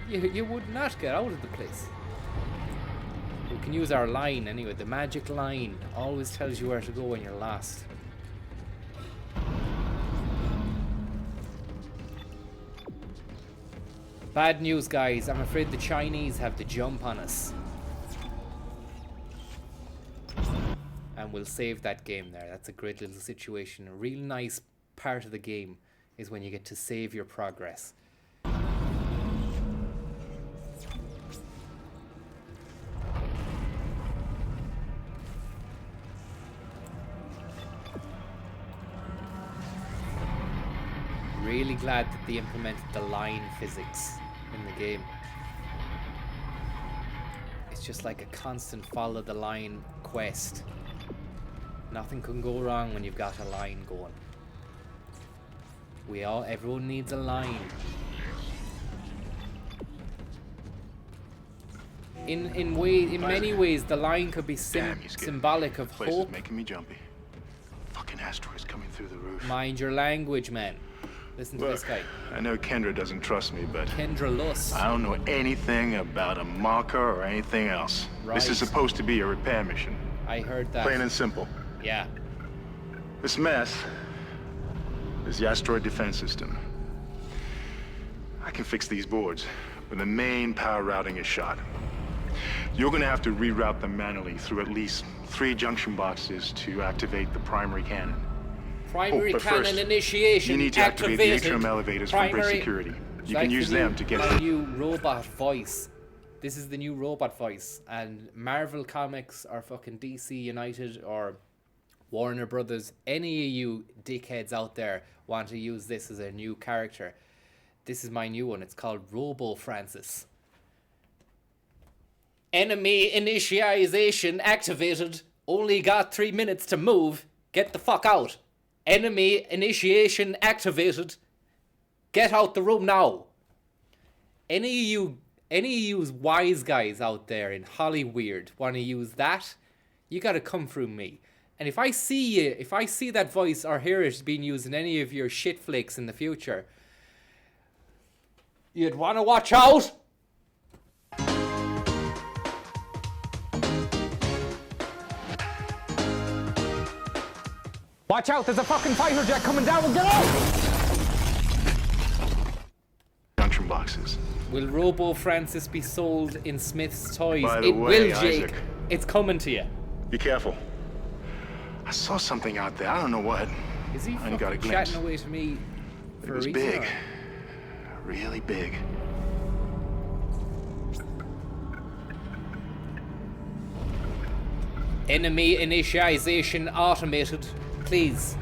You would not get out of the place. We can use our line anyway. The magic line always tells you where to go when you're lost. Bad news, guys. I'm afraid the Chinese have the jump on us. And we'll save that game there. That's a great little situation. A real nice part of the game is when you get to save your progress. Really glad that they implemented the line physics in the game. It's just like a constant follow the line quest. Nothing can go wrong when you've got a line going. Everyone needs a line. In many ways, the line could be symbolic of hope. Place is making me jumpy. Fucking asteroids coming through the roof. Mind your language, man. Listen to this guy. I know Kendra doesn't trust me, but Kendra Lust. I don't know anything about a marker or anything else. Right. This is supposed to be a repair mission. I heard that. Plain and simple. Yeah. This mess is the asteroid defense system. I can fix these boards, but the main power routing is shot. You're gonna have to reroute them manually through at least 3 junction boxes to activate the primary cannon. Primary cannon first, initiation. You need to activate the atrium elevators from bridge security. You can use them to get the new robot voice. This is the new robot voice, and Marvel Comics or fucking DC United or Warner Brothers, any of you dickheads out there want to use this as a new character. This is my new one. It's called Robo Francis. Enemy initialization activated. Only got 3 minutes to move. Get the fuck out. Enemy initiation activated. Get out the room now. Any of you wise guys out there in Hollywood want to use that, you gotta come through me. And if I see that voice or hear it being used in any of your shit flicks in the future, you'd want to watch out. Watch out, there's a fucking fighter jet coming down. Get out! Junction boxes. Will Robo Francis be sold in Smith's Toys? By the It way, will, Jake. Isaac. It's coming to you. Be careful. I saw something out there. I don't know what. Is he I only got a fucking glimpse. chatting away to me It for was a reason? big. Really big. Enemy initialization automated. Please,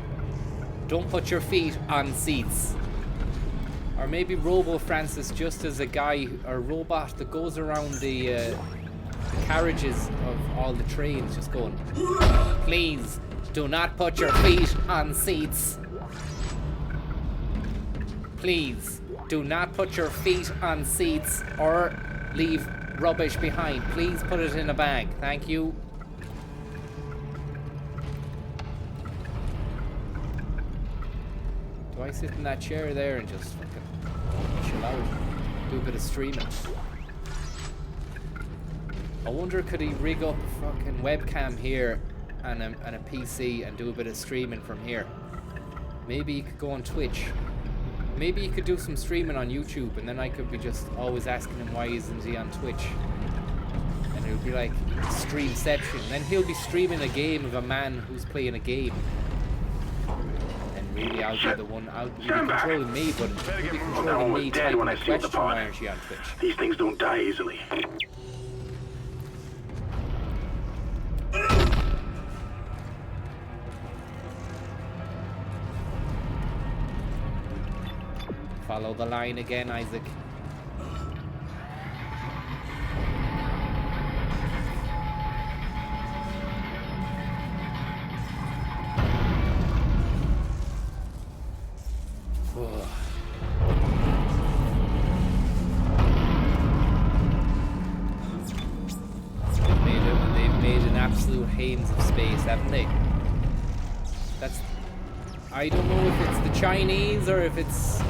don't put your feet on seats. Or maybe Robo Francis, just as a guy or robot that goes around the carriages of all the trains, just going, please, do not put your feet on seats. Please, do not put your feet on seats or leave rubbish behind. Please put it in a bag. Thank you. Do I sit in that chair there and just fucking chill out? Do a bit of streaming? I wonder, could he rig up a fucking webcam here and a PC and do a bit of streaming from here? Maybe he could go on Twitch. Maybe he could do some streaming on YouTube, and then I could be just always asking him why isn't he on Twitch. And it would be like Streamception. Then he'll be streaming a game of a man who's playing a game. And really I'll be the one, I'll be controlling me, but he'll be controlling me typing the question, why aren't you on Twitch? These things don't die easily. Follow the line again, Isaac. They've made an absolute Higgins of space, haven't they? I don't know if it's the Chinese or if it's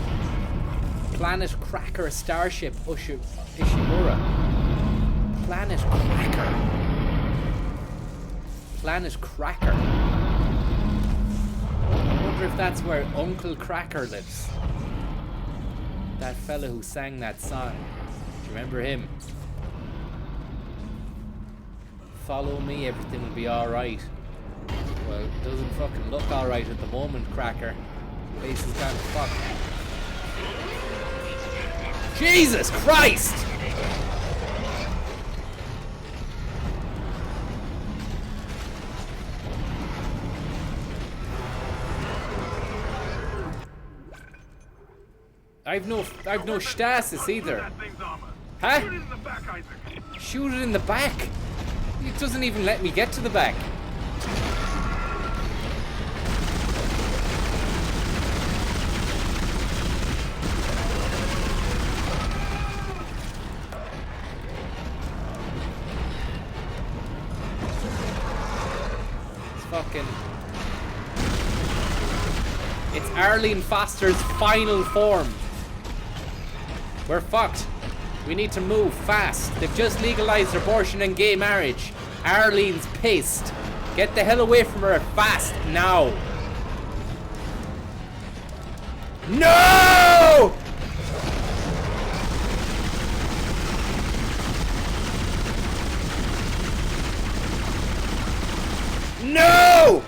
Planet Cracker Starship Ishimura. Planet Cracker. Planet Cracker. I wonder if that's where Uncle Cracker lives. That fella who sang that song. Do you remember him? Follow me, everything will be alright. Well, it doesn't fucking look alright at the moment, Cracker. The place is kind of fucked. Jesus Christ! I've no stasis either. Huh? Shoot it in the back. It doesn't even let me get to the back. It's Arlene Foster's final form. We're fucked. We need to move fast. They've just legalized abortion and gay marriage. Arlene's pissed. Get the hell away from her fast now. No! No!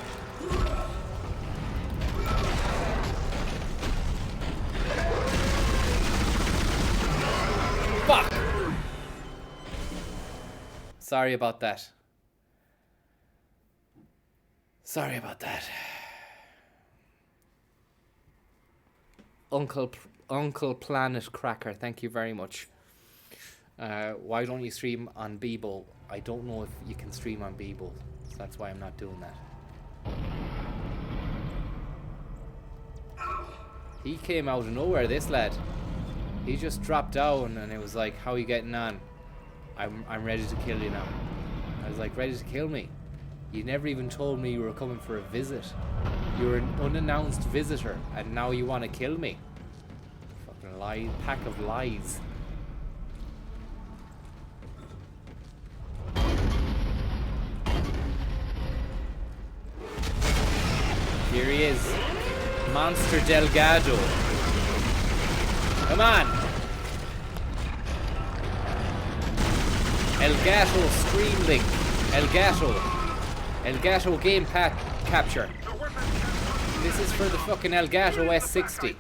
Fuck! Sorry about that. Sorry about that. Uncle Planet Cracker, thank you very much. Why don't you stream on Bebo? I don't know if you can stream on Bebo. So that's why I'm not doing that. He came out of nowhere, this lad. He just dropped down and it was like, how are you getting on? I'm ready to kill you now. I was like, ready to kill me? You never even told me you were coming for a visit. You were an unannounced visitor and now you want to kill me. Fucking lie, pack of lies. Here he is. Monster Delgado. Come on. Elgato Stream Link. Elgato Game Capture. This is for the fucking Elgato S60.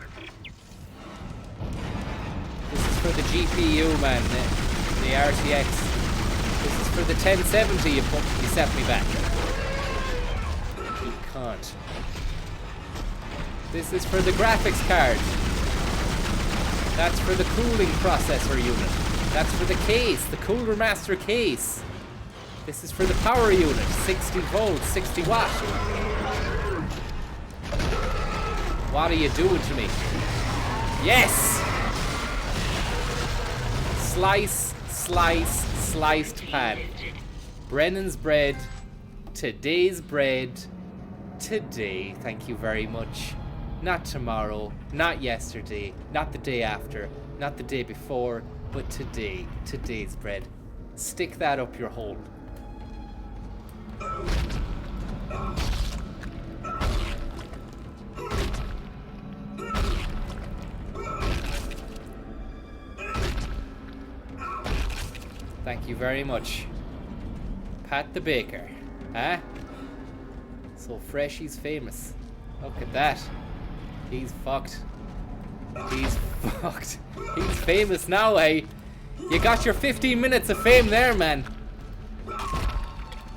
This is for the GPU, man. The RTX. This is for the 1070 you set me back. aren't. This is for the graphics card. That's for the cooling processor unit. That's for the case, the Cooler Master case. This is for the power unit, 60 volts, 60 watt. What are you doing to me? Yes! Slice, slice, sliced pan. Brennan's bread. Today's bread. Today, thank you very much. Not tomorrow, not yesterday, not the day after, not the day before, but today. Today's bread. Stick that up your hole. Thank you very much. Pat the baker. Huh? So fresh he's famous. Look at that. He's fucked. He's fucked. He's famous now, eh? You got your 15 minutes of fame there, man.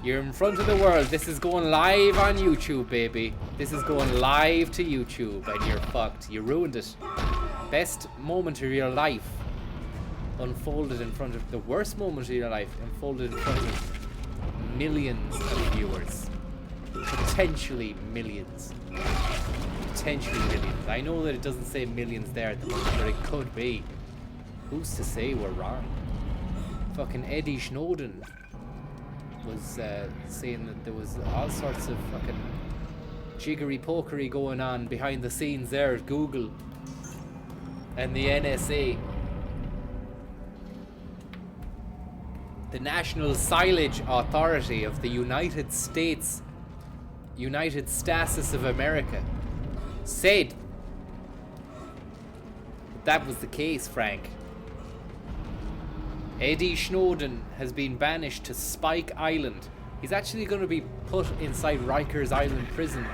You're in front of the world. This is going live on YouTube, baby. This is going live to YouTube, and you're fucked. You ruined it. Best moment of your life unfolded in front of the worst moment of your life unfolded in front of millions of viewers. Potentially millions. Potentially millions. I know that it doesn't say millions there at the moment, but it could be. Who's to say we're wrong? Fucking Eddie Snowden was saying that there was all sorts of fucking jiggery pokery going on behind the scenes there at Google and the NSA. The National Silage Authority of the United States, United States of America, said that was the case, Frank. Eddie Snowden has been banished to Spike Island. He's actually going to be put inside Rikers Island prison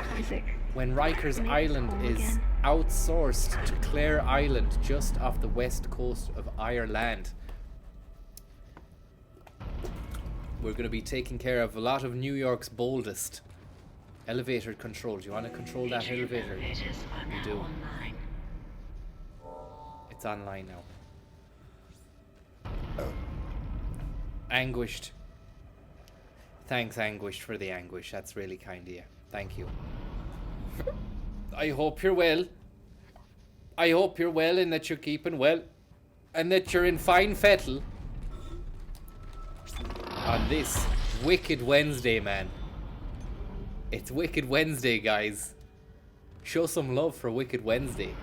when Rikers Island is outsourced to Clare Island, just off the west coast of Ireland. We're going to be taking care of a lot of New York's boldest. Elevator control. Do you want to control that elevator? You do. It's online now. Anguished. Thanks, Anguished, for the anguish. That's really kind of you. Thank you. I hope you're well. I hope you're well and that you're keeping well. And that you're in fine fettle. On this Wicked Wednesday, man. It's Wicked Wednesday, guys. Show some love for Wicked Wednesday.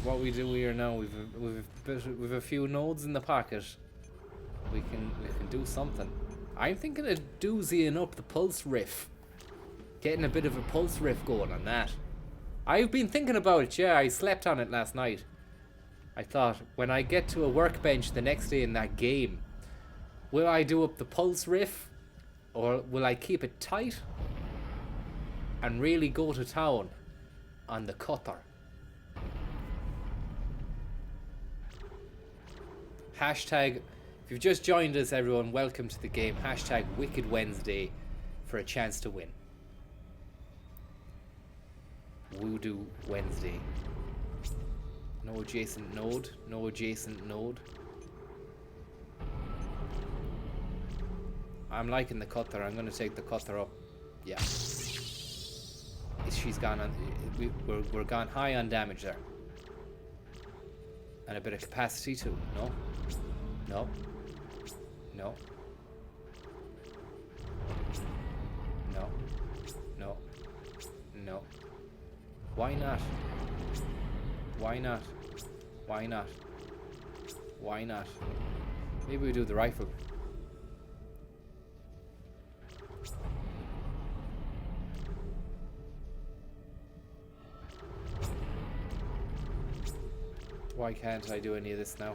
What we do here now, we've a few nodes in the pocket. We can do something. I'm thinking of doozying up the pulse riff, getting a bit of a pulse riff going on that. I've been thinking about it. Yeah, I slept on it last night. I thought, when I get to a workbench the next day in that game, will I do up the pulse riff, or will I keep it tight and really go to town on the cutter? Hashtag, if you've just joined us, everyone, welcome to the game. Hashtag Wicked Wednesday for a chance to win. Voodoo Wednesday. No adjacent node. No adjacent node. I'm liking the cutter. I'm going to take the cutter up. Yeah. She's gone on. We're gone high on damage there. And a bit of capacity too. No. No. No. No. No. No. Why not? Why not? Why not? Why not? Maybe we do the rifle. Why can't I do any of this now?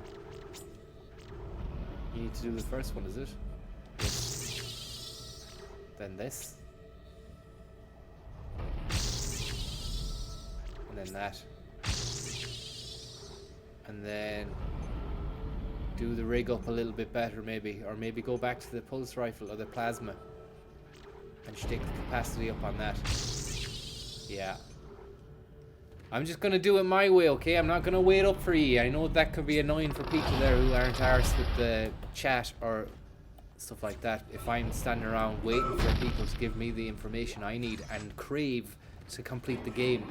You need to do the first one, is it? Yes. Then this. And then that. And then do the rig up a little bit better maybe, or maybe go back to the pulse rifle or the plasma and stick the capacity up on that. Yeah. I'm just gonna do it my way, okay? I'm not gonna wait up for you. I know that could be annoying for people there who aren't arsed with the chat or stuff like that. If I'm standing around waiting for people to give me the information I need and crave to complete the game,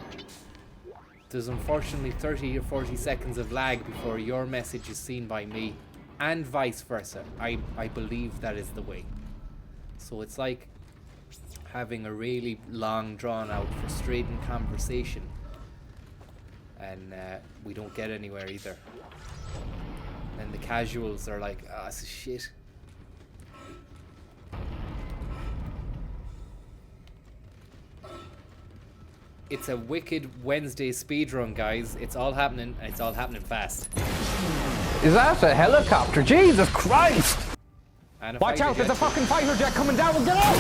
there's unfortunately 30 or 40 seconds of lag before your message is seen by me, and vice versa. I believe that is the way. So it's like having a really long, drawn-out, frustrating conversation, and we don't get anywhere either. And the casuals are like, ah, this is shit. It's a wicked Wednesday speedrun, guys. It's all happening, and it's all happening fast. Is that a helicopter? Jesus Christ! And Watch out, there's a fucking fighter jet coming down. Get out!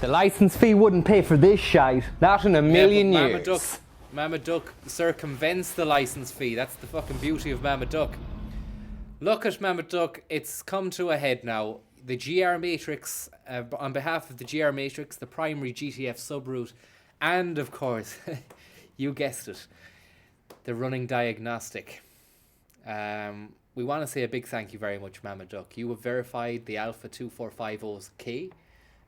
The license fee wouldn't pay for this shite. Not in a million years. Mama Duck circumvents the license fee. That's the fucking beauty of Mama Duck. Look at Mama Duck. It's come to a head now. The GR Matrix, on behalf of the GR Matrix, the primary GTF subroute, and of course, you guessed it, the running diagnostic. We want to say a big thank you very much, Mama Duck. You have verified the Alpha 2450's K,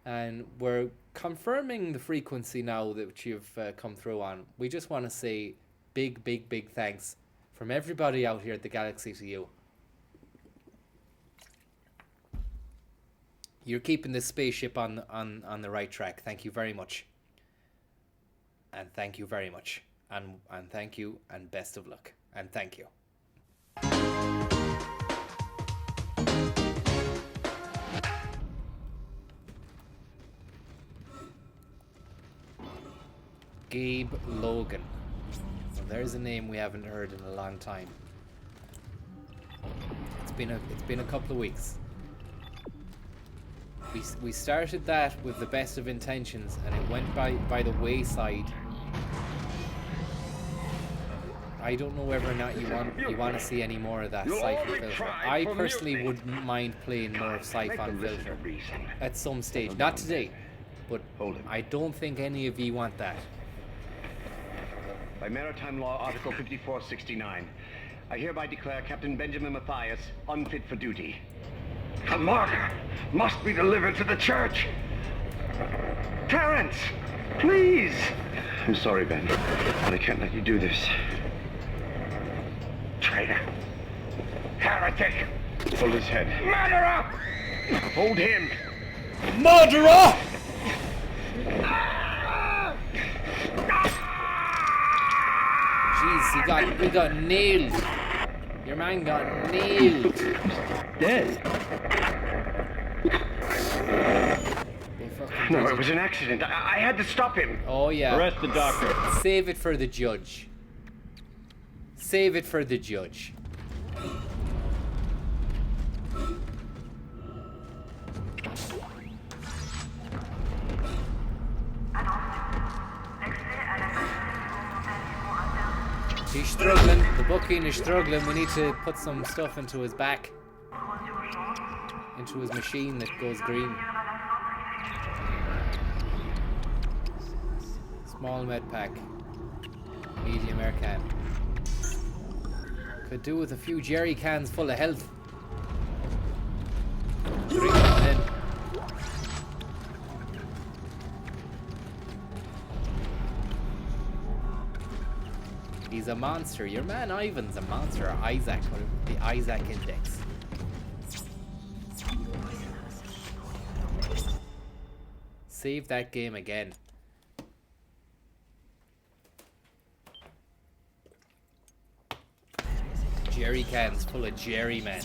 and we're confirming the frequency now that you've come through on. We just want to say big, big, big thanks from everybody out here at the Galaxy to you. You're keeping this spaceship on the right track. Thank you very much. And thank you very much. And thank you, and best of luck. And thank you. Gabe Logan. Well, there's a name we haven't heard in a long time. It's been a couple of weeks. We started that with the best of intentions, and it went by the wayside. I don't know whether or not you want to see any more of that Siphon filter. I personally wouldn't mind playing more of Siphon filter at some stage. Not today, but I don't think any of you want that. By Maritime Law, Article 5469, I hereby declare Captain Benjamin Mathias unfit for duty. The marker must be delivered to the church. Terrence, please. I'm sorry, Ben, but I can't let you do this. Traitor. Heretic. Hold his head. Murderer! Hold him. Murderer! Jeez, he got nailed. Your man got nailed. Dead. No, it was an accident. I had to stop him. Oh, yeah. Arrest the doctor. Save it for the judge. Save it for the judge. He's struggling. The booking is struggling. We need to put some stuff into his back. Into his machine that goes green. Small med pack. Medium air can. Could do with a few jerry cans full of health. Drink it in. He's a monster. Your man Ivan's a monster. Isaac, the Isaac Index. Save that game again. Jerry cans full of Jerry, man.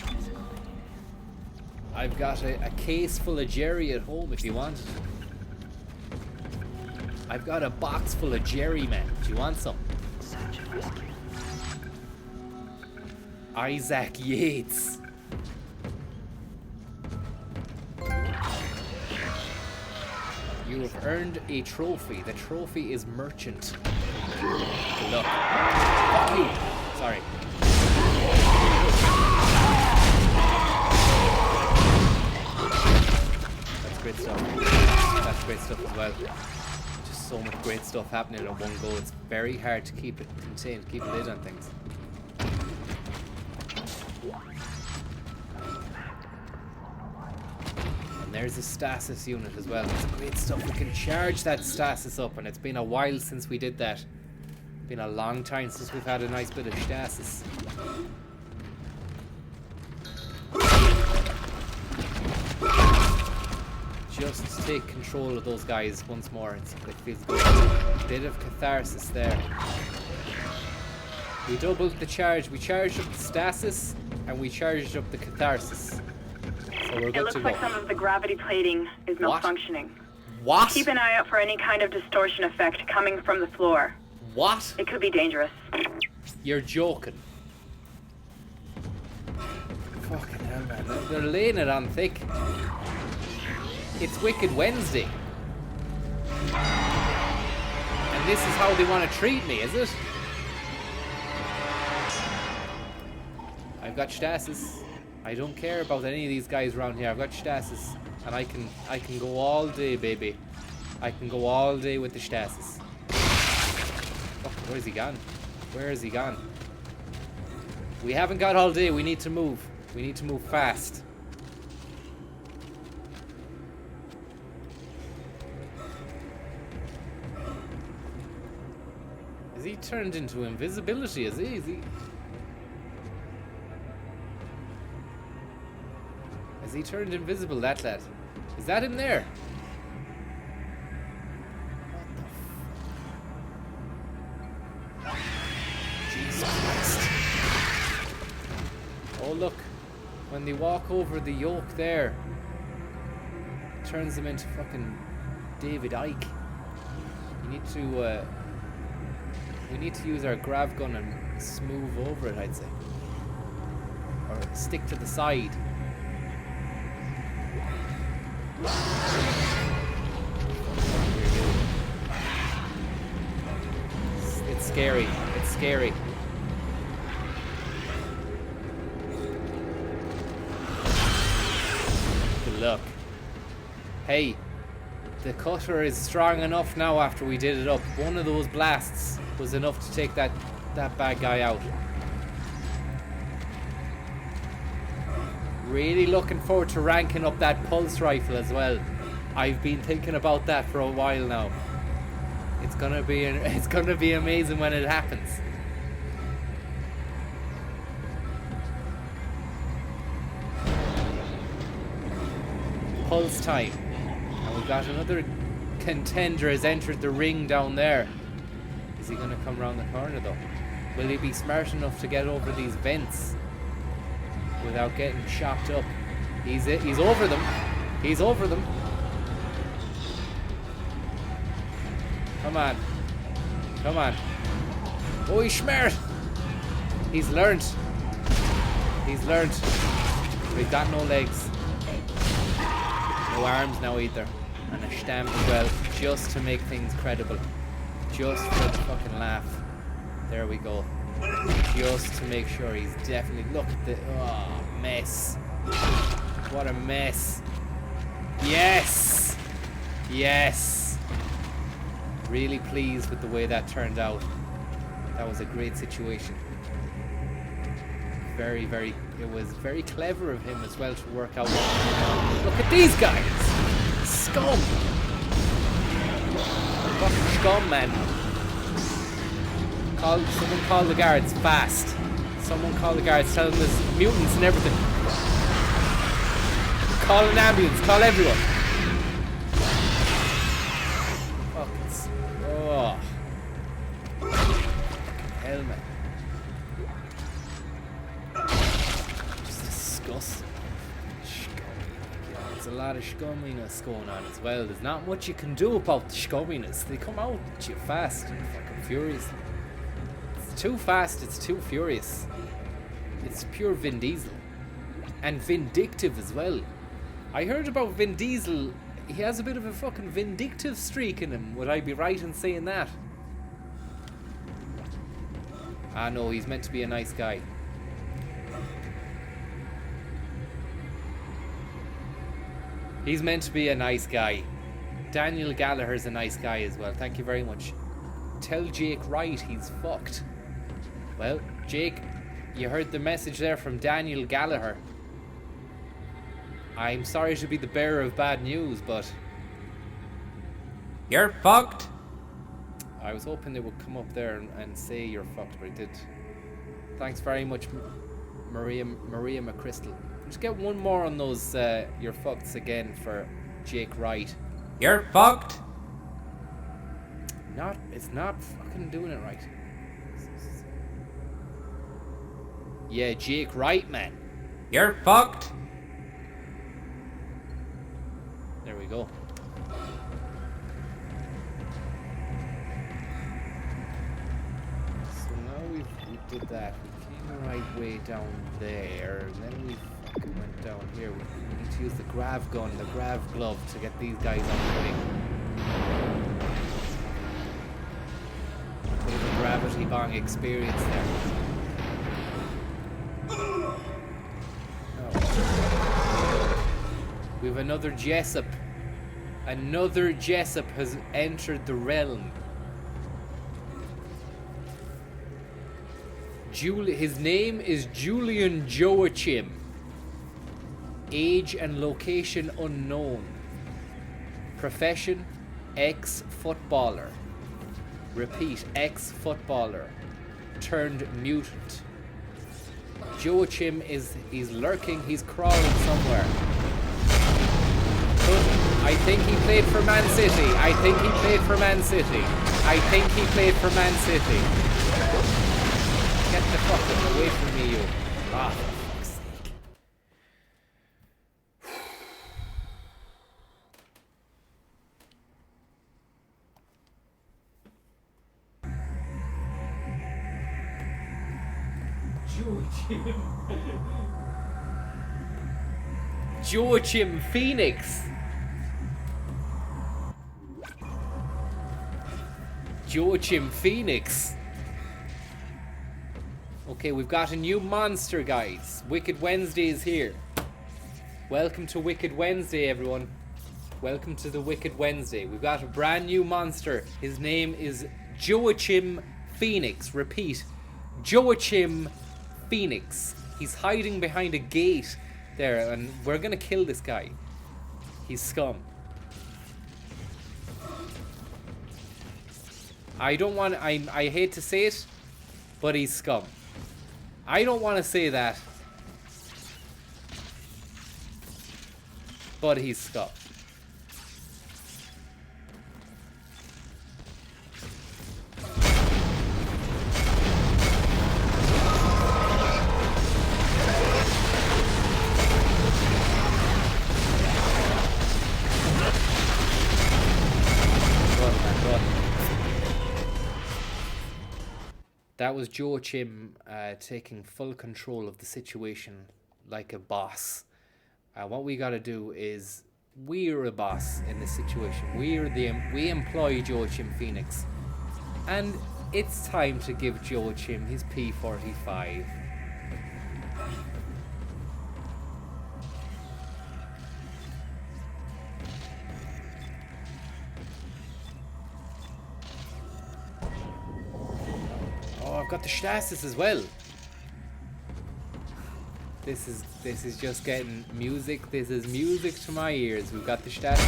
I've got a case full of Jerry at home if you want it. I've got a box full of Jerry, man. Do you want some? Isaac Yates. You have earned a trophy. The trophy is merchant. Good luck. Fuck you. Sorry. Just so much great stuff happening at one go. It's very hard to keep it contained, keep a lid on things. And there's a stasis unit as well. It's great stuff. We can charge that stasis up, and it's been a while since we did that. Been a long time since we've had a nice bit of stasis. Just take control of those guys once more. It feels good. A bit of catharsis there. We doubled the charge. We charged up the stasis and we charged up the catharsis. So we're good to go. It looks like some of the gravity plating is malfunctioning. What? Keep an eye out for any kind of distortion effect coming from the floor. What? It could be dangerous. You're joking. Fucking hell, man. They're laying it on thick. It's Wicked Wednesday. And this is how they want to treat me, is it? I've got stasis. I don't care about any of these guys around here. I've got stasis. And I can go all day, baby. I can go all day with the stasis. Oh, where's he gone? Where is he gone? We haven't got all day. We need to move. We need to move fast. Is he turned into invisibility? Is he? Has he turned invisible, that lad? Is that him there? What the f... Jesus Christ. Oh look, when they walk over the yoke there, it turns them into fucking David Icke. We need to use our grav gun and smooth over it, I'd say. Or stick to the side. It's scary. It's scary. Good luck. Hey, the cutter is strong enough now after we did it up. One of those blasts was enough to take that bad guy out. Really looking forward to ranking up that pulse rifle as well. I've been thinking about that for a while now. It's gonna be amazing when it happens. Pulse time. And we've got another contender has entered the ring down there. Is he gonna come around the corner though? Will he be smart enough to get over these vents without getting chopped up? He's over them. He's over them. Come on. Come on. Oh, he's smart. He's learnt. He's learnt. We've got no legs. No arms now either. And a stamp as well, just to make things credible. Just for the fucking laugh. There we go. Just to make sure he's definitely... Look at the... Oh, mess. What a mess. Yes! Yes! Really pleased with the way that turned out. That was a great situation. Very, very... It was very clever of him as well to work out... Look at these guys! Scum! Fucking scum, man. Someone call the guards fast. Someone call the guards. Tell them there's mutants and everything. Call an ambulance. Call everyone. Fucking... Oh. Fucking hell, man. Just disgusting. There's a lot of scumminess going on as well. There's not much you can do about the scumminess. They come out at you fast and fucking furiously. It's too fast, it's too furious. It's pure Vin Diesel. And vindictive as well. I heard about Vin Diesel. He has a bit of a fucking vindictive streak in him. Would I be right in saying that? Ah no, he's meant to be a nice guy. He's meant to be a nice guy. Daniel Gallagher's a nice guy as well. Thank you very much. Tell Jake Wright he's fucked. Well, Jake, you heard the message there from Daniel Gallagher. I'm sorry to be the bearer of bad news, but you're fucked. I was hoping they would come up there and say you're fucked, but I did. Thanks very much, Maria McChrystal. Just get one more on those you're fuckeds again for Jake Wright. You're fucked. It's not fucking doing it right. Yeah, Jake Wright, man. You're fucked. There we go. So now we did that. We came the right way down there, and then we fucking went down here. We need to use the grav gun, the grav glove to get these guys on bit of a gravity bong experience there. We have another Jessup. Another Jessup has entered the realm. His name is Julian Joachim. Age and location unknown. Profession, ex-footballer. Repeat, ex-footballer. Turned mutant. Joachim he's lurking, he's crawling somewhere. I think he played for Man City. I think he played for Man City. I think he played for Man City. Get the fuck away from me, you. Ah, for fuck's sake. Joachim Phoenix. Joachim Phoenix. Okay, we've got a new monster, guys. Wicked Wednesday is here. Welcome to Wicked Wednesday, everyone. Welcome to the Wicked Wednesday. We've got a brand new monster. His name is Joachim Phoenix. Repeat, Joachim Phoenix. He's hiding behind a gate there, and we're gonna kill this guy. He's scum. I hate to say it, but he's scum. I don't want to say that, but he's scum. That was Joachim taking full control of the situation like a boss. What we gotta do is, we're a boss in this situation. We employ Joachim Phoenix. And it's time to give Joachim his P45. I've got the stasis as well. This is just getting music. This is music to my ears. We've got the stasis.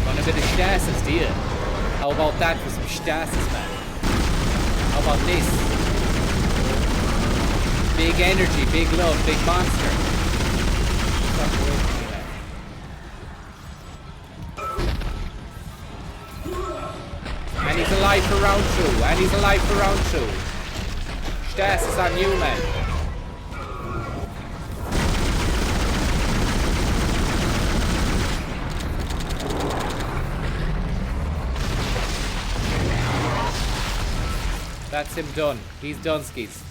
Want a bit of stasis, do you? How about that for some stasis, man? How about this? Big energy, big love, big monster. Fuck away from me, man. And he's alive for round 2. And he's alive for round 2. Stasis on you, man. That's him done. He's done, skis.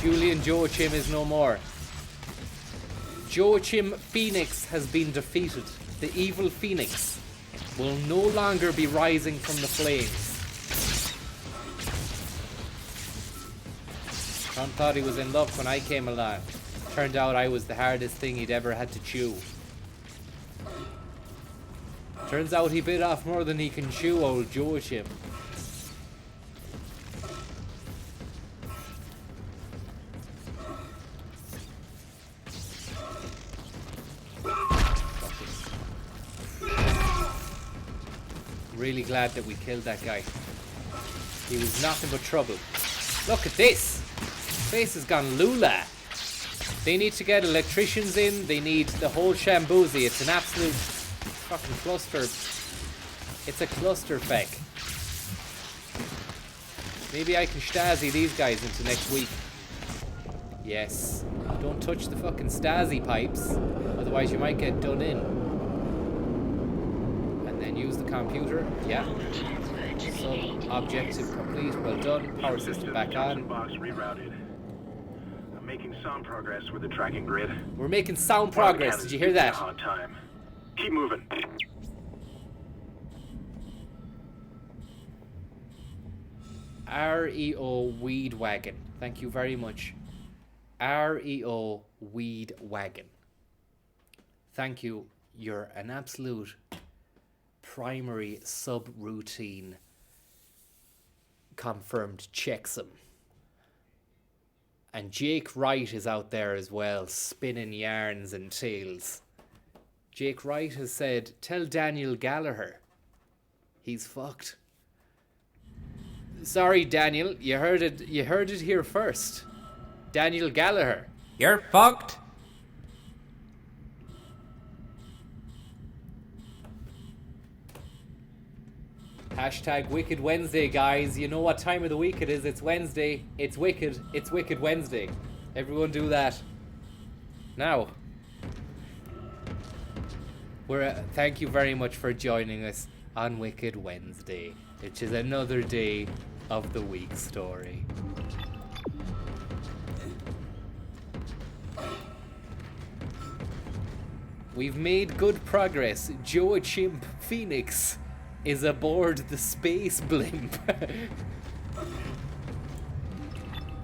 Julian Joachim is no more. Joachim Phoenix has been defeated. The evil Phoenix will no longer be rising from the flames. Tom thought he was in love when I came along. Turned out I was the hardest thing he'd ever had to chew. Turns out he bit off more than he can chew, old Joachim. Really glad that we killed that guy. He was nothing but trouble. Look at this! Face has gone lula. They need to get electricians in. They need the whole shambuzi. It's an absolute fucking cluster. It's a cluster feck. Maybe I can Stasi these guys into next week. Yes. Don't touch the fucking Stasi pipes. Otherwise you might get done in. And then use the computer. Yeah. So, objective complete. Well done. Power system back on. Box rerouted. I'm making sound progress with the tracking grid. We're making sound progress. Did you hear that? Hard time. Keep moving. REO Weed Wagon. Thank you very much. REO Weed Wagon. Thank you. You're an absolute primary subroutine confirmed checksum. And Jake Wright is out there as well, spinning yarns and tales. Jake Wright has said, tell Daniel Gallagher he's fucked. Sorry, Daniel, you heard it here first. Daniel Gallagher. You're fucked. Hashtag Wicked Wednesday, guys. You know what time of the week it is. It's Wednesday. It's Wicked. It's Wicked Wednesday. Everyone do that. Now. Thank you very much for joining us on Wicked Wednesday, which is another day of the week story. We've made good progress. Joachim Phoenix is aboard the space blimp.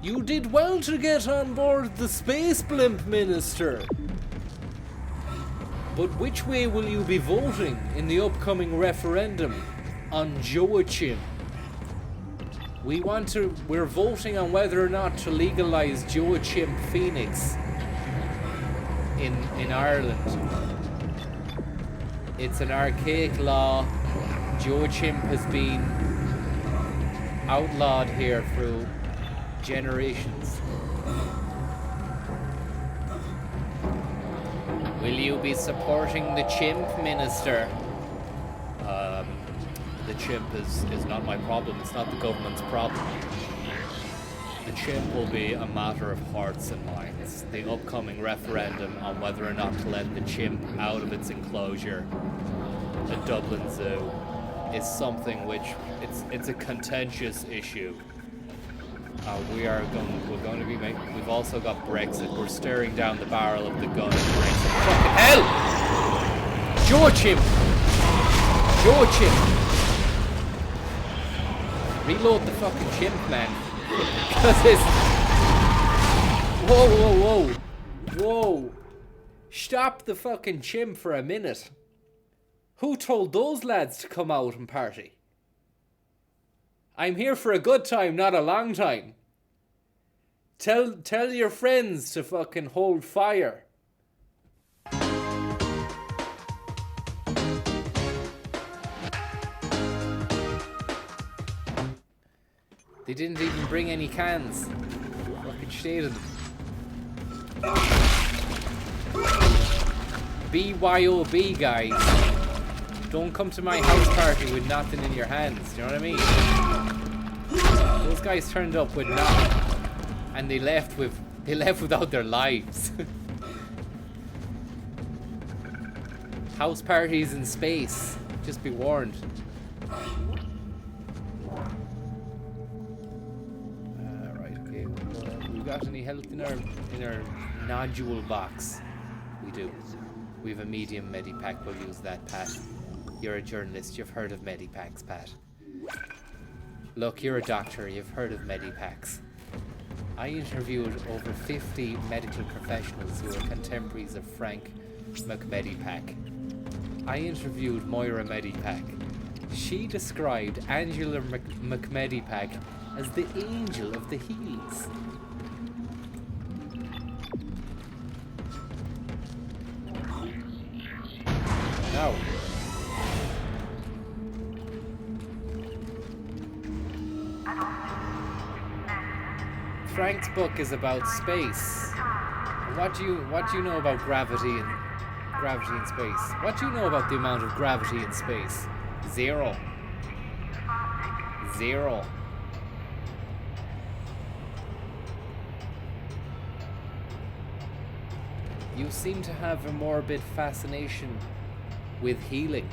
You did well to get on board the space blimp, Minister. But which way will you be voting in the upcoming referendum on Joachim? We're voting on whether or not to legalize Joachim Phoenix in Ireland. It's an archaic law. Joachim has been outlawed here through generations. Will you be supporting the chimp, Minister? The chimp is not my problem. It's not the government's problem. The chimp will be a matter of hearts and minds. The upcoming referendum on whether or not to let the chimp out of its enclosure at Dublin Zoo is something which it's a contentious issue. We're going to be making. We've also got Brexit. We're staring down the barrel of the gun. Brexit. Fucking hell! Joachim! Reload the fucking chimp, man. Because it's. Whoa! Stop the fucking chimp for a minute. Who told those lads to come out and party? I'm here for a good time, not a long time. Tell your friends to fucking hold fire. They didn't even bring any cans. Fucking shade of them. BYOB, guys. Don't come to my house party with nothing in your hands. Do you know what I mean? Those guys turned up with nothing, and they left without their lives. House parties in space. Just be warned. Right. Okay. We got any health in our nodule box? We do. We have a medium medipack. We'll use that, Pat. You're a journalist, you've heard of medipacks, Pat. Look, you're a doctor, you've heard of medipacks. I interviewed over 50 medical professionals who are contemporaries of Frank McMedipack. I interviewed Moira Medipack. She described Angela McMedipack as the angel of the heels. Now, Frank's book is about space. What do you know about gravity in space? What do you know about the amount of gravity in space? Zero. You seem to have a morbid fascination with healing.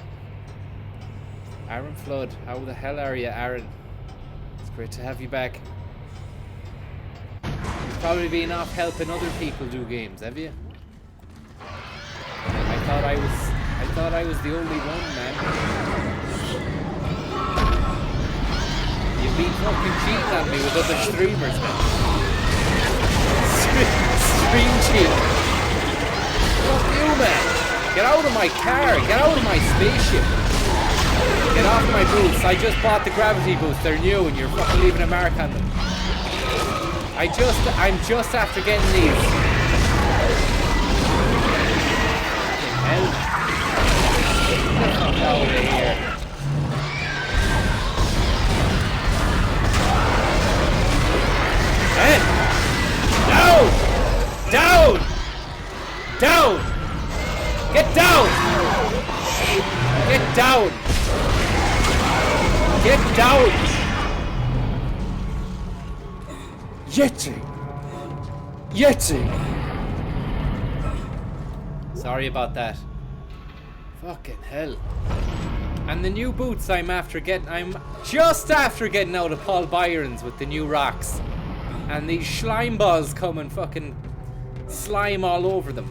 Aaron Flood, how the hell are you, Aaron? It's great to have you back. You've probably been off helping other people do games, have you? I thought I was the only one, man. You've been fucking cheating on me with other streamers, man. Stream cheating. Fuck you, man. Get out of my car. Get out of my spaceship. Get off my boots. I just bought the gravity boots. They're new and you're fucking leaving a mark on them. I'm just after getting these. Hell. Get the fuck out of here. Hey! Down! Down! Down! Get down! Get down! Get down! Yeti! Sorry about that. Fucking hell. And the new boots I'm just after getting out of Paul Byron's with the new rocks. And these slime balls come and fucking slime all over them.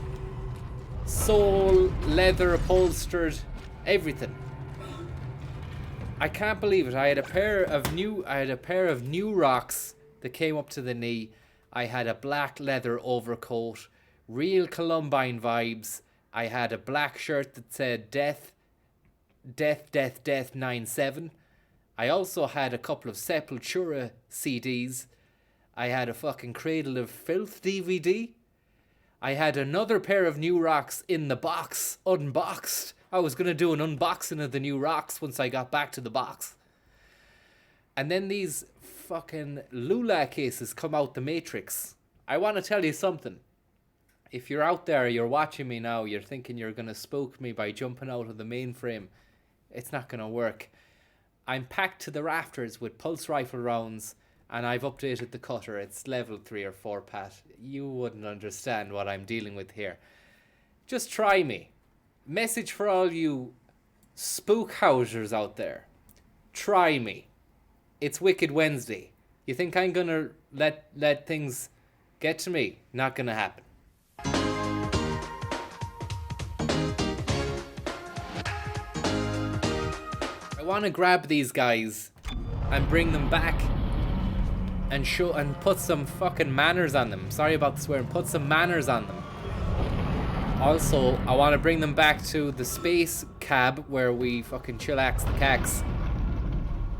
Sole, leather upholstered, everything. I can't believe it. I had a pair of new rocks that came up to the knee. I had a black leather overcoat, real Columbine vibes. I had a black shirt that said Death 97. I also had a couple of Sepultura CDs. I had a fucking Cradle of Filth DVD. I had another pair of new rocks in the box, unboxed. I was going to do an unboxing of the new rocks once I got back to the box. And then these fucking Lula cases come out the Matrix. I want to tell you something. If you're out there, you're watching me now, you're thinking you're going to spook me by jumping out of the mainframe. It's not going to work. I'm packed to the rafters with pulse rifle rounds. And I've updated the cutter. It's level 3 or 4, Pat. You wouldn't understand what I'm dealing with here. Just try me. Message for all you spookhousers out there. Try me. It's Wicked Wednesday. You think I'm gonna let things get to me? Not gonna happen. I wanna grab these guys and bring them back and show and put some fucking manners on them. Sorry about the swearing. Put some manners on them. Also, I want to bring them back to the space cab where we fucking chillax the cax.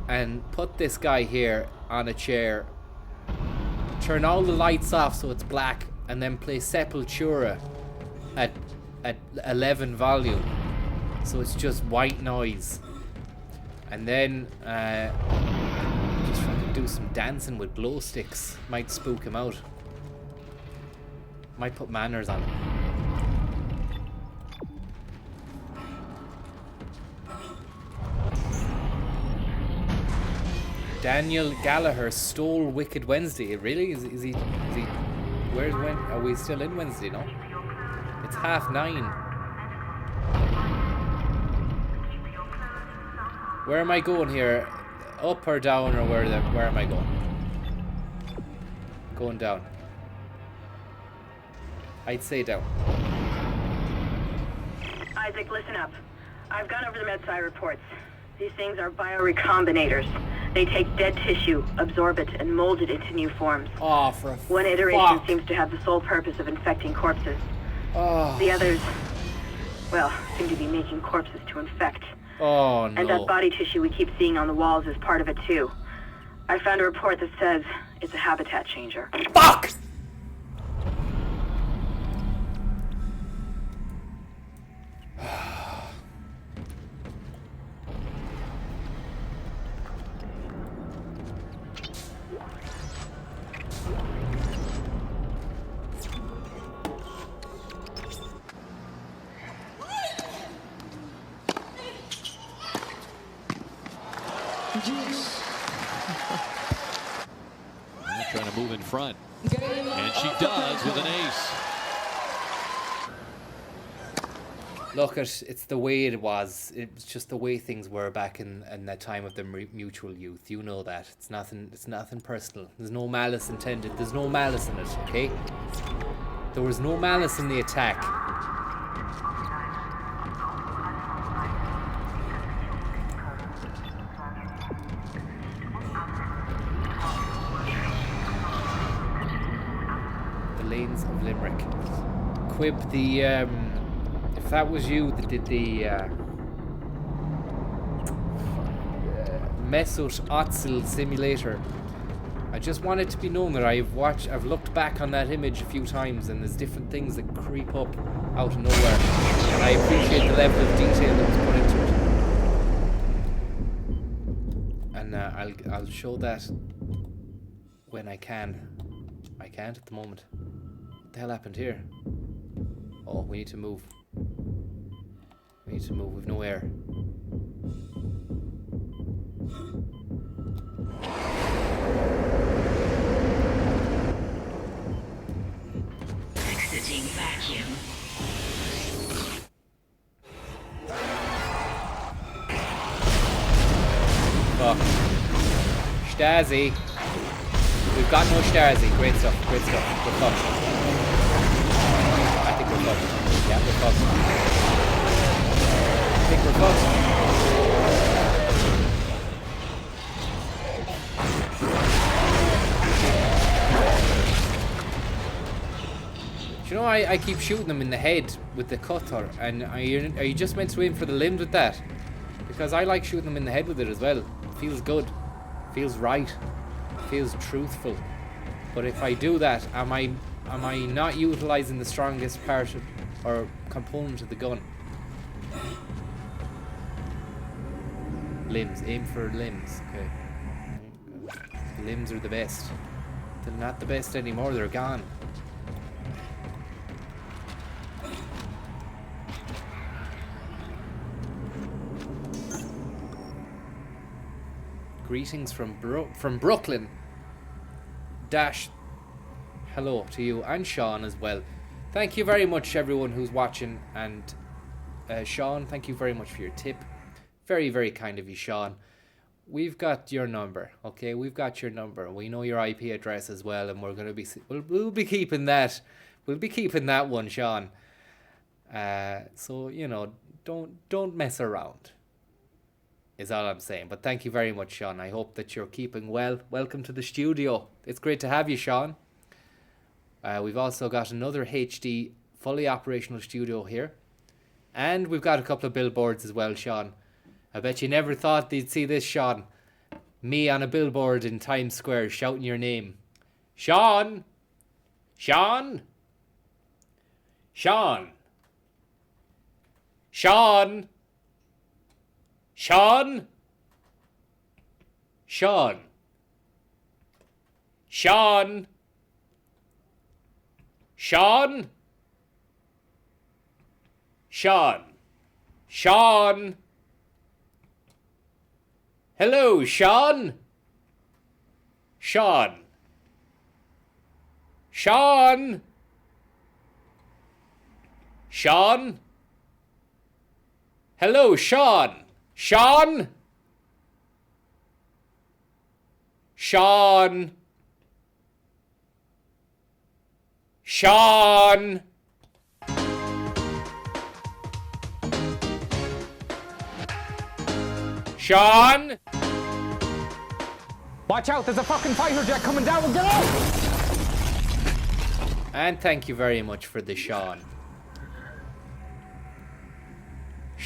And put this guy here on a chair. Turn all the lights off so it's black. And then play Sepultura at 11 volume. So it's just white noise. And then just fucking do some dancing with glow sticks. Might spook him out. Might put manners on him. Daniel Gallagher stole Wicked Wednesday. Really? Is he? Where's when? Are we still in Wednesday? No. It's 9:30. Where am I going here? Up or down, or where am I going? Going down. I'd say down. Isaac, listen up. I've gone over the MedSci reports. These things are biorecombinators. They take dead tissue, absorb it, and mold it into new forms. Oh, for a One iteration seems to have the sole purpose of infecting corpses. Oh. The others, well, seem to be making corpses to infect. Oh, no. And that body tissue we keep seeing on the walls is part of it, too. I found a report that says it's a habitat changer. Fuck! Trying to move in front. And she does with an ace. Look, it's the way it was. It's just the way things were back in that time of the mutual youth. You know that. It's nothing personal. There's no malice intended. There's no malice in it, okay? There was no malice in the attack. Lanes of Limerick. Quib, the if that was you that did the Mesut Özil simulator, I just want it to be known that I've looked back on that image a few times, and there's different things that creep up out of nowhere, and I appreciate the level of detail that was put into it. And I'll show that when I can. I can't at the moment. What the hell happened here? Oh, we need to move. We need to move with no air. Exiting vacuum. Fuck. Stasi. We've got no Stasi. Great stuff. Great stuff. We're fucked. I think we're fucked. Yeah, we're fucked. I think we're fucked. Do you know, I keep shooting them in the head with the cutter, and are you just meant to aim for the limbs with that? Because I like shooting them in the head with it as well. It feels good. It feels right. Feels truthful. But if I do that, am I not utilizing the strongest part of, or component of the gun? Limbs. Aim for limbs. Okay. Limbs are the best. They're not the best anymore. They're gone. Greetings from Brooklyn. Dash. Hello to you and Sean as well. Thank you very much, everyone who's watching. And Sean, thank you very much for your tip. Very, very kind of you, Sean. We've got your number, okay? We've got your number. We know your IP address as well, and we're gonna be we'll be keeping that. We'll be keeping that one, Sean. So you know, don't mess around. Is all I'm saying. But thank you very much, Sean. I hope that you're keeping well. Welcome to the studio. It's great to have you, Sean. We've also got another HD fully operational studio here. And we've got a couple of billboards as well, Sean. I bet you never thought they'd see this, Sean. Me on a billboard in Times Square shouting your name. Sean! Sean! Sean! Sean! Sean! Sean! Sean! Sean! Sean! Sean! Hello, Sean! Sean! Sean! Sean! Hello, Sean! Sean! Sean! Sean! Sean! Watch out, there's a fucking fighter jet coming down, get out! And thank you very much for the Sean.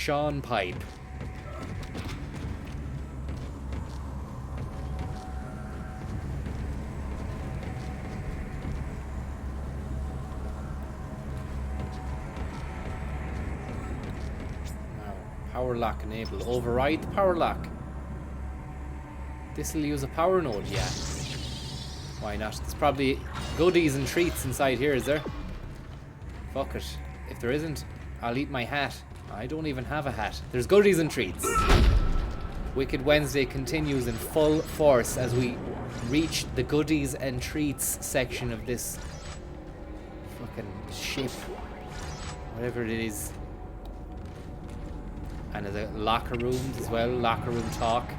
Sean pipe. Now, power lock enable. Override the power lock. This'll use a power node, yeah. Why not? There's probably goodies and treats inside here, is there? Fuck it. If there isn't, I'll eat my hat. I don't even have a hat. There's goodies and treats. Wicked Wednesday continues in full force as we reach the goodies and treats section of this fucking ship. Whatever it is. And there's locker rooms as well. Locker room talk.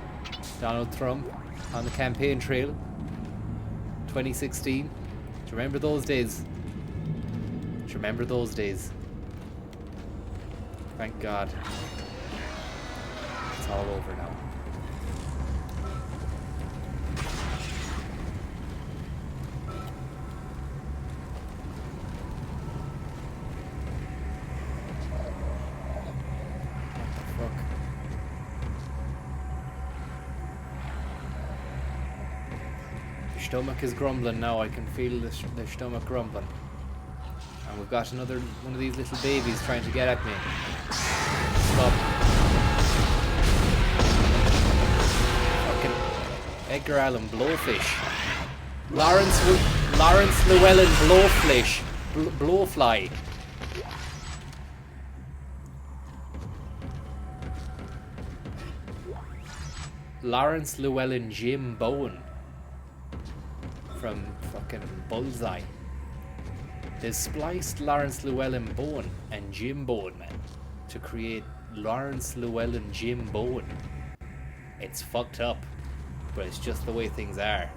Donald Trump on the campaign trail. 2016. Do you remember those days? Do you remember those days? Thank God. It's all over now. What the fuck? Stomach is grumbling now. I can feel the stomach grumbling. And we've got another one of these little babies trying to get at me. Stop. Fucking Edgar Allan Blowfish. Lawrence Llewellyn Blowfish. Blowfly. Lawrence Llewellyn Jim Bowen. From fucking Bullseye. They spliced Lawrence Llewellyn Bowen and Jim Bowen, man, to create Lawrence Llewellyn Jim Bowen. It's fucked up, but it's just the way things are.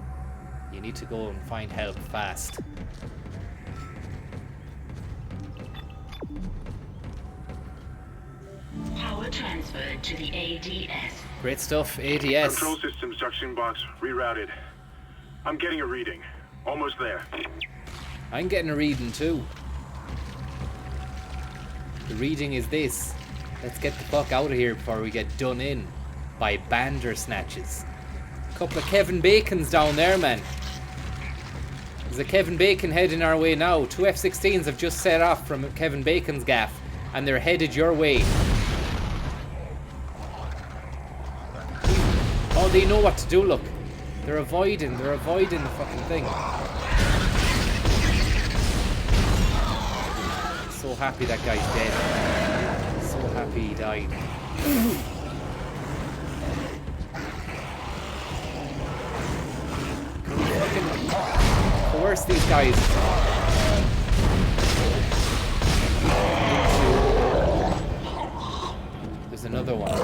You need to go and find help fast. Power transferred to the ADS. Great stuff, ADS. Control system suction box rerouted. I'm getting a reading. Almost there. I'm getting a reading too. The reading is this. Let's get the fuck out of here before we get done in by Bandersnatches. A couple of Kevin Bacons down there, man. There's a Kevin Bacon heading our way now. 2 F-16s have just set off from Kevin Bacon's gaff and they're headed your way. Oh, they know what to do, look. They're avoiding the fucking thing. So happy that guy's dead. So happy he died. Fucking coerce these guys. There's another one.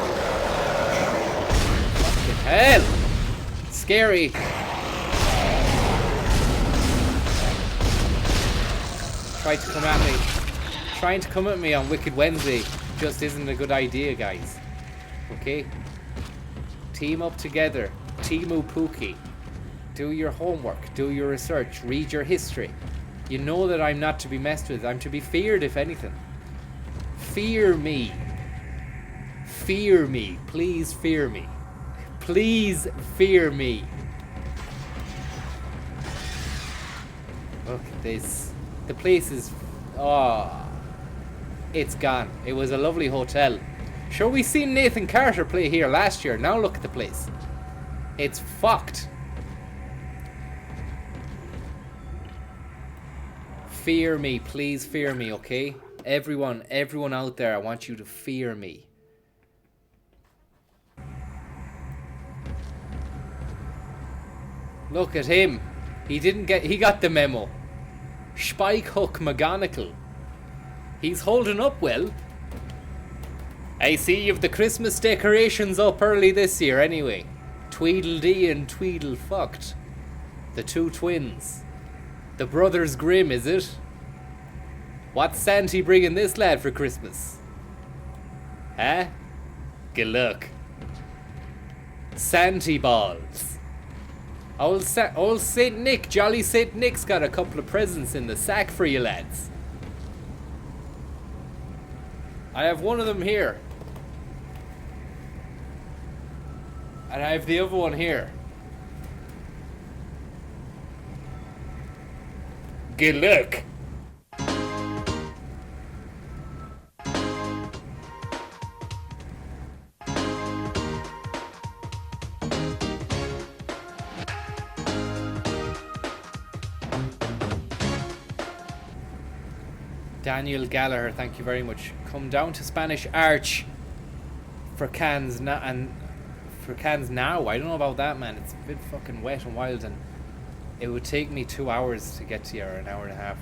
Fucking hell! Scary. Tried to come at me. Trying to come at me on Wicked Wednesday just isn't a good idea, guys. Okay? Team up together. Timu Pookie. Do your homework. Do your research. Read your history. You know that I'm not to be messed with. I'm to be feared, if anything. Fear me. Fear me. Please fear me. Please fear me. Look at this. The place is... Oh... It's gone. It was a lovely hotel. Sure, we seen Nathan Carter play here last year. Now look at the place. It's fucked. Fear me. Please fear me, okay? Everyone out there, I want you to fear me. Look at him. He got the memo. Spike Hook McGonagall. He's holding up well. I see you've the Christmas decorations up early this year anyway. Tweedledee and Tweedle fucked. The two twins. The Brothers Grimm, is it? What's Santy bringing this lad for Christmas? Huh? Good luck. Santy balls. Old St. Nick, Jolly St. Nick's got a couple of presents in the sack for you lads. I have one of them here. And I have the other one here. Good luck. Daniel Gallagher, thank you very much. Come down to Spanish Arch for cans now, and for cans now. I don't know about that, man. It's a bit fucking wet and wild, and it would take me 2 hours to get to you, or an hour and a half.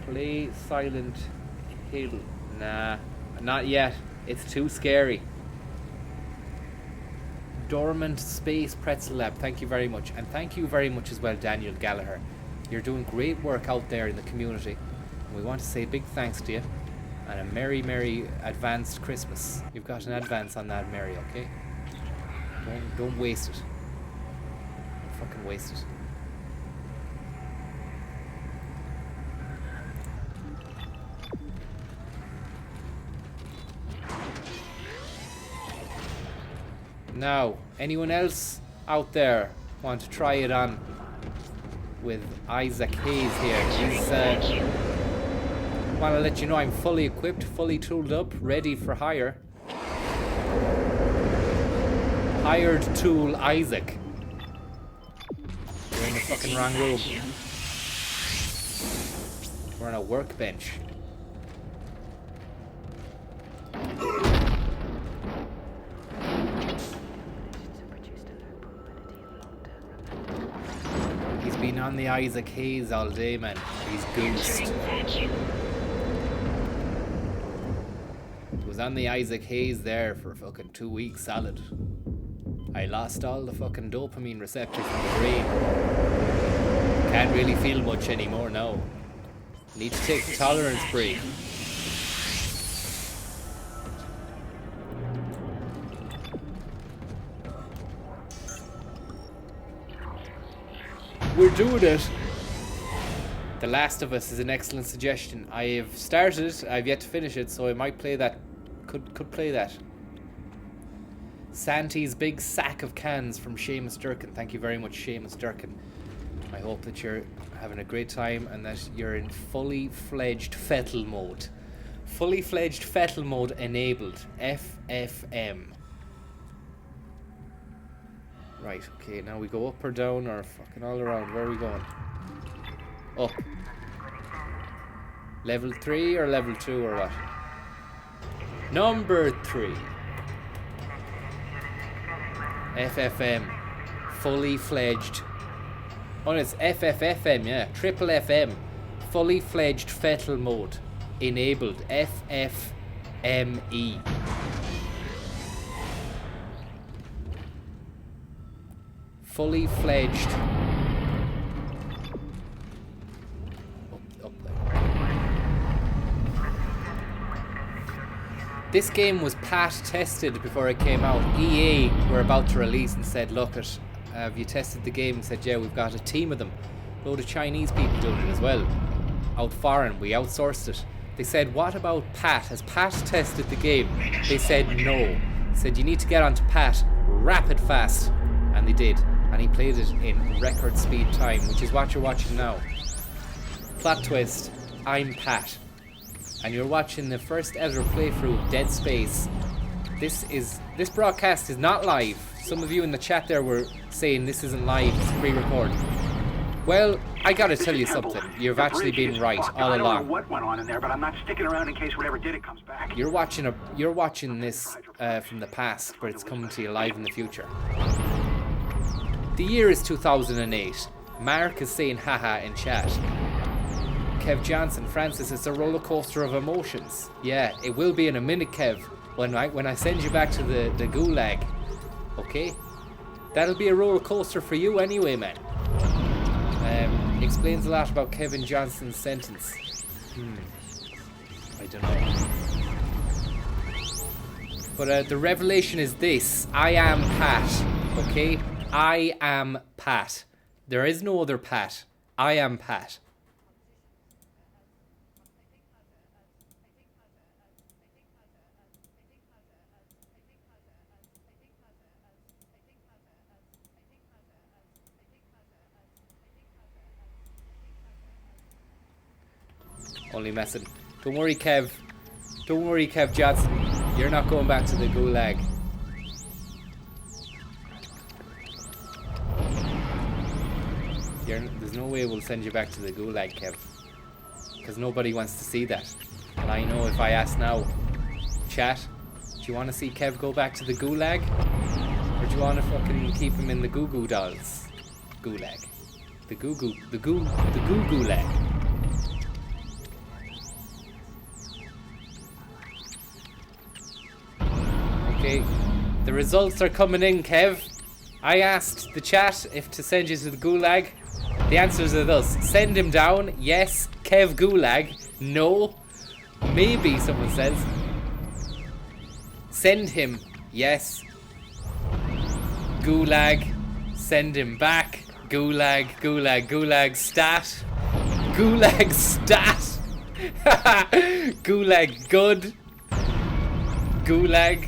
Play Silent Hill. Nah, not yet. It's too scary. Dormant Space Pretzel Lab, thank you very much. And thank you very much as well, Daniel Gallagher. You're doing great work out there in the community. And we want to say big thanks to you. And a merry, merry advanced Christmas. You've got an advance on that, Mary, okay? Don't waste it. Don't fucking waste it. Now, anyone else out there want to try it on with Isaac Hayes here? He's want to let you know I'm fully equipped, fully tooled up, ready for hire. Hired tool Isaac. We're in the fucking wrong room. We're on a workbench. He's been on the Isaac Hayes all day, man. He's goosed. Was on the Isaac Hayes there for fucking 2 weeks solid. I lost all the fucking dopamine receptors in the brain. Can't really feel much anymore now. Need to take the tolerance break. We're doing it. The Last of Us is an excellent suggestion. I have started, I've yet to finish it, so I might play that. Could play that. Santi's big sack of cans from Seamus Durkin. Thank you very much, Seamus Durkin. I hope that you're having a great time and that you're in fully fledged fettle mode. Fully fledged fettle mode enabled. FFM. Right, okay, now we go up or down or fucking all around. Where are we going? Up. Level 3 or level 2 or what? Number 3. FFM. Fully fledged. Oh, it's FFFM, yeah. Triple FM. Fully fledged fettle mode. Enabled. FFME. Fully fledged. Up there. This game was pat tested before it came out. EA were about to release and said, look, have you tested the game? And said, yeah, we've got a team of them. A load of Chinese people doing it as well. Out foreign, we outsourced it. They said, what about Pat? Has Pat tested the game? They said no. They said, you need to get onto Pat rapid fast. And they did. And he played it in record speed time, which is what you're watching now. Plot twist, I'm Pat. And you're watching the first ever playthrough of Dead Space. This broadcast is not live. Some of you in the chat there were saying this isn't live, it's pre-recorded. Well, I gotta tell you something. You've actually been right all along. I don't know what went on in there, but I'm not sticking around in case whatever did it comes back. You're watching this from the past, but it's coming to you live in the future. The year is 2008. Mark is saying haha in chat. Kev Johnson, Francis, it's a roller coaster of emotions. Yeah, it will be in a minute, Kev. When I send you back to the gulag. Okay? That'll be a roller coaster for you anyway, man. Explains a lot about Kevin Johnson's sentence. I don't know. But the revelation is this. I am Pat. Okay? I am Pat. There is no other Pat. I am Pat. Only messing. Don't worry, Kev. Don't worry, Kev Johnson. You're not going back to the gulag. There's no way we'll send you back to the gulag, Kev. Because nobody wants to see that. And I know if I ask now, chat, do you want to see Kev go back to the gulag? Or do you want to fucking keep him in the Goo Goo Dolls gulag? The Goo Goo lag. Okay, the results are coming in, Kev. I asked the chat if to send you to the gulag. The answers are thus. Send him down. Yes. Kev gulag. No. Maybe, someone says. Send him. Yes. Gulag. Send him back. Gulag. Gulag. Gulag. Stat. Gulag stat. Gulag good. Gulag.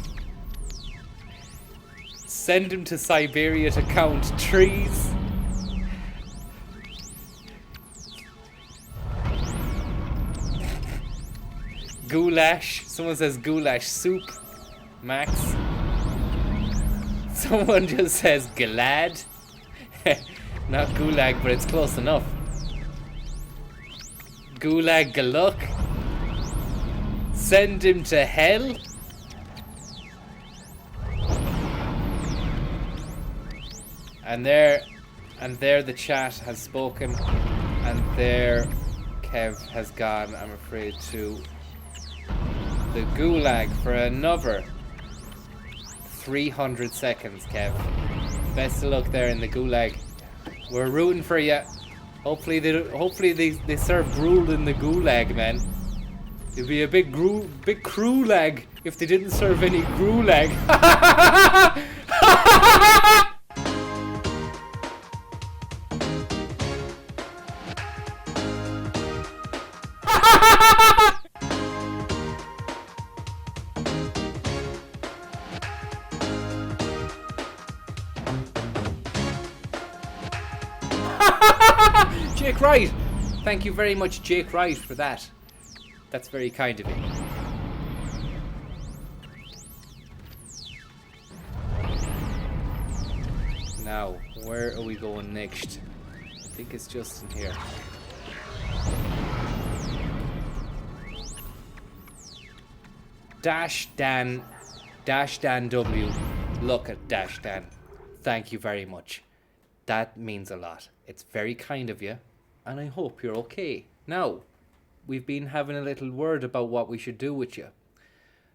Send him to Siberia to count trees. Goulash. Someone says goulash soup. Max. Someone just says galad. Not gulag, but it's close enough. Gulag galuk. Send him to hell. And there the chat has spoken, and there Kev has gone, I'm afraid, to the gulag for another 300 seconds, Kev. Best of luck there in the gulag. We're rooting for you. Hopefully they serve gruel in the gulag, man. It'd be a big crew lag if they didn't serve any gruelag. Jake Wright! Thank you very much, Jake Wright, for that. That's very kind of you. Now, where are we going next? I think it's just in here. Dash Dan W. Look at Dash Dan. Thank you very much. That means a lot. It's very kind of you, and I hope you're okay. Now, we've been having a little word about what we should do with you.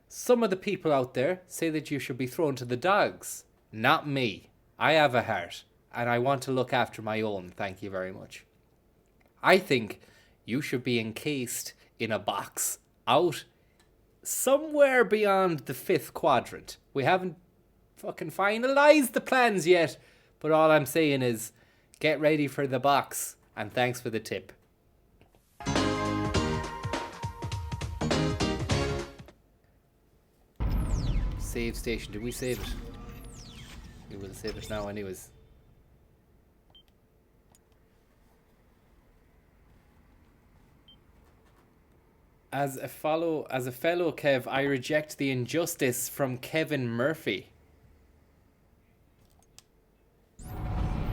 Some of the people out there say that you should be thrown to the dogs. Not me. I have a heart, and I want to look after my own, thank you very much. I think you should be encased in a box out somewhere beyond the 5th quadrant. We haven't fucking finalized the plans yet, but all I'm saying is get ready for the box, and thanks for the tip. Save station. Did we save it? We will save it now anyways. As a fellow Kev, I reject the injustice from Kevin Murphy.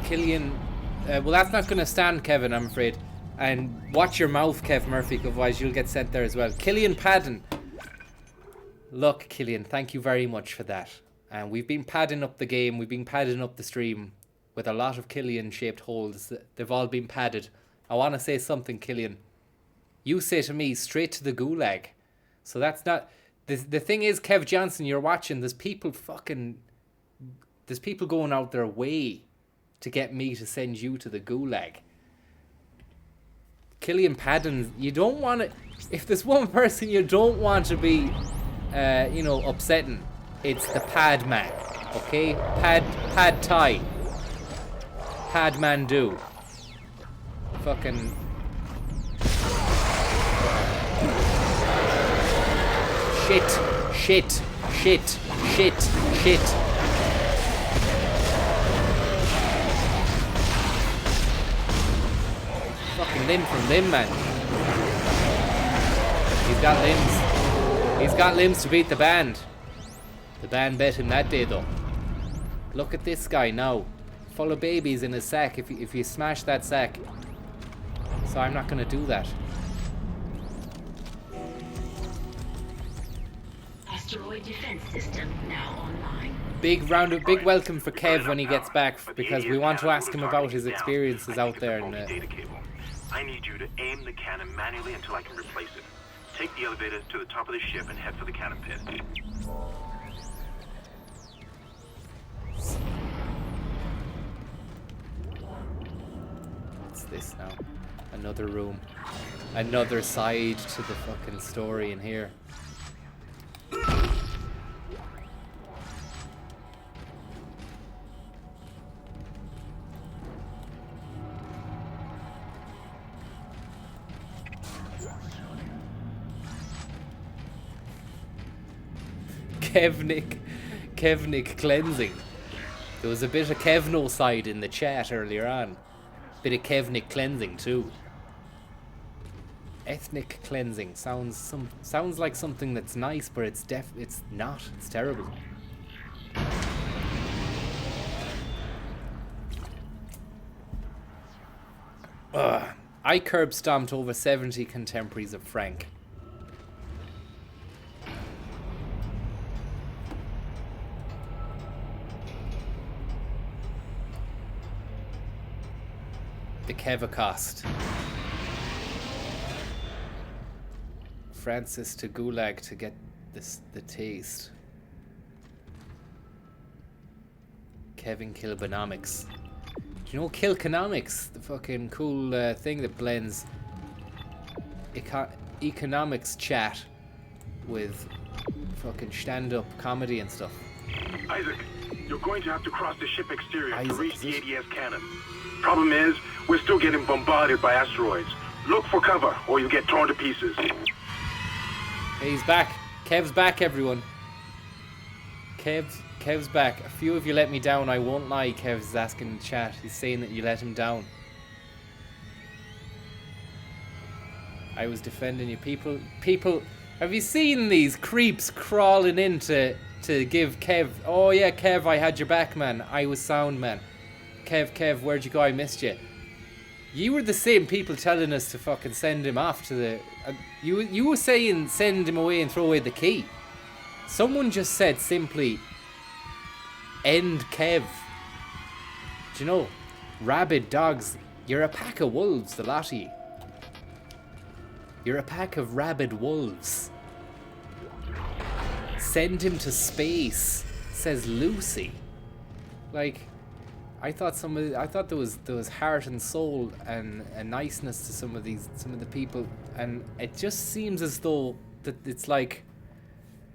Killian, well, that's not going to stand, Kevin, I'm afraid. And watch your mouth, Kev Murphy, otherwise you'll get sent there as well. Killian Padden. Look, Killian, thank you very much for that. And we've been padding up the game, we've been padding up the stream with a lot of Killian-shaped holes. They've all been padded. I want to say something, Killian. You say to me, straight to the gulag. So that's not... The thing is, Kev Johnson, you're watching, there's people going out their way to get me to send you to the gulag. Killian Padden, you don't want to... If there's one person you don't want to be, upsetting, it's the pad man, okay? Pad Thai. Pad Mandu. Fucking... Shit. Fucking limb from limb, man. He's got limbs. He's got limbs to beat the band. The band bet him that day, though. Look at this guy now. Full of babies in his sack if you smash that sack. So I'm not going to do that. Asteroid defense system now online. Big welcome for Kev when he gets back, because we want to ask him about his experiences out there. And, I need you to aim the cannon manually until I can replace it. Take the elevator to the top of the ship and head for the cannon pit. What's this now? Another room. Another side to the fucking story in here. Kevnik cleansing. There was a bit of Kevno side in the chat earlier on. Bit of Kevnik cleansing too. Ethnic cleansing sounds like something that's nice, but it's not. It's terrible. I curb stomped over 70 contemporaries of Frank. The Kevacost. Francis to Gulag to get the taste. Kevin Kilbanomics. Do you know Kilconomics? The fucking cool thing that blends economics chat with fucking stand-up comedy and stuff. Isaac, you're going to have to cross the ship exterior to reach the ADS cannon. Problem is, we're still getting bombarded by asteroids. Look for cover, or you'll get torn to pieces. Hey, he's back. Kev's back, everyone. Kev's back. A few of you let me down, I won't lie. Kev's asking in the chat. He's saying that you let him down. I was defending you. People, have you seen these creeps crawling in to give Kev... Oh yeah, Kev, I had your back, man. I was sound, man. Kev, where'd you go? I missed you. You were the same people telling us to fucking send him off to the... you were saying send him away and throw away the key. Someone just said simply, end Kev. Do you know, rabid dogs, you're a pack of wolves, the lot of you. You're a pack of rabid wolves. Send him to space, says Lucy. Like... I thought there was heart and soul and a niceness to some of the people, and it just seems as though that it's like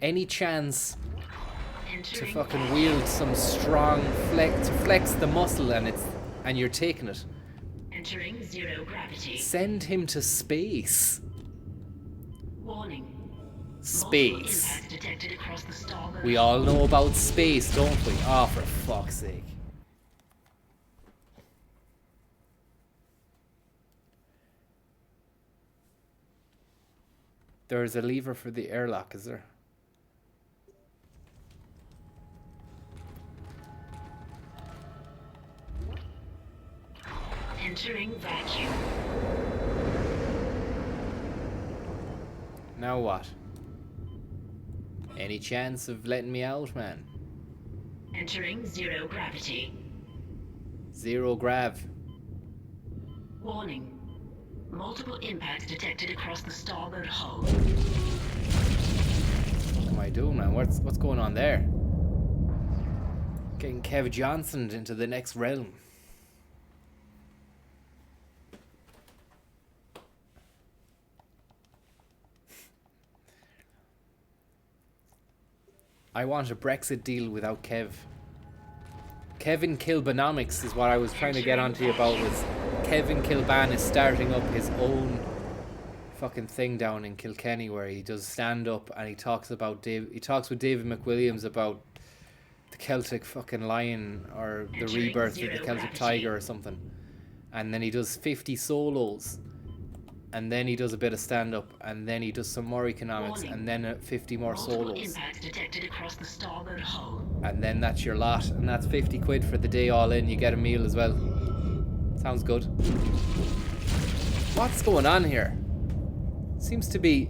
any chance to fucking wield some strong flex the muscle, and you're taking it. Entering zero gravity. Send him to space. Warning. Space. Detected across the starboard. We all know about space, don't we? Oh, for fuck's sake. There's a lever for the airlock, is there? Entering vacuum. Now what? Any chance of letting me out, man? Entering zero gravity. Zero grav. Warning. Multiple impacts detected across the starboard hull. What am I doing, man? What's going on there? Getting Kev Johnson into the next realm. I want a Brexit deal without Kev. Kevin Kilbanomics is what I was trying to get onto you about. Was Kevin Kilban is starting up his own fucking thing down in Kilkenny where he does stand up and he talks with David McWilliams about the Celtic fucking lion or the rebirth of the Celtic tiger or something. And then he does 50 solos and then he does a bit of stand-up, and then he does some more economics, and then 50 more solos. Impacts detected across the starboard hull. And then that's your lot, and that's 50 quid for the day all in. You get a meal as well. Sounds good. What's going on here? It seems to be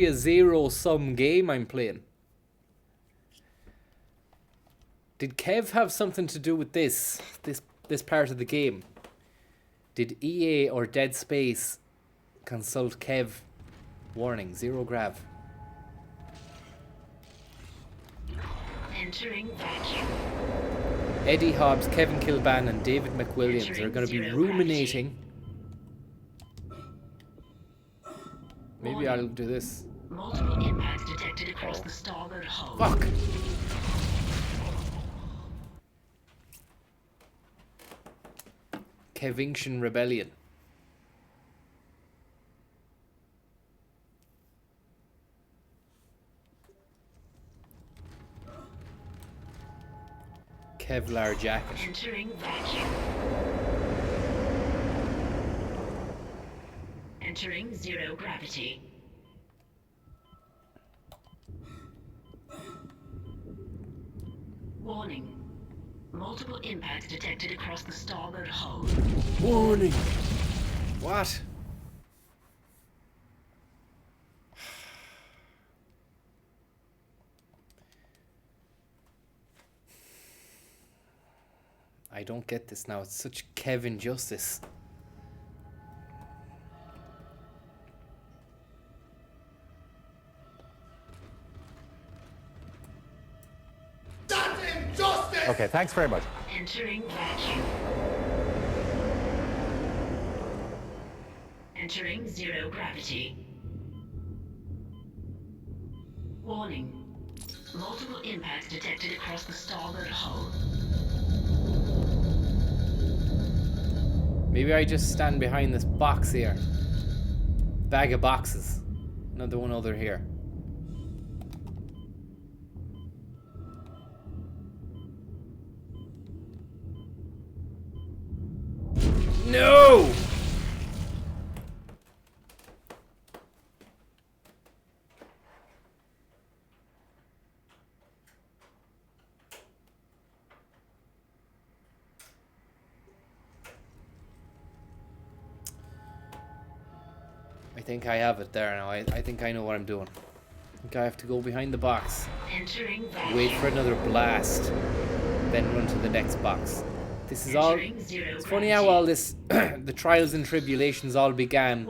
a zero-sum game I'm playing. Did Kev have something to do with this part of the game? Did EA or Dead Space consult Kev? Warning, zero grav. Entering vacuum. Eddie Hobbs, Kevin Kilban, and David McWilliams are going to be ruminating. Maybe I'll do this. Multiple impacts detected across the starboard hull. Fuck! Kevinction Rebellion. Kevlar jacket. Entering vacuum. Entering zero gravity. Warning. Multiple impacts detected across the starboard hull. Warning. What? I don't get this now. It's such Kevin justice. Okay, thanks very much. Entering vacuum. Entering zero gravity. Warning. Multiple impacts detected across the starboard hull. Maybe I just stand behind this box here. Bag of boxes. Another one over here. No! I think I have it there now. I think I know what I'm doing. I think I have to go behind the box. Entering Wait for another blast. Then run to the next box. This is all... It's funny how all this... the trials and tribulations all began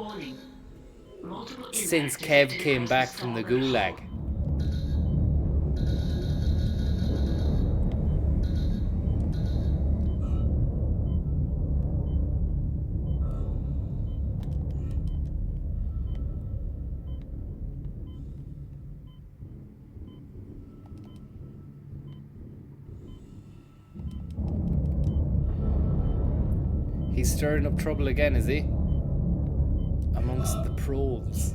since Kev came back from the gulag. He's stirring up trouble again, is he? Amongst the pros.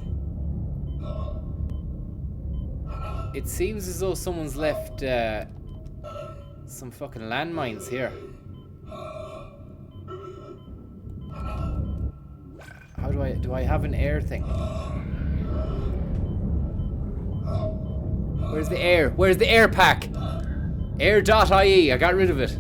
It seems as though someone's left some fucking landmines here. How do I have an air thing? Where's the air? Where's the air pack? Air.ie, I got rid of it.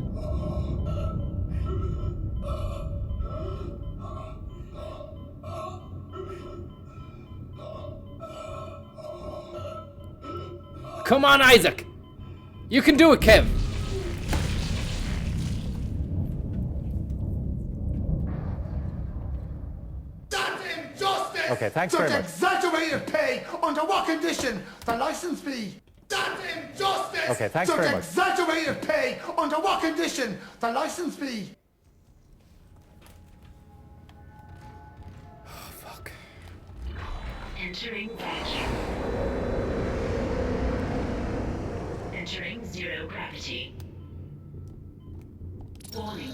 Come on, Isaac! You can do it, Kev! Okay, thanks very much. Exaggerated pay. Under what condition? The license fee. That's injustice! Okay, thanks very much. Exaggerated pay. Under what condition? The license fee. Oh, fuck. Entering vacuum. Entering zero gravity. Warning.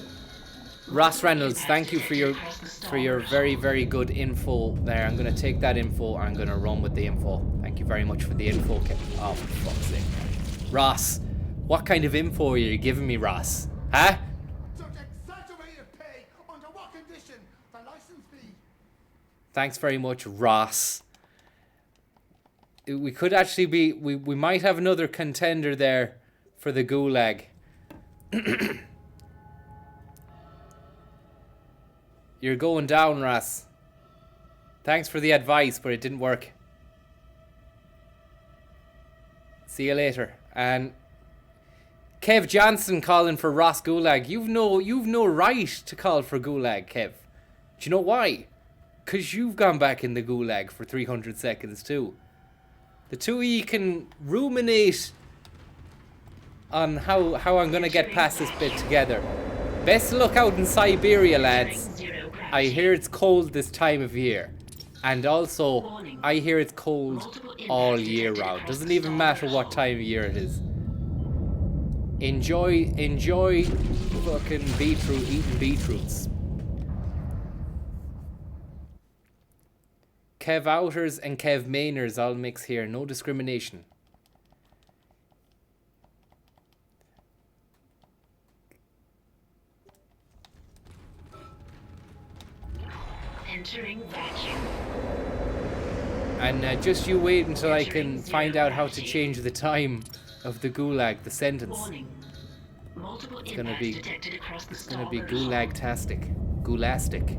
Ross Reynolds, thank you for your very, very good info there. I'm going to take that info and I'm going to run with the info. Thank you very much for the info. Oh, for fuck's sake. Ross, what kind of info are you giving me, Ross? Huh? Exaggerated pay. Under what condition? The license fee. Thanks very much, Ross. We could actually be... We might have another contender there for the Gulag. You're going down, Ross. Thanks for the advice, but it didn't work. See you later. And Kev Johnson calling for Ross Gulag. You've no right to call for Gulag, Kev. Do you know why? Because you've gone back in the Gulag for 300 seconds too. The two of you can ruminate on how I'm going to get past this bit together. Best of luck out in Siberia, lads. I hear it's cold this time of year. And also, I hear it's cold all year round. Doesn't even matter what time of year it is. Enjoy fucking eating beetroots. Kev Outers and Kev Mainers all mix here. No discrimination. Entering vacuum. And just you wait until I can find out how to change the time of the Gulag, the sentence. It's gonna be Gulag-tastic. Gulastic.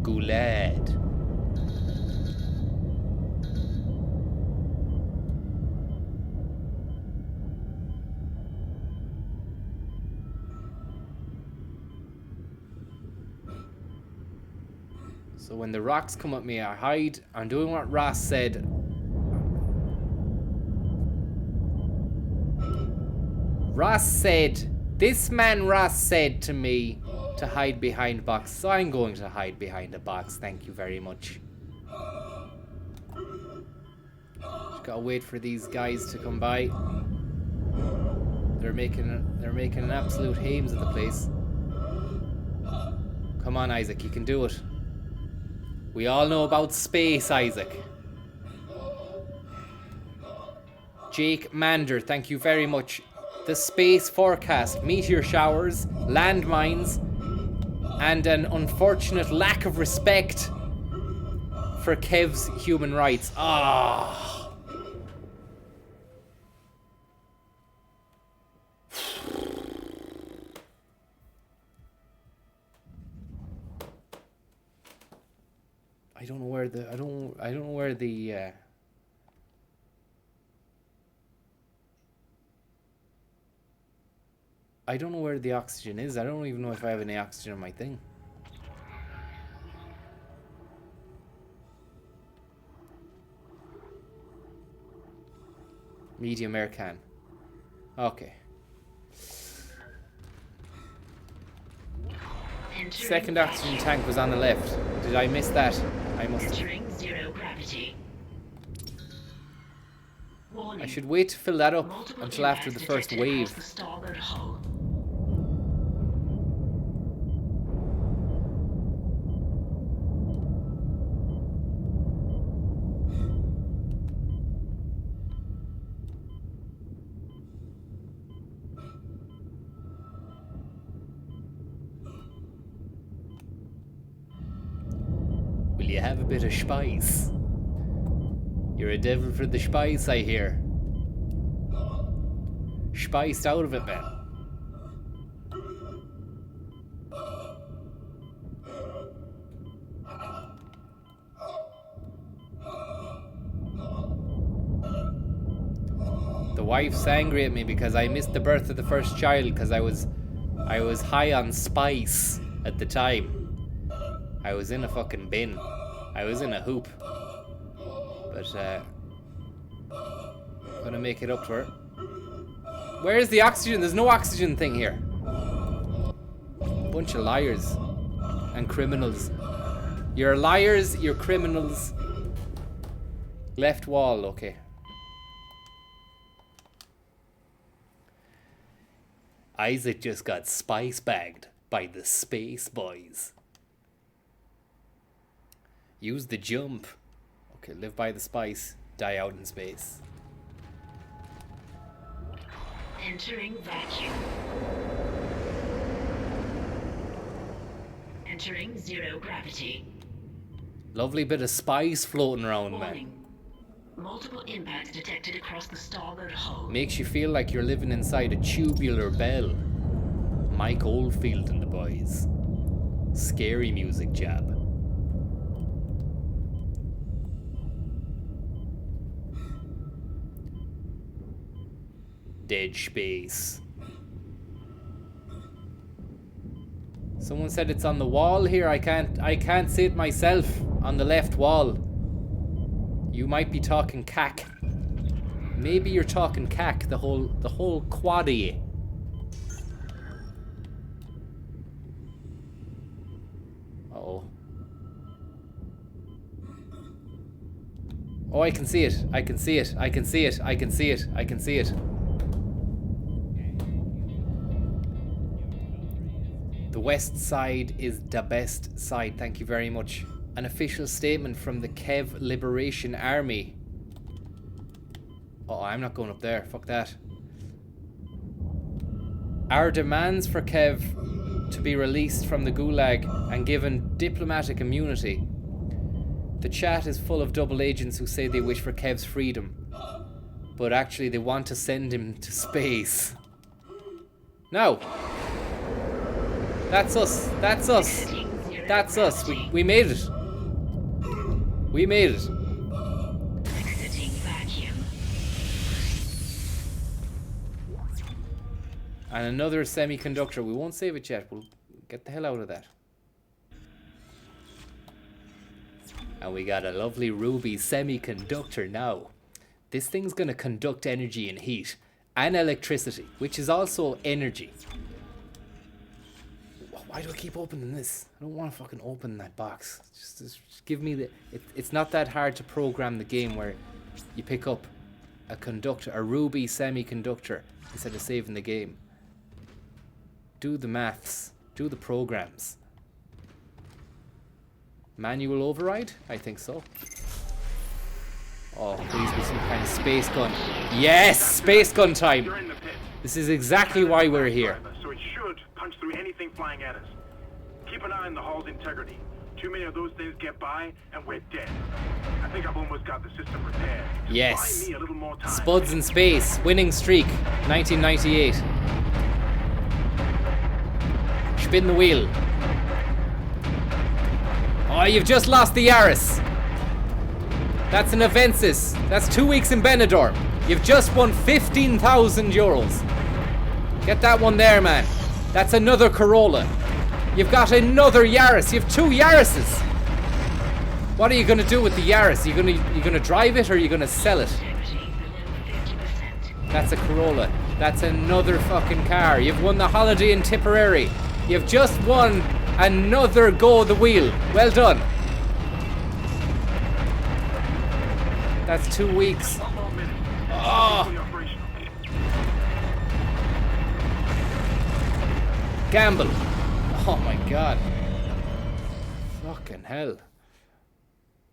Gulad. So when the rocks come at me, I hide. I'm doing what Ross said. This man Ross said to me to hide behind box. So I'm going to hide behind a box. Thank you very much. Just gotta wait for these guys to come by. They're making an absolute hames of the place. Come on, Isaac, you can do it. We all know about space, Isaac. Jake Mander, thank you very much. The space forecast, meteor showers, landmines, and an unfortunate lack of respect for Kev's human rights. Ah. I don't know where the I don't know where the I don't know where the oxygen is. I don't even know if I have any oxygen on my thing. Medium air can. Okay. Second oxygen tank was on the left. Did I miss that? I must have. Entering zero gravity. I should wait to fill that up until after the first wave. The starboard hull. Will you have a bit of Shpace? You're a devil for the Shpace, I hear. Spiced out of it, man. The wife's angry at me because I missed the birth of the first child because I was high on spice at the time. I was in a fucking bin. I was in a hoop. But I'm gonna make it up to her. Where's the oxygen? There's no oxygen thing here. Bunch of liars and criminals. You're liars, you're criminals. Left wall, okay. Isaac just got spice bagged by the space boys. Use the jump. Okay, live by the spice, die out in space. Entering vacuum. Entering zero gravity. Lovely bit of spice floating around, man. Warning. Multiple impacts detected across the starboard hull. Makes you feel like you're living inside a tubular bell. Mike Oldfield and the boys. Scary music jab. Dead Shpace. Someone said it's on the wall here. I can't see it myself. On the left wall. You might be talking cack. Maybe you're talking cack, the whole quaddy. Uh-oh. Oh, I can see it. I can see it. I can see it. I can see it. I can see it. The west side is the best side. Thank you very much. An official statement from the Kev Liberation Army. Oh, I'm not going up there. Fuck that. Our demands for Kev to be released from the Gulag and given diplomatic immunity. The chat is full of double agents who say they wish for Kev's freedom, but actually they want to send him to space. No. That's us. That's us. That's us. We made it. We made it. And another semiconductor. We won't save it yet. We'll get the hell out of that. And we got a lovely ruby semiconductor now. This thing's gonna conduct energy and heat and electricity, which is also energy. Why do I keep opening this? I don't want to fucking open that box. Just give me the... It's not that hard to program the game where you pick up a conductor, a ruby semiconductor, instead of saving the game. Do the maths. Do the programs. Manual override? I think so. Oh, please be some kind of space gun. Yes! Space gun time! This is exactly why we're here. So it should punch through anything flying at us. Keep an eye on the hull's integrity. Too many of those things get by, and we're dead. I think I've almost got the system repaired. Just yes. buy me a little more time. Spuds in space. Winning streak. 1998. Spin the wheel. Oh, you've just lost the Yaris. That's an Avensis. That's 2 weeks in Benidorm. You've just won 15,000 euros. Get that one there, man. That's another Corolla. You've got another Yaris. You have 2 Yarises. What are you going to do with the Yaris? You gonna drive it or are you going to sell it? That's a Corolla. That's another fucking car. You've won the holiday in Tipperary. You've just won another go of the wheel. Well done. That's 2 weeks. Oh. Gamble. Oh my god. Fucking hell.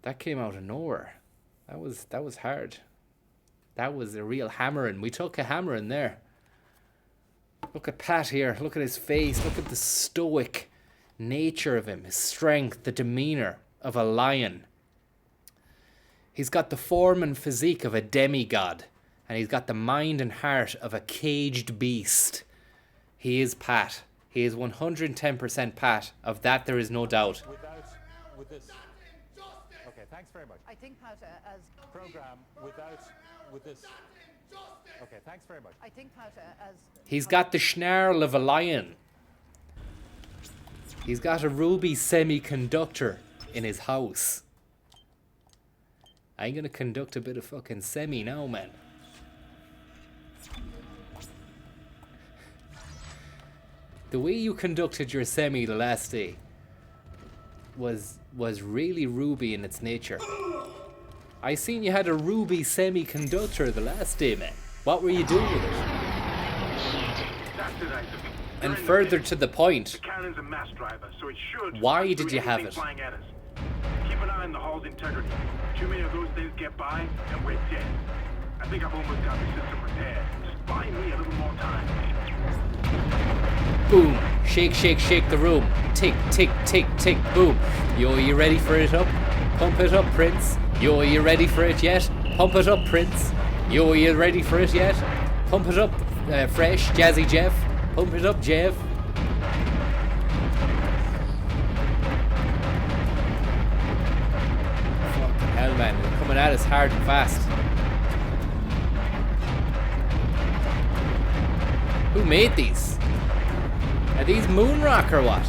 That came out of nowhere. That was hard. That was a real hammering. We took a hammering there. Look at Pat here. Look at his face. Look at the stoic nature of him. His strength, the demeanor of a lion. He's got the form and physique of a demigod. And he's got the mind and heart of a caged beast. He is Pat. He is 110% Pat. Of that there is no doubt. With this. Okay, thanks very much. I think Pat, as program with this. Okay, thanks very much. I think Pat, as he's got the snarl of a lion. He's got a ruby semiconductor in his house. I'm gonna conduct a bit of fucking semi now, man. The way you conducted your semi the last day was really ruby in its nature. I seen you had a ruby semiconductor the last day, man. What were you doing with it? And further to the point, The cannon's a mass driver, so it should why punch did through you have anything it? flying at us. Keep an eye on the hull's integrity. Too many of those things get by, and we're dead. I think I've almost got the system repaired. Just buy me a little more time. Boom. Shake, shake, shake the room. Tick, tick, tick, tick, boom. Yo, you ready for it up? Pump it up, Prince. Yo, are you ready for it yet? Pump it up, Prince. Yo, are you ready for it yet? Pump it up, Fresh, Jazzy Jeff. Pump it up, Jeff. Fucking hell, man. They're coming at us hard and fast. Who made these? Are these moon rock or what?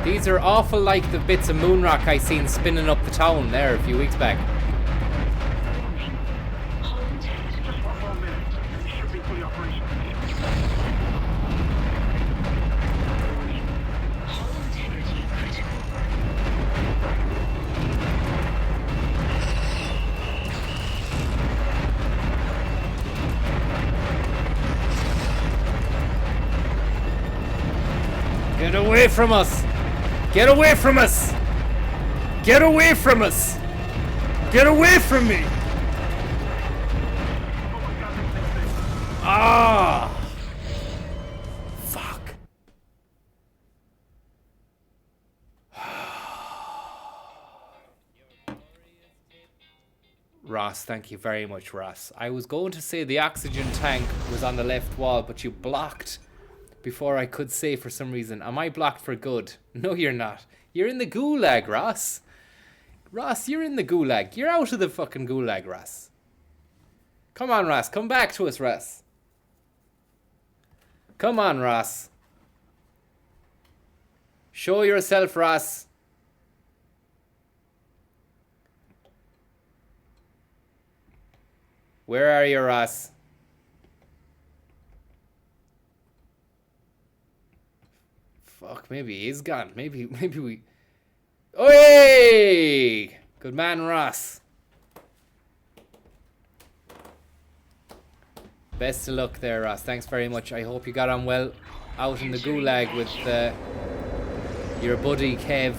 These are awful like the bits of moon rock I seen spinning up the town there a few weeks back. Just one more minute. It should be fully operational. Get away from us! Get away from us! Get away from us! Get away from me! Ah! Fuck. Ross, thank you very much, Ross. I was going to say the oxygen tank was on the left wall, but you blocked before I could say for some reason. Am I blocked for good? No, you're not. You're in the gulag, Ross. Ross, you're in the gulag. You're out of the fucking gulag, Ross. Come on, Ross. Come back to us, Ross. Come on, Ross. Show yourself, Ross. Where are you, Ross? Fuck, maybe he's gone. Maybe we... Oi! Good man, Ross. Best of luck there, Ross. Thanks very much. I hope you got on well out in the gulag with your buddy, Kev.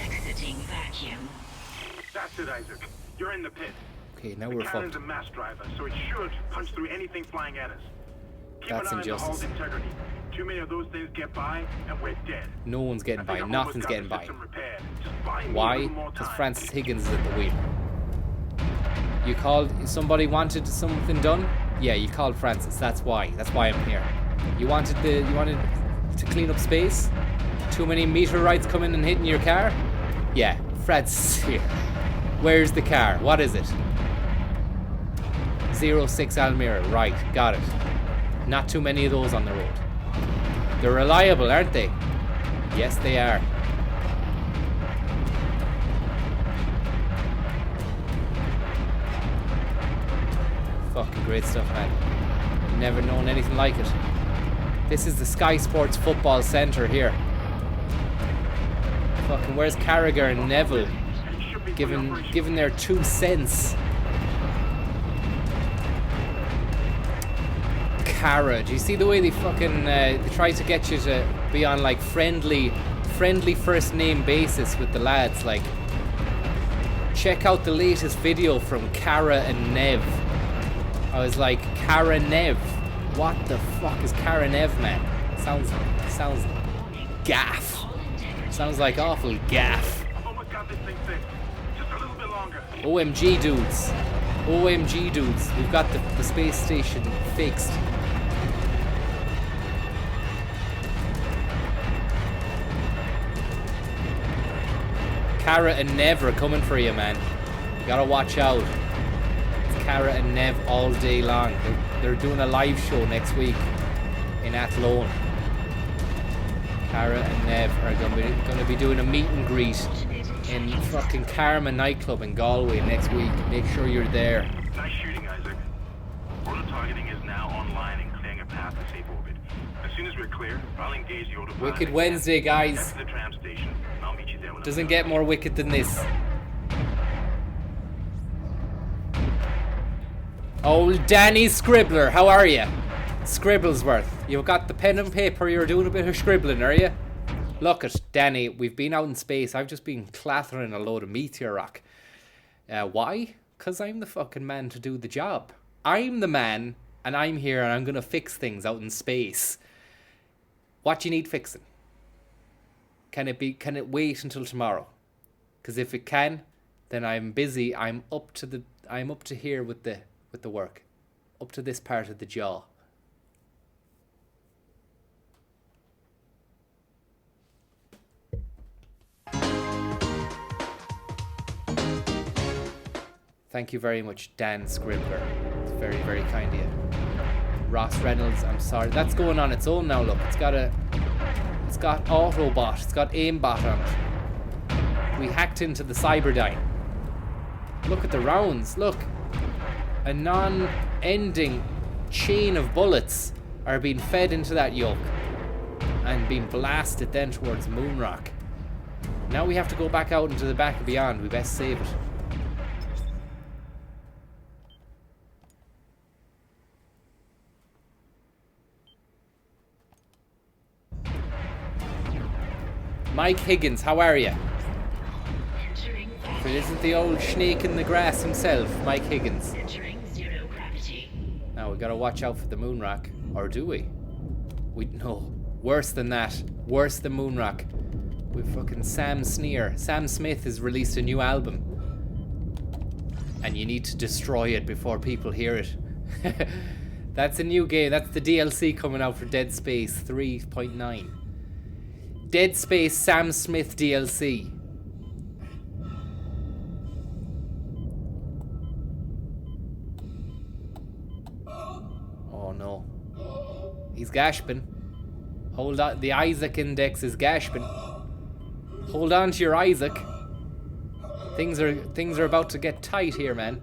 Exiting vacuum. That's it, Isaac. You're in the pit. Okay, now The we're cannon's fucked. a mass driver, so it should punch through anything flying at us. Keep That's an eye on the injustice. hull's integrity. Too many of those things get by, and we're dead. No one's getting by. Nothing's getting by. Why? Why? Because Francis Higgins is at the wheel. You called... Somebody wanted something done? Yeah, you called Francis. That's why. That's why I'm here. You wanted to clean up space? Too many meteorites coming and hitting your car? Yeah, Francis is here. Where's the car? What is it? 06 Almira. Right, got it. Not too many of those on the road. They're reliable, aren't they? Yes, they are. Fucking great stuff, man. Never known anything like it. This is the Sky Sports Football Centre here. Fucking where's Carragher and Neville? Given their 2 cents. Cara, do you see the way they fucking they try to get you to be on like friendly first name basis with the lads? Like, check out the latest video from Cara and Nev. I was like, Cara Nev, what the fuck is Cara Nev, man? Sounds gaff. Sounds like awful gaff. OMG dudes. OMG dudes. We've got the space station fixed. Cara and Nev are coming for you, man. You gotta watch out. It's Cara and Nev all day long. They're doing a live show next week in Athlone. Cara and Nev are gonna be doing a meet and greet in fucking Karma nightclub in Galway next week. Make sure you're there. Nice shooting, Isaac. Auto targeting is now online and clearing a path to safe orbit. As soon as we're clear, I'll engage the autopilot. Wicked Wednesday, guys. Get to the tram station, and I'll meet you there when Doesn't get more wicked than this. Old Danny Scribbler, how are you? Scribblesworth, you've got the pen and paper, you're doing a bit of scribbling, are you? Look at Danny, we've been out in space, I've just been clattering a load of meteor rock. Why? Because I'm the fucking man to do the job. I'm the man, and I'm here, and I'm gonna fix things out in space. What do you need fixing? Can it wait until tomorrow? Because if it can, then I'm busy. I'm up to here with the work. Up to this part of the jaw. Thank you very much, Dan Scribbler. It's very, very kind of you. Ross Reynolds, I'm sorry. That's going on its own now, look. It's got Autobot. It's got aimbot on it. We hacked into the Cyberdyne. Look at the rounds, look. A non-ending chain of bullets are being fed into that yoke and being blasted then towards Moonrock. Now we have to go back out into the back and beyond. We best save it. Mike Higgins, how are you? If it isn't the old snake in the grass himself, Mike Higgins. Now we gotta watch out for the Moonrock. Or do we? No. Worse than that. Worse than Moonrock. With fucking Sam Sneer. Sam Smith has released a new album. And you need to destroy it before people hear it. That's a new game. That's the DLC coming out for Dead Space 3.9. Dead Space Sam Smith DLC. Oh no. He's gasping. Hold on. The Isaac index is gasping. Hold on to your Isaac. Things are about to get tight here, man.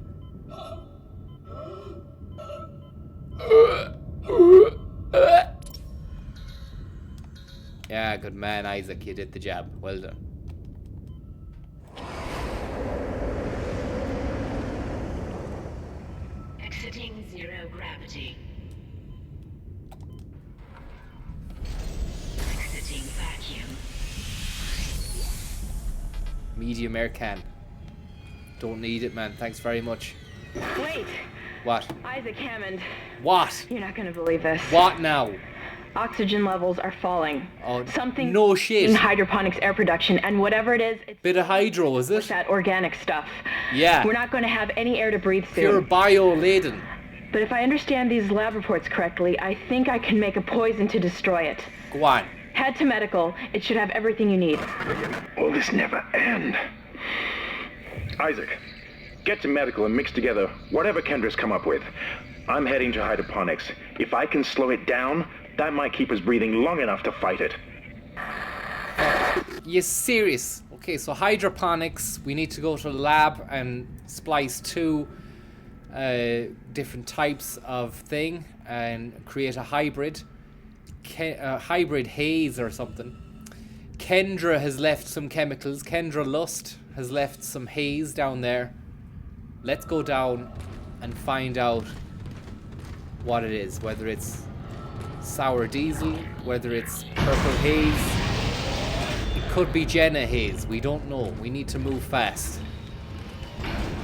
Yeah, good man, Isaac. You did the job. Well done. Exiting zero gravity. Exiting vacuum. Medium air can. Don't need it, man. Thanks very much. Wait. What? Isaac Hammond. What? You're not gonna believe this. What now? Oxygen levels are falling. Oh, something no shit. in hydroponics air production, and whatever it is, it's bit of hydro, is it? That organic stuff. Yeah. We're not going to have any air to breathe soon. Pure bio-laden. But if I understand these lab reports correctly, I think I can make a poison to destroy it. Go on. Head to medical. It should have everything you need. Will this never end? Isaac, get to medical and mix together whatever Kendra's come up with. I'm heading to hydroponics. If I can slow it down, that might keep us breathing long enough to fight it. You serious? Okay, so hydroponics, we need to go to the lab and splice two different types of thing and create a hybrid. Hybrid haze or something. Kendra has left some chemicals. Kendra Lust has left some haze down there. Let's go down and find out what it is, whether it's sour diesel, whether it's purple haze. It could be Jenna haze, we don't know. We need to move fast.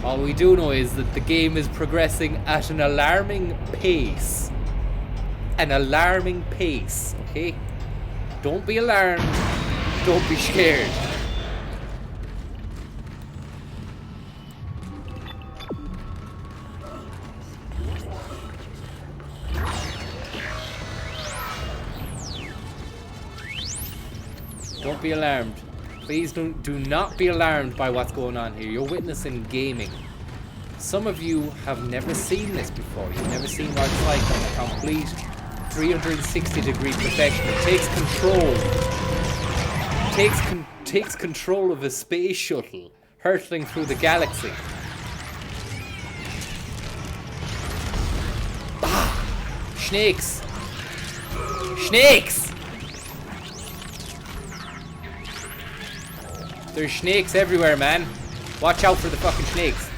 All we do know is that the game is progressing at an alarming pace. An alarming pace, okay? Don't be alarmed, don't be scared. Don't be alarmed. Please do not be alarmed by what's going on here. You're witnessing gaming. Some of you have never seen this before. You've never seen what it's like on a complete 360-degree professional. Takes control. Takes control of a space shuttle hurtling through the galaxy. Ah! Snakes! Snakes! There's snakes everywhere, man. Watch out for the fucking snakes.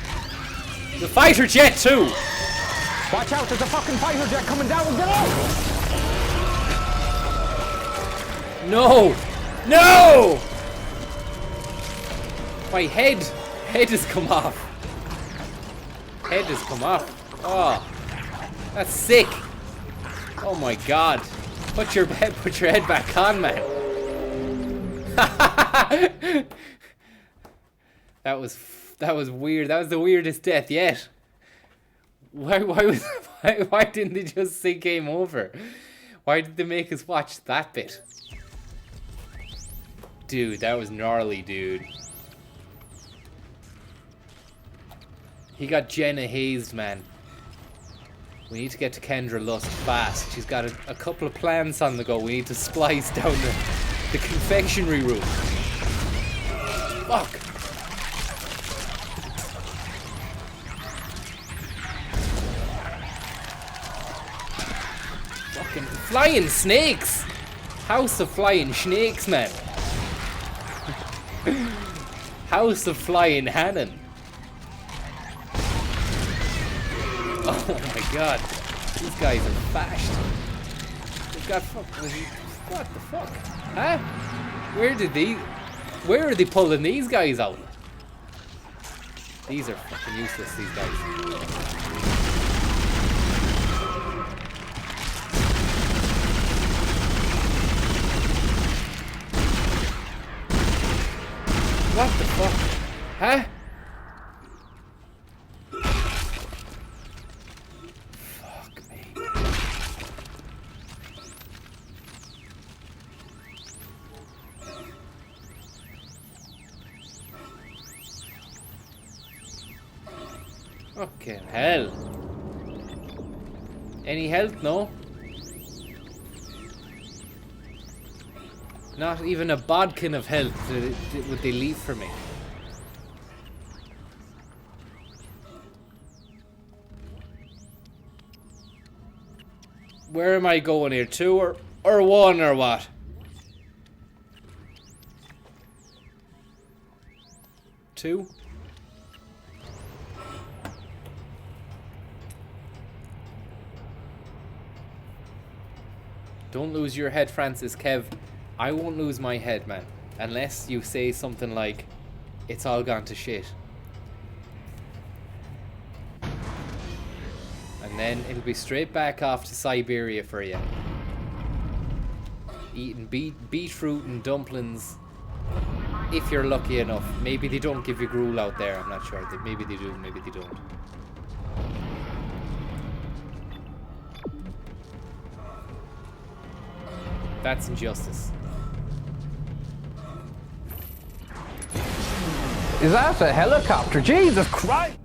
The fighter jet too! Watch out, there's a fucking fighter jet coming down below! No! No! My head has come off. Head has come off. Oh, that's sick. Oh my god. Put your head back on, man. That was weird. That was the weirdest death yet. Why didn't they just say game over? Why did they make us watch that bit? Dude, that was gnarly, dude. He got Jenna hazed, man. We need to get to Kendra Lust fast. She's got a couple of plans on the go. We need to splice down the confectionery room. Fuck. Fucking flying snakes. House of flying snakes, man. House of flying Hannon. Oh my god. These guys are bashed. They've got what the fuck? Huh? Where are they pulling these guys out? These are fucking useless, these guys. What the fuck? Huh? Fuck me. Fucking hell. Any health? No? Not even a bodkin of health would they leave for me. Where am I going here? 2 or 1 or what? Two? Don't lose your head, Francis. Kev, I won't lose my head, man. Unless you say something like, it's all gone to shit. And then it'll be straight back off to Siberia for you. Eating beetroot and dumplings. If you're lucky enough. Maybe they don't give you gruel out there, I'm not sure. Maybe they do, maybe they don't. That's injustice. Is that a helicopter? Jesus Christ!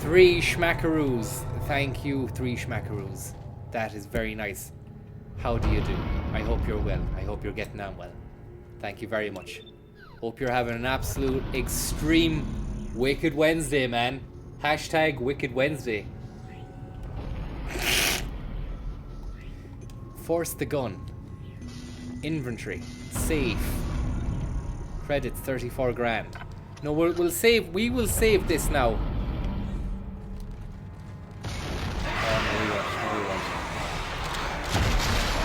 Three schmackaroos. Thank you, 3 schmackaroos. That is very nice. How do you do? I hope you're well. I hope you're getting on well. Thank you very much. Hope you're having an absolute extreme Wicked Wednesday, man. Hashtag Wicked Wednesday. Force the gun. Inventory. Save. Credits 34 grand. No, we'll save. We will save this now.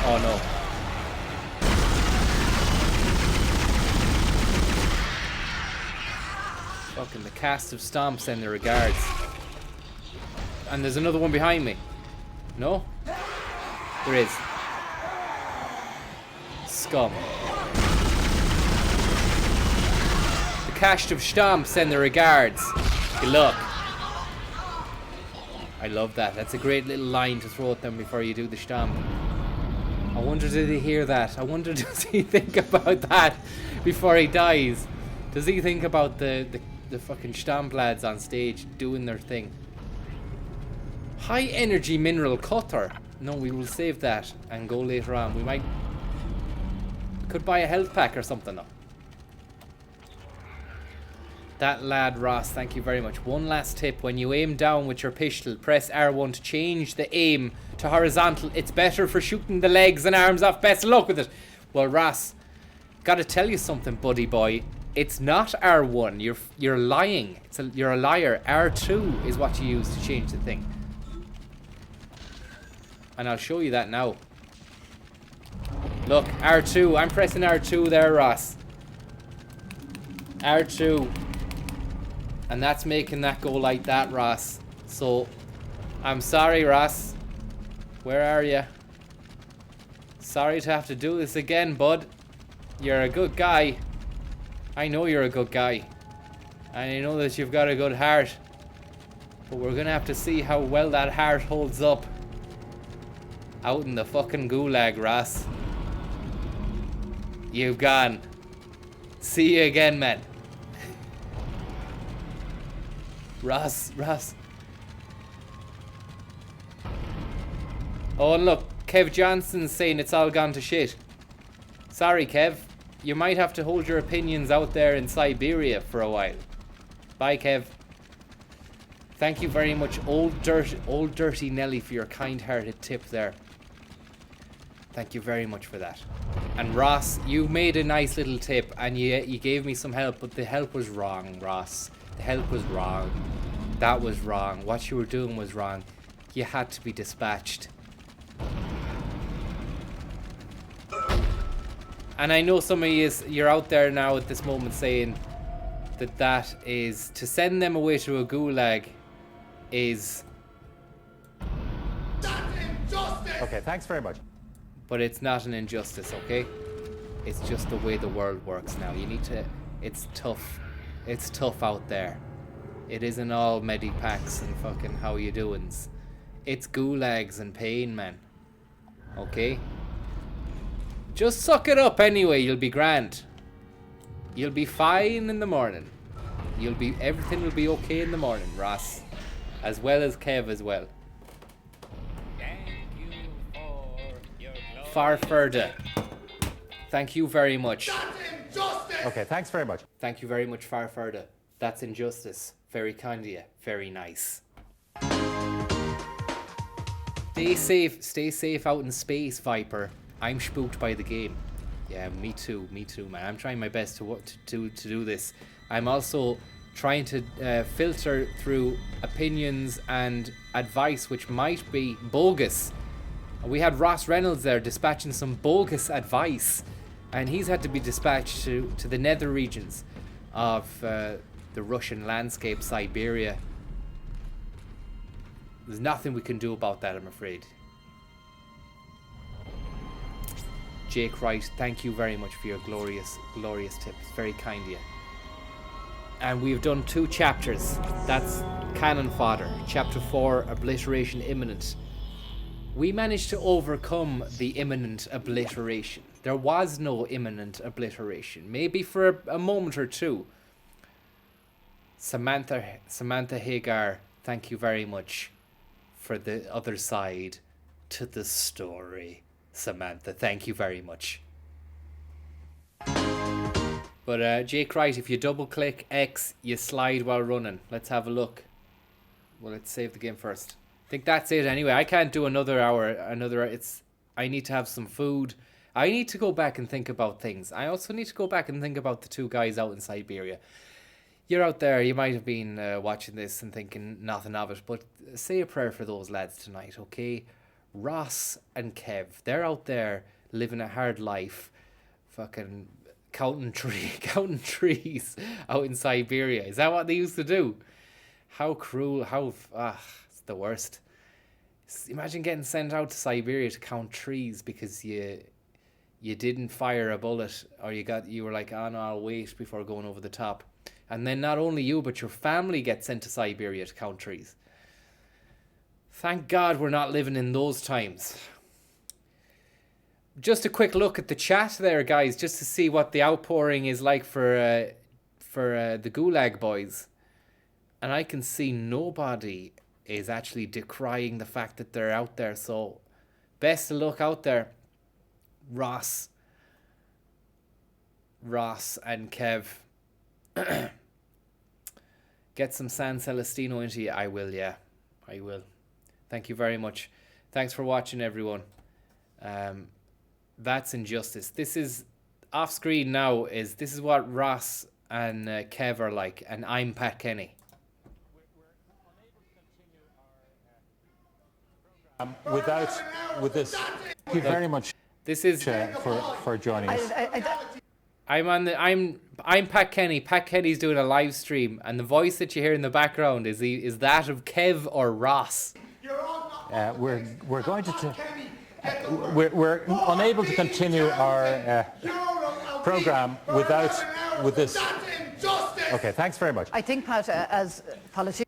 Oh no. Fucking the cast of Stomp send their regards. And there's another one behind me. No? There is. Scum. The cast of Stomp send their regards. Good luck. I love that. That's a great little line to throw at them before you do the Stomp. I wonder, did he hear that? I wonder, does he think about that before he dies? Does he think about the fucking Stomp lads on stage doing their thing? High energy mineral cutter. No, we will save that and go later on. We could buy a health pack or something though. That lad Ross, thank you very much. One last tip: when you aim down with your pistol, press R1 to change the aim to horizontal. It's better for shooting the legs and arms off. Best of luck with it. Well, Ross, gotta tell you something, buddy boy. It's not R1. You're lying. You're a liar. R2 is what you use to change the thing. And I'll show you that now. Look, R2. I'm pressing R2 there, Ross. R2. And that's making that go like that, Ross. So, I'm sorry, Ross. Where are you? Sorry to have to do this again, bud. You're a good guy. I know you're a good guy. And I know that you've got a good heart. But we're gonna have to see how well that heart holds up out in the fucking gulag, Ross. You've gone. See you again, man. Ross. Oh, and look, Kev Johnson's saying it's all gone to shit. Sorry, Kev. You might have to hold your opinions out there in Siberia for a while. Bye, Kev. Thank you very much, old dirty Nelly, for your kind-hearted tip there. Thank you very much for that. And Ross, you made a nice little tip, and you gave me some help, but the help was wrong, Ross. The help was wrong. That was wrong. What you were doing was wrong. You had to be dispatched. And I know some of you're out there now at this moment saying that is to send them away to a gulag is... Okay, thanks very much. But it's not an injustice, okay? It's just the way the world works now. You need to... It's tough. It's tough out there. It isn't all medipacks and fucking how you doings. It's gulags and pain, man. Okay? Just suck it up anyway, you'll be grand. You'll be fine in the morning. Everything will be okay in the morning, Ross. As well as Kev as well. Farfurda. Thank you very much. Okay, thanks very much. Thank you very much, Farfurda. That's injustice. Very kind of you. Very nice. Stay safe out in space, Viper. I'm spooked by the game. Yeah, me too, man. I'm trying my best to do this. I'm also trying to filter through opinions and advice which might be bogus. We had Ross Reynolds there dispatching some bogus advice, and he's had to be dispatched to the nether regions of the Russian landscape, Siberia. There's nothing we can do about that, I'm afraid. Jake Wright, thank you very much for your glorious tips. Very kind of you. And we've done 2 chapters. That's cannon fodder. Chapter 4, obliteration imminent. We managed to overcome the imminent obliteration. There was no imminent obliteration. Maybe for a moment or two. Samantha Hagar, thank you very much for the other side to the story. Samantha, thank you very much. But Jake Wright, if you double click X, you slide while running. Let's have a look. Well, let's save the game first. I think that's it anyway. I can't do another hour. I need to have some food. I need to go back and think about things. I also need to go back and think about the 2 guys out in Siberia. You're out there, you might have been watching this and thinking nothing of it, but say a prayer for those lads tonight, okay? Ross and Kev, they're out there living a hard life, fucking counting trees out in Siberia. Is that what they used to do? How cruel, it's the worst. Imagine getting sent out to Siberia to count trees because you didn't fire a bullet, or you were like, oh no, I'll wait before going over the top. And then not only you, but your family gets sent to Siberia to count trees. Thank God we're not living in those times. Just a quick look at the chat there, guys, just to see what the outpouring is like for the Gulag boys. And I can see nobody is actually decrying the fact that they're out there. So best of luck out there, Ross and Kev. Get some San Celestino into you. I will, yeah. I will. Thank you very much. Thanks for watching, everyone. That's injustice. This is off screen now. This is what Ross and Kev are like, and I'm Pat Kenny. With this, thank you very much. This is for joining us. I'm Pat Kenny. Pat Kenny's doing a live stream, and the voice that you hear in the background is that of Kev or Ross. We're going to. We're unable to continue our program with this. Okay, thanks very much. I think, Pat, as politicians.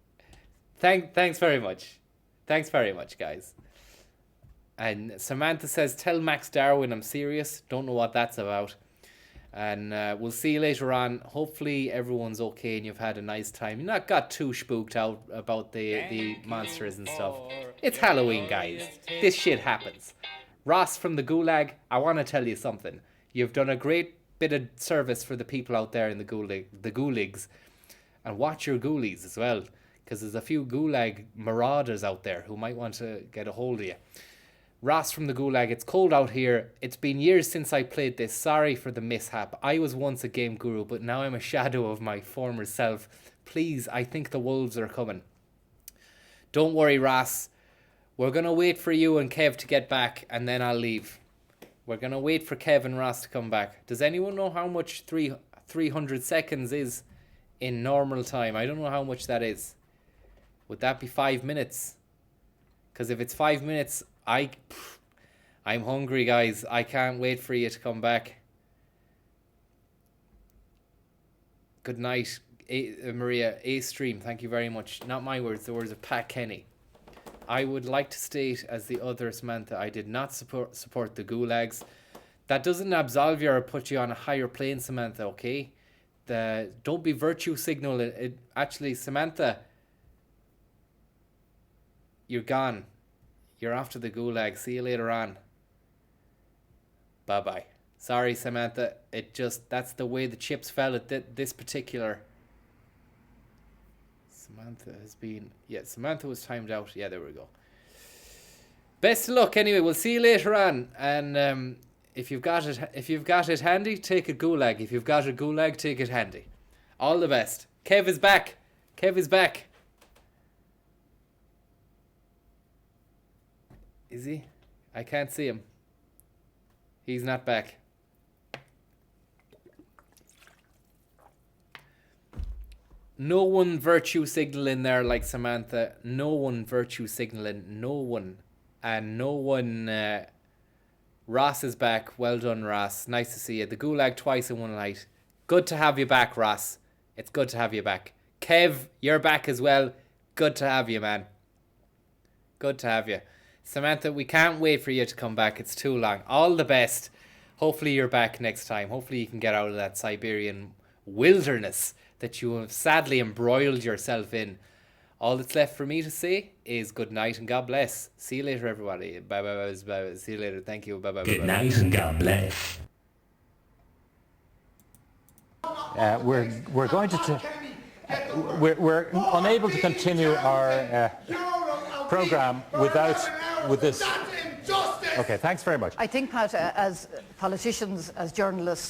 Thanks very much. Thanks very much, guys. And Samantha says, tell Max Darwin I'm serious. Don't know what that's about. And we'll see you later on. Hopefully everyone's okay and you've had a nice time. You're not got too spooked out about the monsters and stuff. It's Halloween, guys. This shit happens. Ross from the Gulag, I want to tell you something. You've done a great bit of service for the people out there in the Gulags. And watch your ghoulies as well, because there's a few Gulag marauders out there who might want to get a hold of you. Ross from the Gulag, it's cold out here. It's been years since I played this. Sorry for the mishap. I was once a game guru, but now I'm a shadow of my former self. Please, I think the wolves are coming. Don't worry, Ross. We're going to wait for you and Kev to get back, and then I'll leave. We're going to wait for Kev and Ross to come back. Does anyone know how much 300 seconds is in normal time? I don't know how much that is. Would that be 5 minutes? Because if it's 5 minutes, I'm hungry, guys. I can't wait for you to come back. Good night, Maria. A-Stream, thank you very much. Not my words, the words of Pat Kenny. I would like to state, as the other Samantha, I did not support the Gulags. That doesn't absolve you or put you on a higher plane, Samantha, okay? Don't be virtue signaling. Actually, Samantha, you're gone. You're off to the Gulag. See you later on. Bye-bye. Sorry, Samantha. That's the way the chips fell at this particular... Samantha has been... Yeah, Samantha was timed out. Yeah, there we go. Best of luck anyway. We'll see you later on. And if you've got it handy, take a Gulag. If you've got a Gulag, take it handy. All the best. Kev is back. Kev is back. Is he? I can't see him. He's not back. No one virtue signaling there like Samantha. No one virtue signaling. No one. And no one... Ross is back. Well done, Ross. Nice to see you. The Gulag twice in one night. Good to have you back, Ross. It's good to have you back. Kev, you're back as well. Good to have you, man. Good to have you. Samantha, we can't wait for you to come back. It's too long. All the best. Hopefully you're back next time. Hopefully you can get out of that Siberian wilderness that you have sadly embroiled yourself in. All that's left for me to say is good night and God bless. See you later, everybody. Bye bye bye. Bye. See you later. Thank you. Bye bye. Good night and God bless. We're going to. We're unable to continue our program with this. Okay, thanks very much. I think, Pat, as politicians, as journalists,